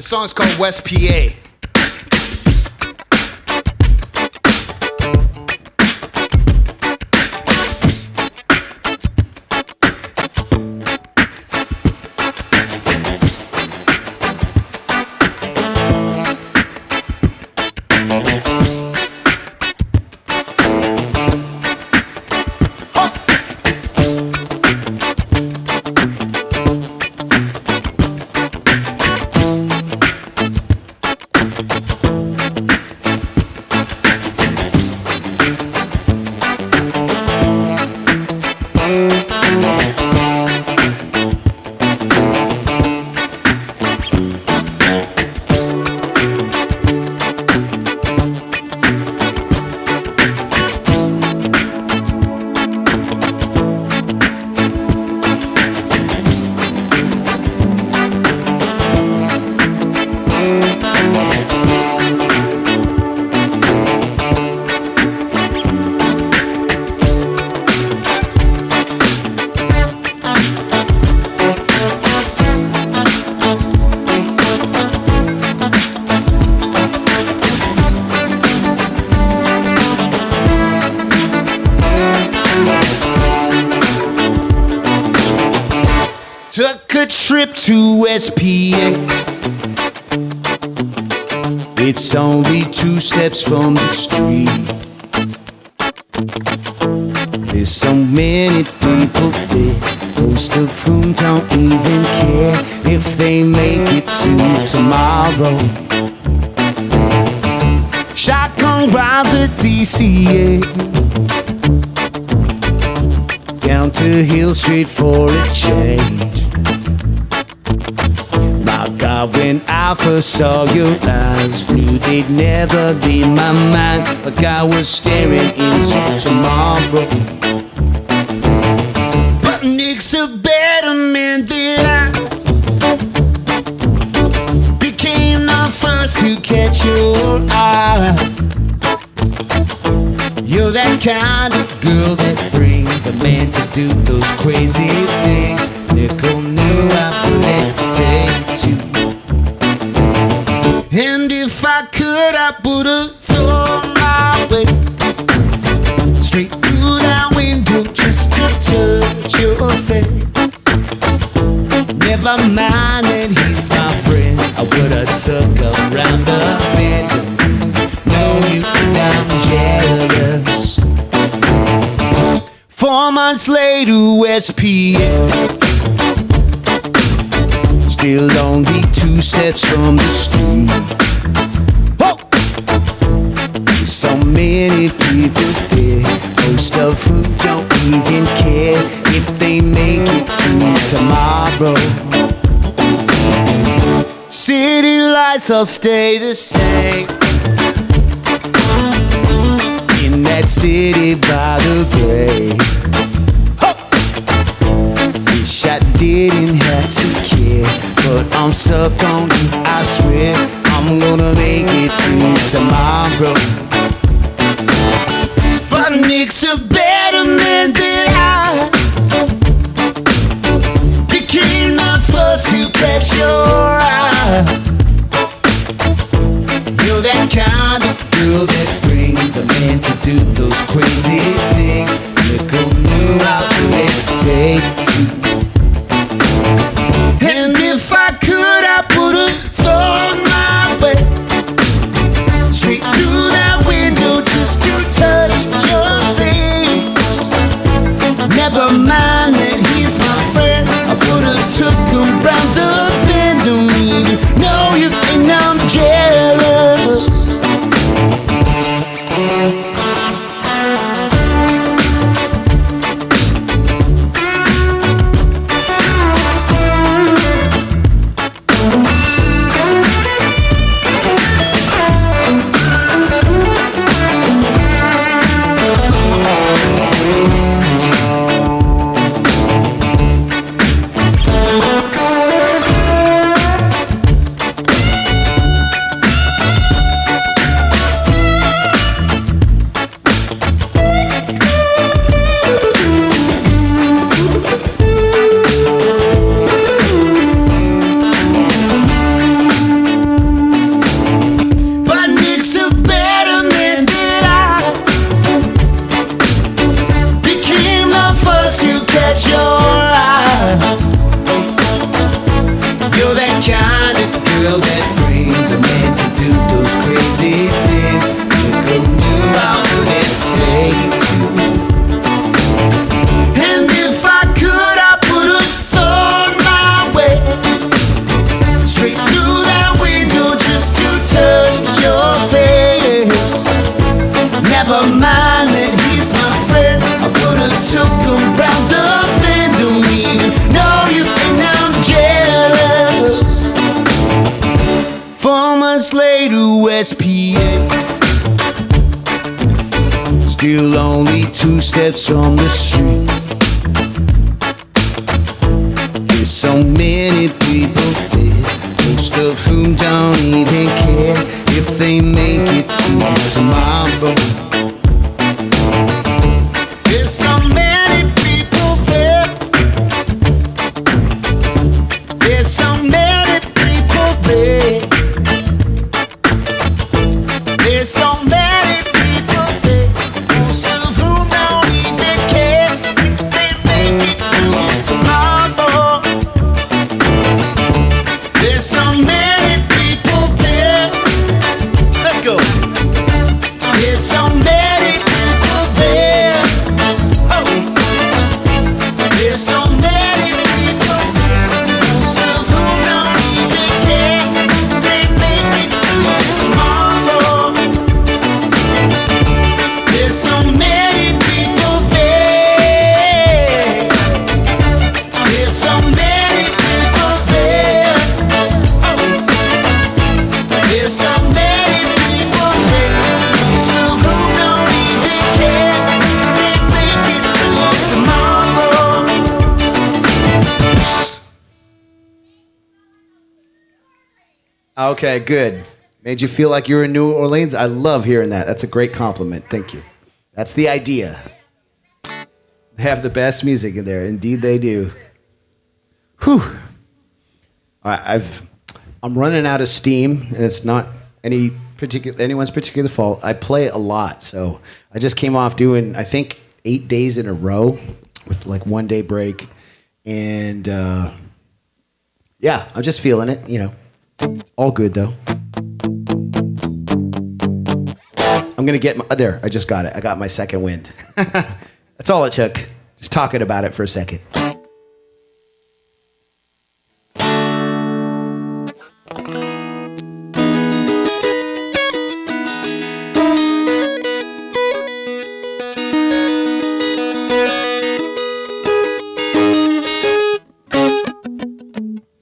song's called West PA. Took a trip to SPA. It's only 2 steps from the street. There's so many people there, most of whom don't even care if they make it to tomorrow. Shotgun rides at DCA, down to Hill Street for a change. My God, when I first saw your eyes, knew they'd never leave my mind, like I was staring into tomorrow. But Nick's a better man than I. Became the first to catch your eye. You're that kind of girl that brings a man to do those crazy things. Nickel knew I wouldn't take two. And if I could, I would've thrown my way straight through that window just to touch your face. Never mind that he's my friend, I would've took around the bend to know you and I'm jealous. 4 months later, SPA, still only 2 steps from the street. Whoa! There's so many people there, most of whom don't even care if they make it to tomorrow. City lights all stay the same in that city by the bay. Wish I didn't have to care, but I'm stuck on you, I swear. I'm gonna make it to tomorrow. But Nick's a better man than I. Became the first to catch your eye. You're that kind of girl that brings a man to do those crazy things. Nickel knew I wouldn't take two. And if I could, I would've thrown my way straight through that window just to touch your face. Never footsteps on the street. There's so many people there, most of whom don't even care if they make it to tomorrow. There's so many people there. There's so many people there. There's so many people there, most of whom don't even care if they make it to tomorrow. There's so many people there. Let's go. There's so many people there. Oh. There's so many people there, most of whom don't even care if they make it to tomorrow. There's so many people there. There's so many people there. Oh. There's so many people there, most of whom don't even care if they make it to tomorrow. Okay, good. Made you feel like you were in New Orleans? I love hearing that. That's a great compliment. Thank you. That's the idea. They have the best music in there. Indeed, they do. Whew. All right, I'm running out of steam, and it's not anyone's particular fault. I play a lot, so I just came off doing, I think, 8 days in a row with like 1 day break, and yeah, I'm just feeling it. You know, all good though. I'm gonna get there. I just got it. I got my second wind. That's all it took. Just talking about it for a second.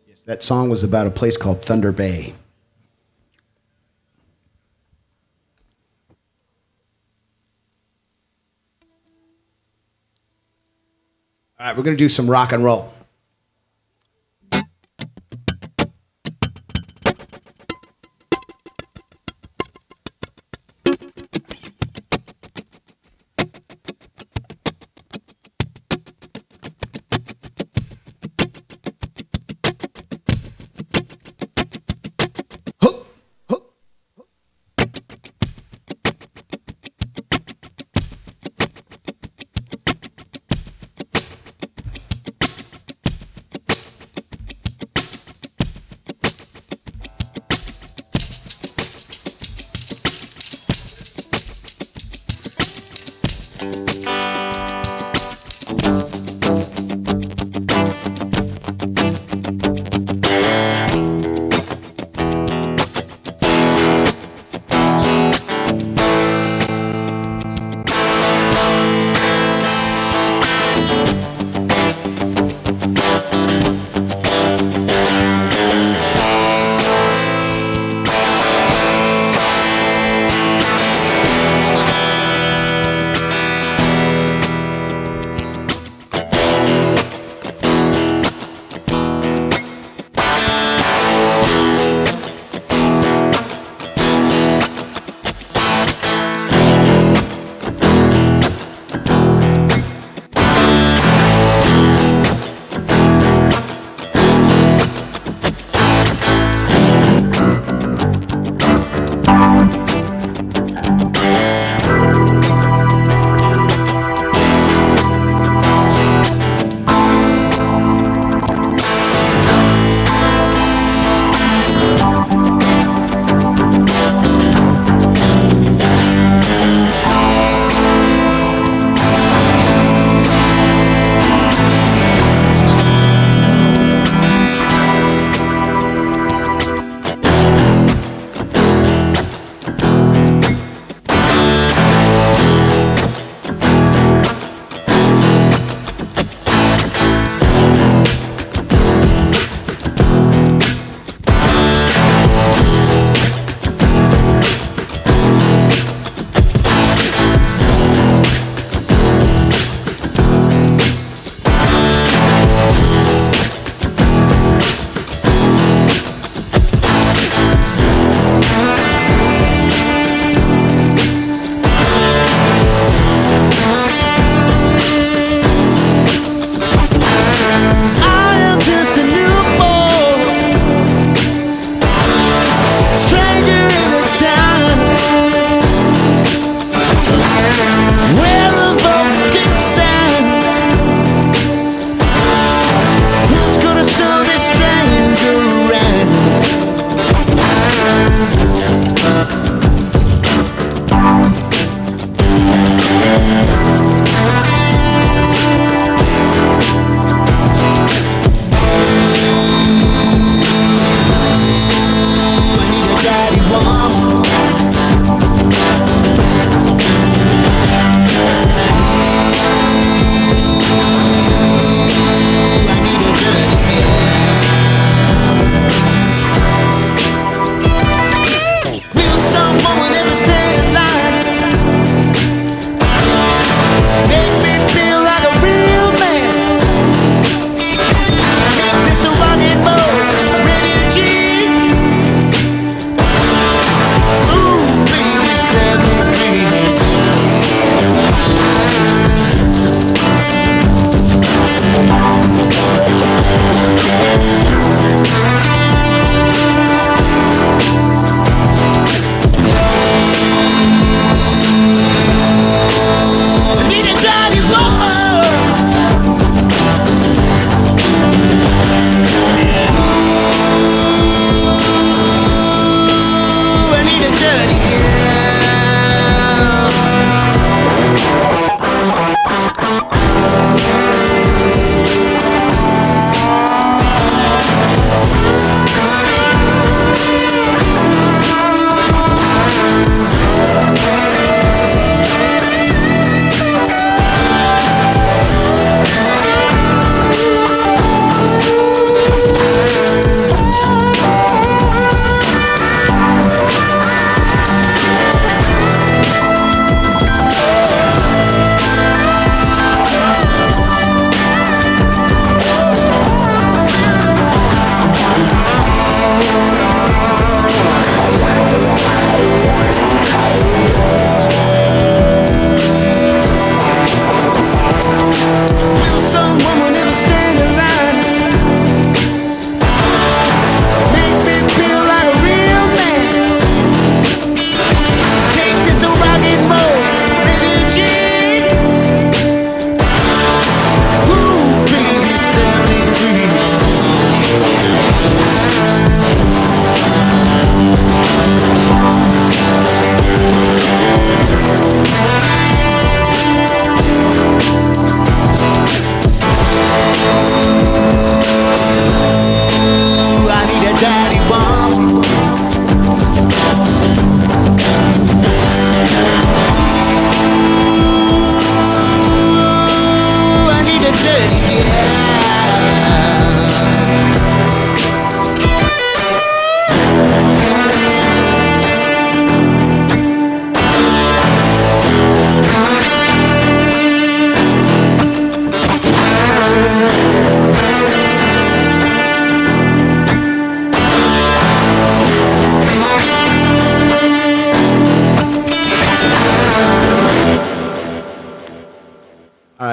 Yes, that song was about a place called Thunder Bay. All right, we're going to do some rock and roll.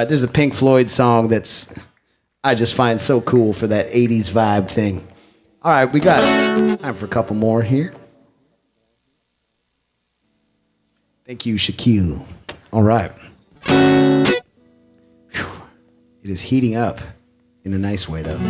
right, there's a Pink Floyd song that's I just find so cool for that 80s vibe thing. All right, we got time for a couple more here. Thank you, Shaquille. All right. Whew. It is heating up in a nice way, though.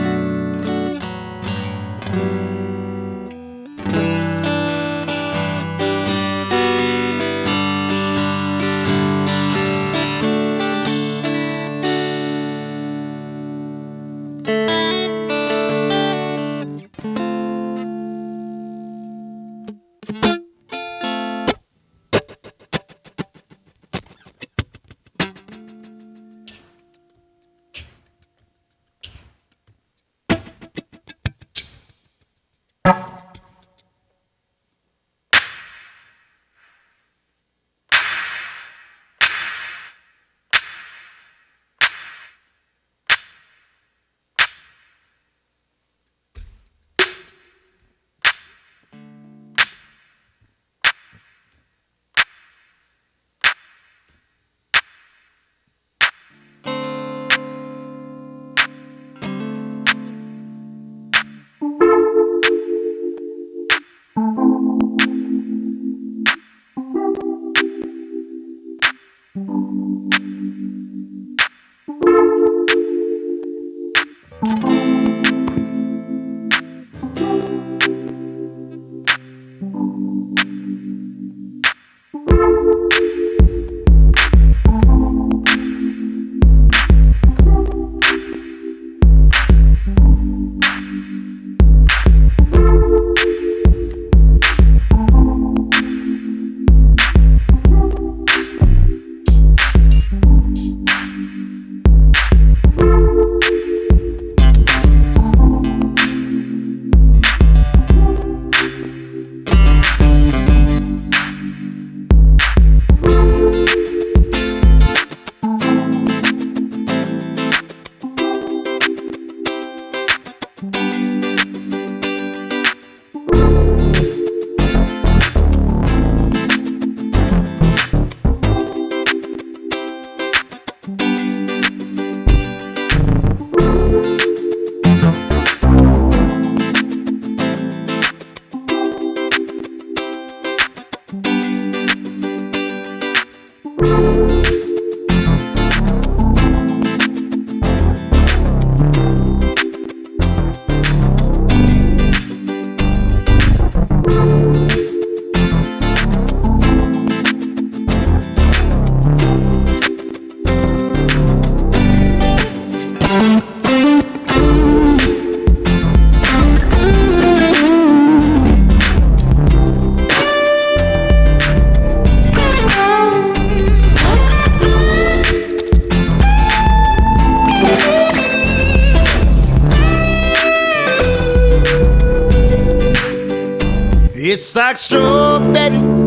It's like strawberries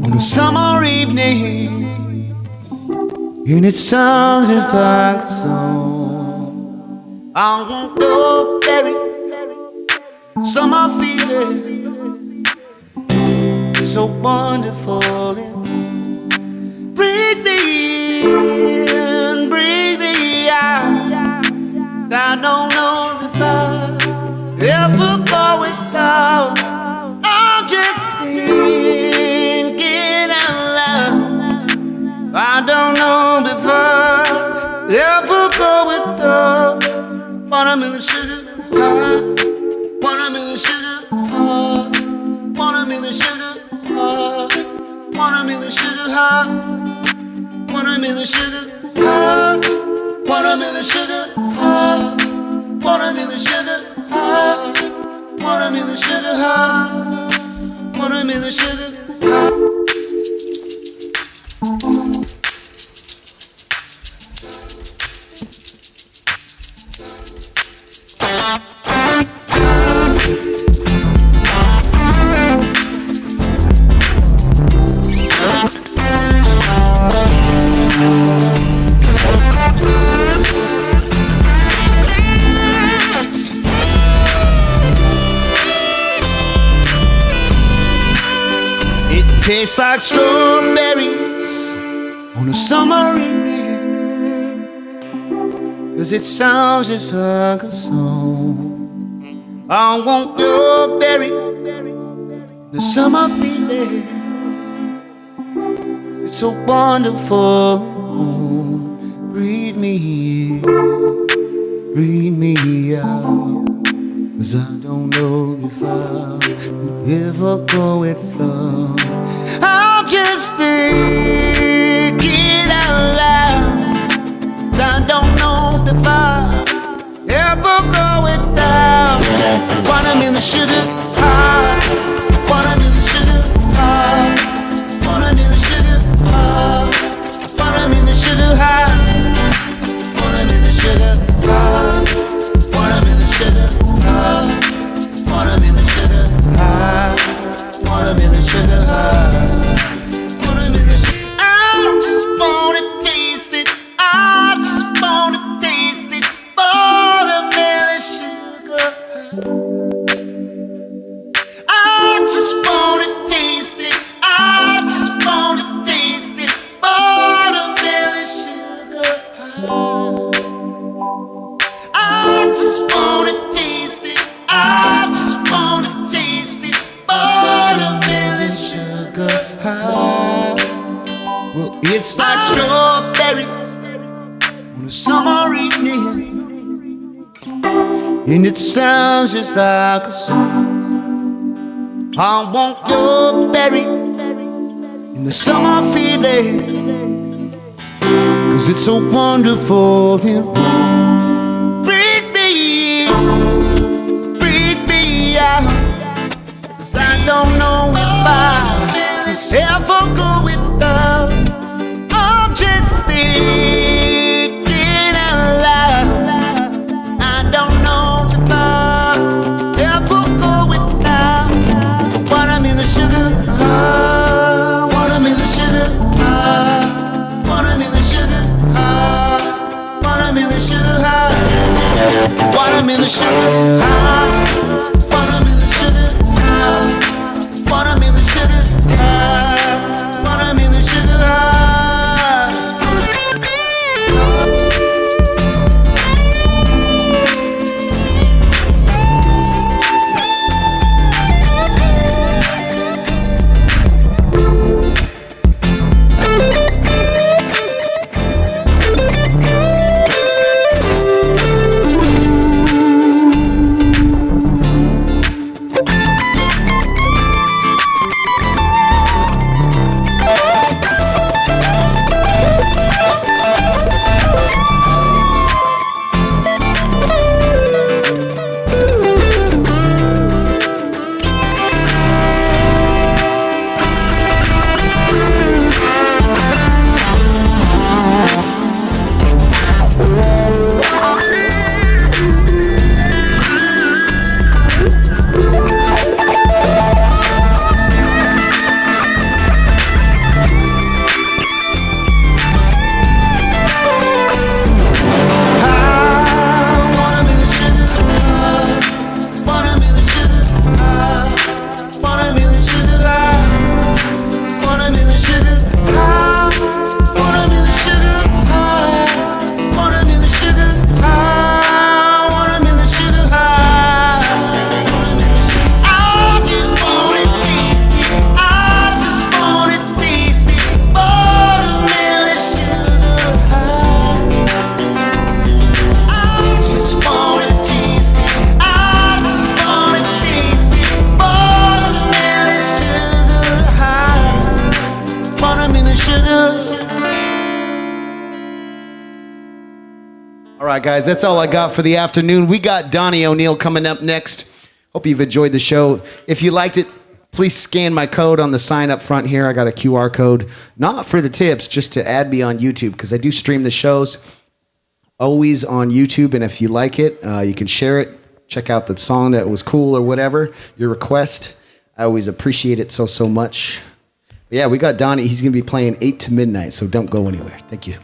on a summer evening, and it sounds just like a song. I want strawberries, summer feeling, so wonderful. And breathe me in, breathe me out. 'Cause I don't know if I ever go without. I'm just thinking out loud. I don't know if I ever go without. Watermelon sugar high, watermelon sugar high, watermelon sugar high, watermelon sugar high, watermelon sugar high, watermelon sugar high, watermelon sugar high, watermelon sugar high, watermelon sugar high. Tastes like strawberries on a summer evening, 'cause it sounds just like a song. I want your berry, the summer feeling. It's so wonderful. Breathe me in, breathe me out, 'cause I don't know if I'll ever go with love. I'm just thinking out loud, 'cause I don't know if I'll ever go without. Watermelon sugar high, watermelon sugar high, watermelon sugar high, watermelon sugar high, watermelon sugar high, watermelon sugar high, watermelon sugar high, watermelon sugar high, watermelon sugar. I just wanna taste it, I just wanna taste it, watermelon sugar high. I just wanna taste it, I just wanna taste it, watermelon sugar high. I just wanna taste it, I just wanna taste it, watermelon sugar high. Well, it's like strawberries on a summer evening, and it sounds just like a song. I want your berry in the summer feeling, 'cause it's so wonderful and warm. Breathe me in, breathe me out, 'cause I don't know if I'll ever go without. I'm just thinking out loud, I don't know if I'll ever go without. Watermelon sugar high, watermelon sugar high, watermelon sugar high, watermelon sugar high, watermelon sugar high, watermelon sugar high, watermelon sugar high, watermelon sugar high. All right, guys, that's all I got for the afternoon. We got Donnie O'Neill coming up next. Hope you've enjoyed the show. If you liked it, please scan my code on the sign up front here. I got a QR code, not for the tips, just to add me on YouTube, because I do stream the shows always on YouTube. And if you like it, you can share it. Check out the song that was cool or whatever, your request. I always appreciate it so much. But yeah, we got Donnie. He's going to be playing 8 to midnight, so don't go anywhere. Thank you.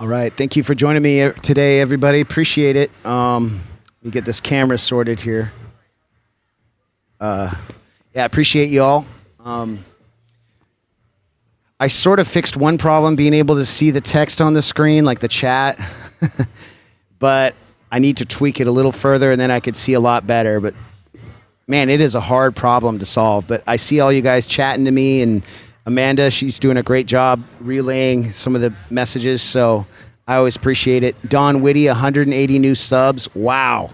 All right. Thank you for joining me today, everybody. Appreciate it. Let me get this camera sorted here. Yeah, appreciate you all. I sort of fixed one problem, being able to see the text on the screen, like the chat. But I need to tweak it a little further, and then I could see a lot better. But, man, it is a hard problem to solve. But I see all you guys chatting to me, and Amanda, she's doing a great job relaying some of the messages, so I always appreciate it. Don Whitty, 180 new subs. Wow.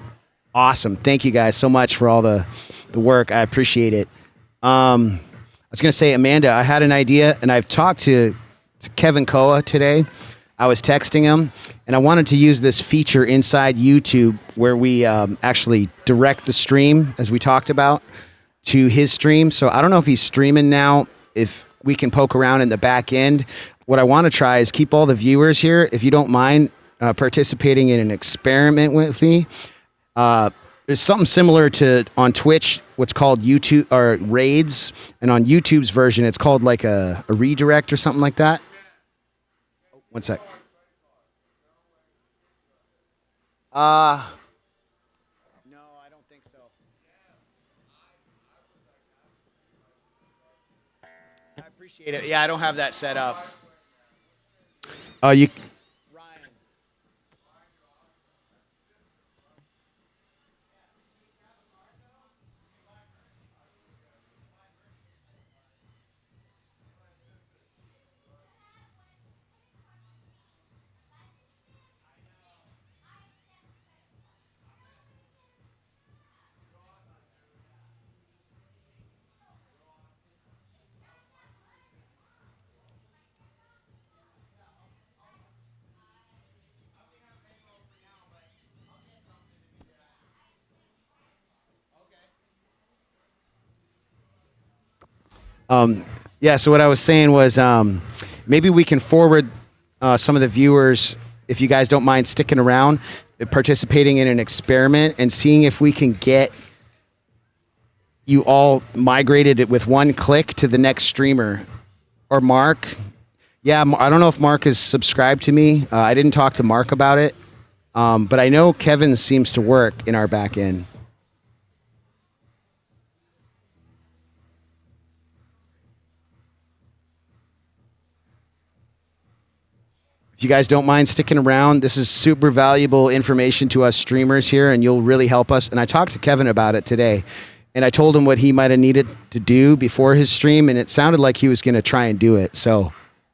Awesome. Thank you guys so much for all the work. I appreciate it. I was going to say, Amanda, I had an idea, and I've talked to Kevin Koa today. I was texting him, and I wanted to use this feature inside YouTube where we actually direct the stream, as we talked about, to his stream. So I don't know if he's streaming now, if we can poke around in the back end. What I want to try is keep all the viewers here, if you don't mind participating in an experiment with me. There's something similar to on Twitch, what's called YouTube or raids, and on YouTube's version, it's called like a redirect or something like that. One sec. No, I don't think so. I appreciate it. Yeah, I don't have that set up. You. Yeah, so what I was saying was maybe we can forward some of the viewers, if you guys don't mind sticking around, participating in an experiment and seeing if we can get you all migrated it with one click to the next streamer. Or Mark. Yeah, I don't know if Mark is subscribed to me. I didn't talk to Mark about it. But I know Kevin seems to work in our back end. If you guys don't mind sticking around, this is super valuable information to us streamers here, and you'll really help us. And I talked to Kevin about it today, and I told him what he might have needed to do before his stream, and it sounded like he was going to try and do it. So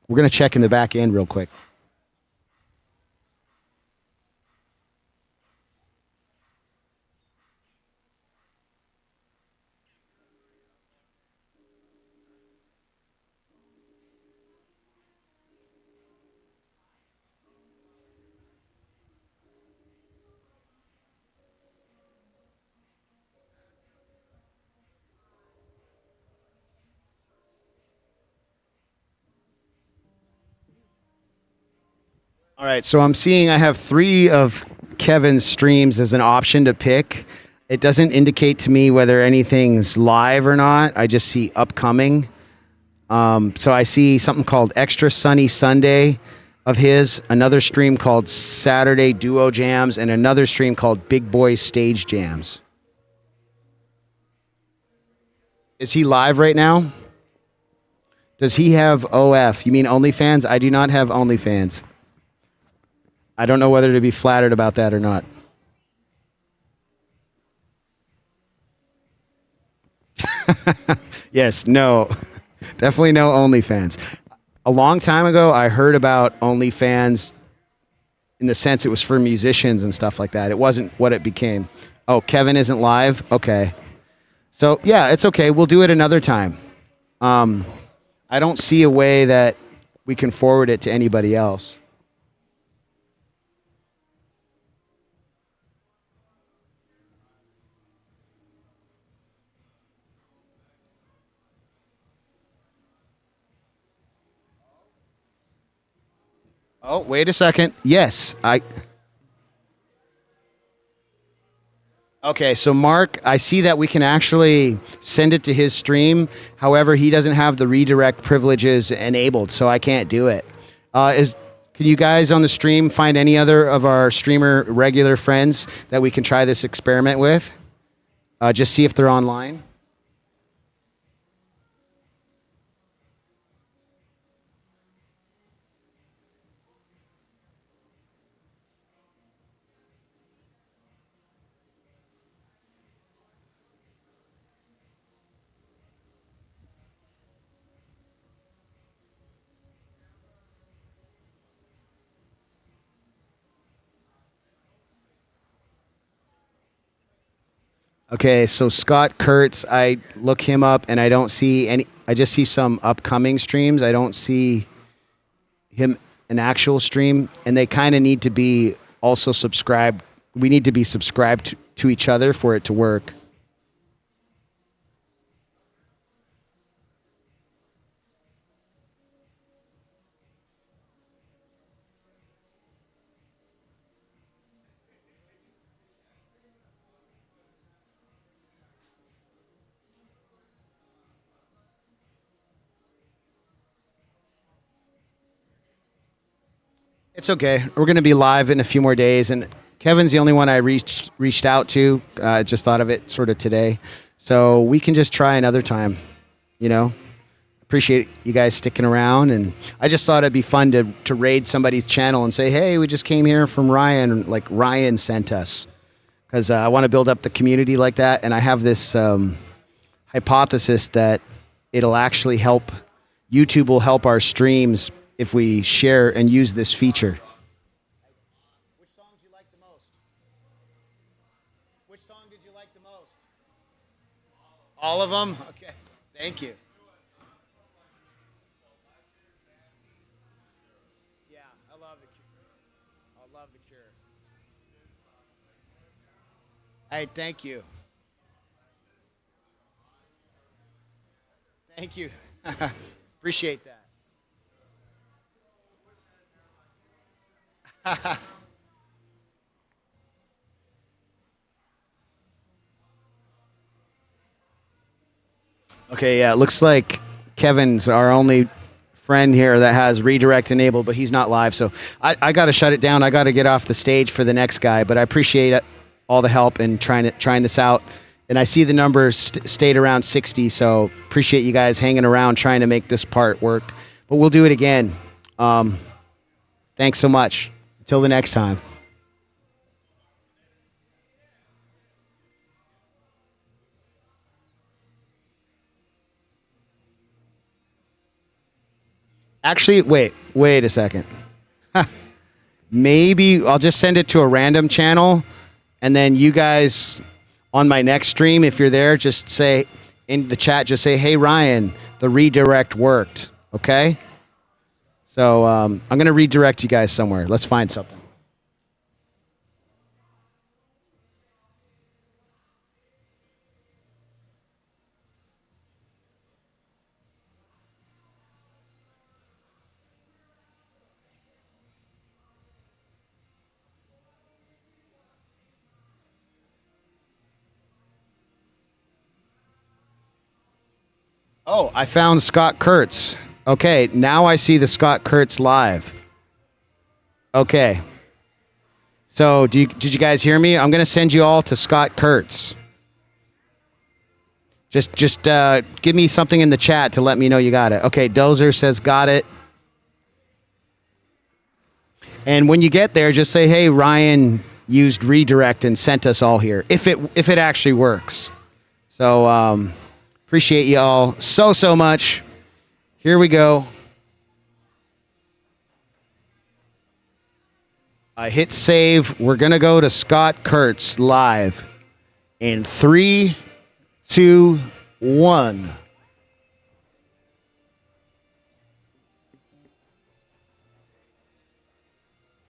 we're going to check in the back end real quick. All right, so I'm seeing I have 3 of Kevin's streams as an option to pick. It doesn't indicate to me whether anything's live or not. I just see upcoming. So I see something called Extra Sunny Sunday of his, another stream called Saturday Duo Jams, and another stream called Big Boy Stage Jams. Is he live right now? Does he have OF? You mean OnlyFans? I do not have OnlyFans. I don't know whether to be flattered about that or not. Yes, no. Definitely no OnlyFans. A long time ago, I heard about OnlyFans in the sense it was for musicians and stuff like that. It wasn't what it became. Oh, Kevin isn't live? Okay. So, yeah, it's okay. We'll do it another time. I don't see a way that we can forward it to anybody else. Oh, wait a second. Yes, Okay, so Mark, I see that we can actually send it to his stream. However, he doesn't have the redirect privileges enabled, so I can't do it. Can you guys on the stream find any other of our streamer regular friends that we can try this experiment with? Just see if they're online. Okay, so Scott Kurtz, I look him up and I don't see any. I just see some upcoming streams. I don't see him an actual stream, and they kind of need to be also subscribed. We need to be subscribed to each other for it to work. It's okay. We're going to be live in a few more days, and Kevin's the only one I reached out to. Just thought of it sort of today, so we can just try another time. You know, appreciate you guys sticking around, and I just thought it'd be fun to raid somebody's channel and say, hey, we just came here from Ryan, like Ryan sent us, because I want to build up the community like that, and I have this hypothesis that it'll actually help. YouTube will help our streams if we share and use this feature. Which songs you like the most? Which song did you like the most? All of them? Okay. Thank you. Yeah, I love the Cure. I love the Cure. Hey, thank you. Thank you. Appreciate that. Okay, yeah, it looks like Kevin's our only friend here that has redirect enabled, but he's not live, so I got to shut it down. I got to get off the stage for the next guy, but I appreciate all the help in trying this out. And I see the numbers stayed around 60, so appreciate you guys hanging around trying to make this part work. But we'll do it again. Thanks so much. Until the next time. Actually, wait a second. Maybe I'll just send it to a random channel, and then you guys on my next stream, if you're there, just say in the chat, just say, hey, Ryan, the redirect worked, okay? So I'm going to redirect you guys somewhere. Let's find something. Oh, I found Scott Kurtz. Okay, now I see the Scott Kurtz live. Okay. So did you guys hear me? I'm going to send you all to Scott Kurtz. Just give me something in the chat to let me know you got it. Okay, Dozer says got it. And when you get there, just say, hey, Ryan used redirect and sent us all here, if it actually works. So appreciate you all so much. Here we go. I hit save. We're going to go to Scott Kurtz live in 3, 2, 1.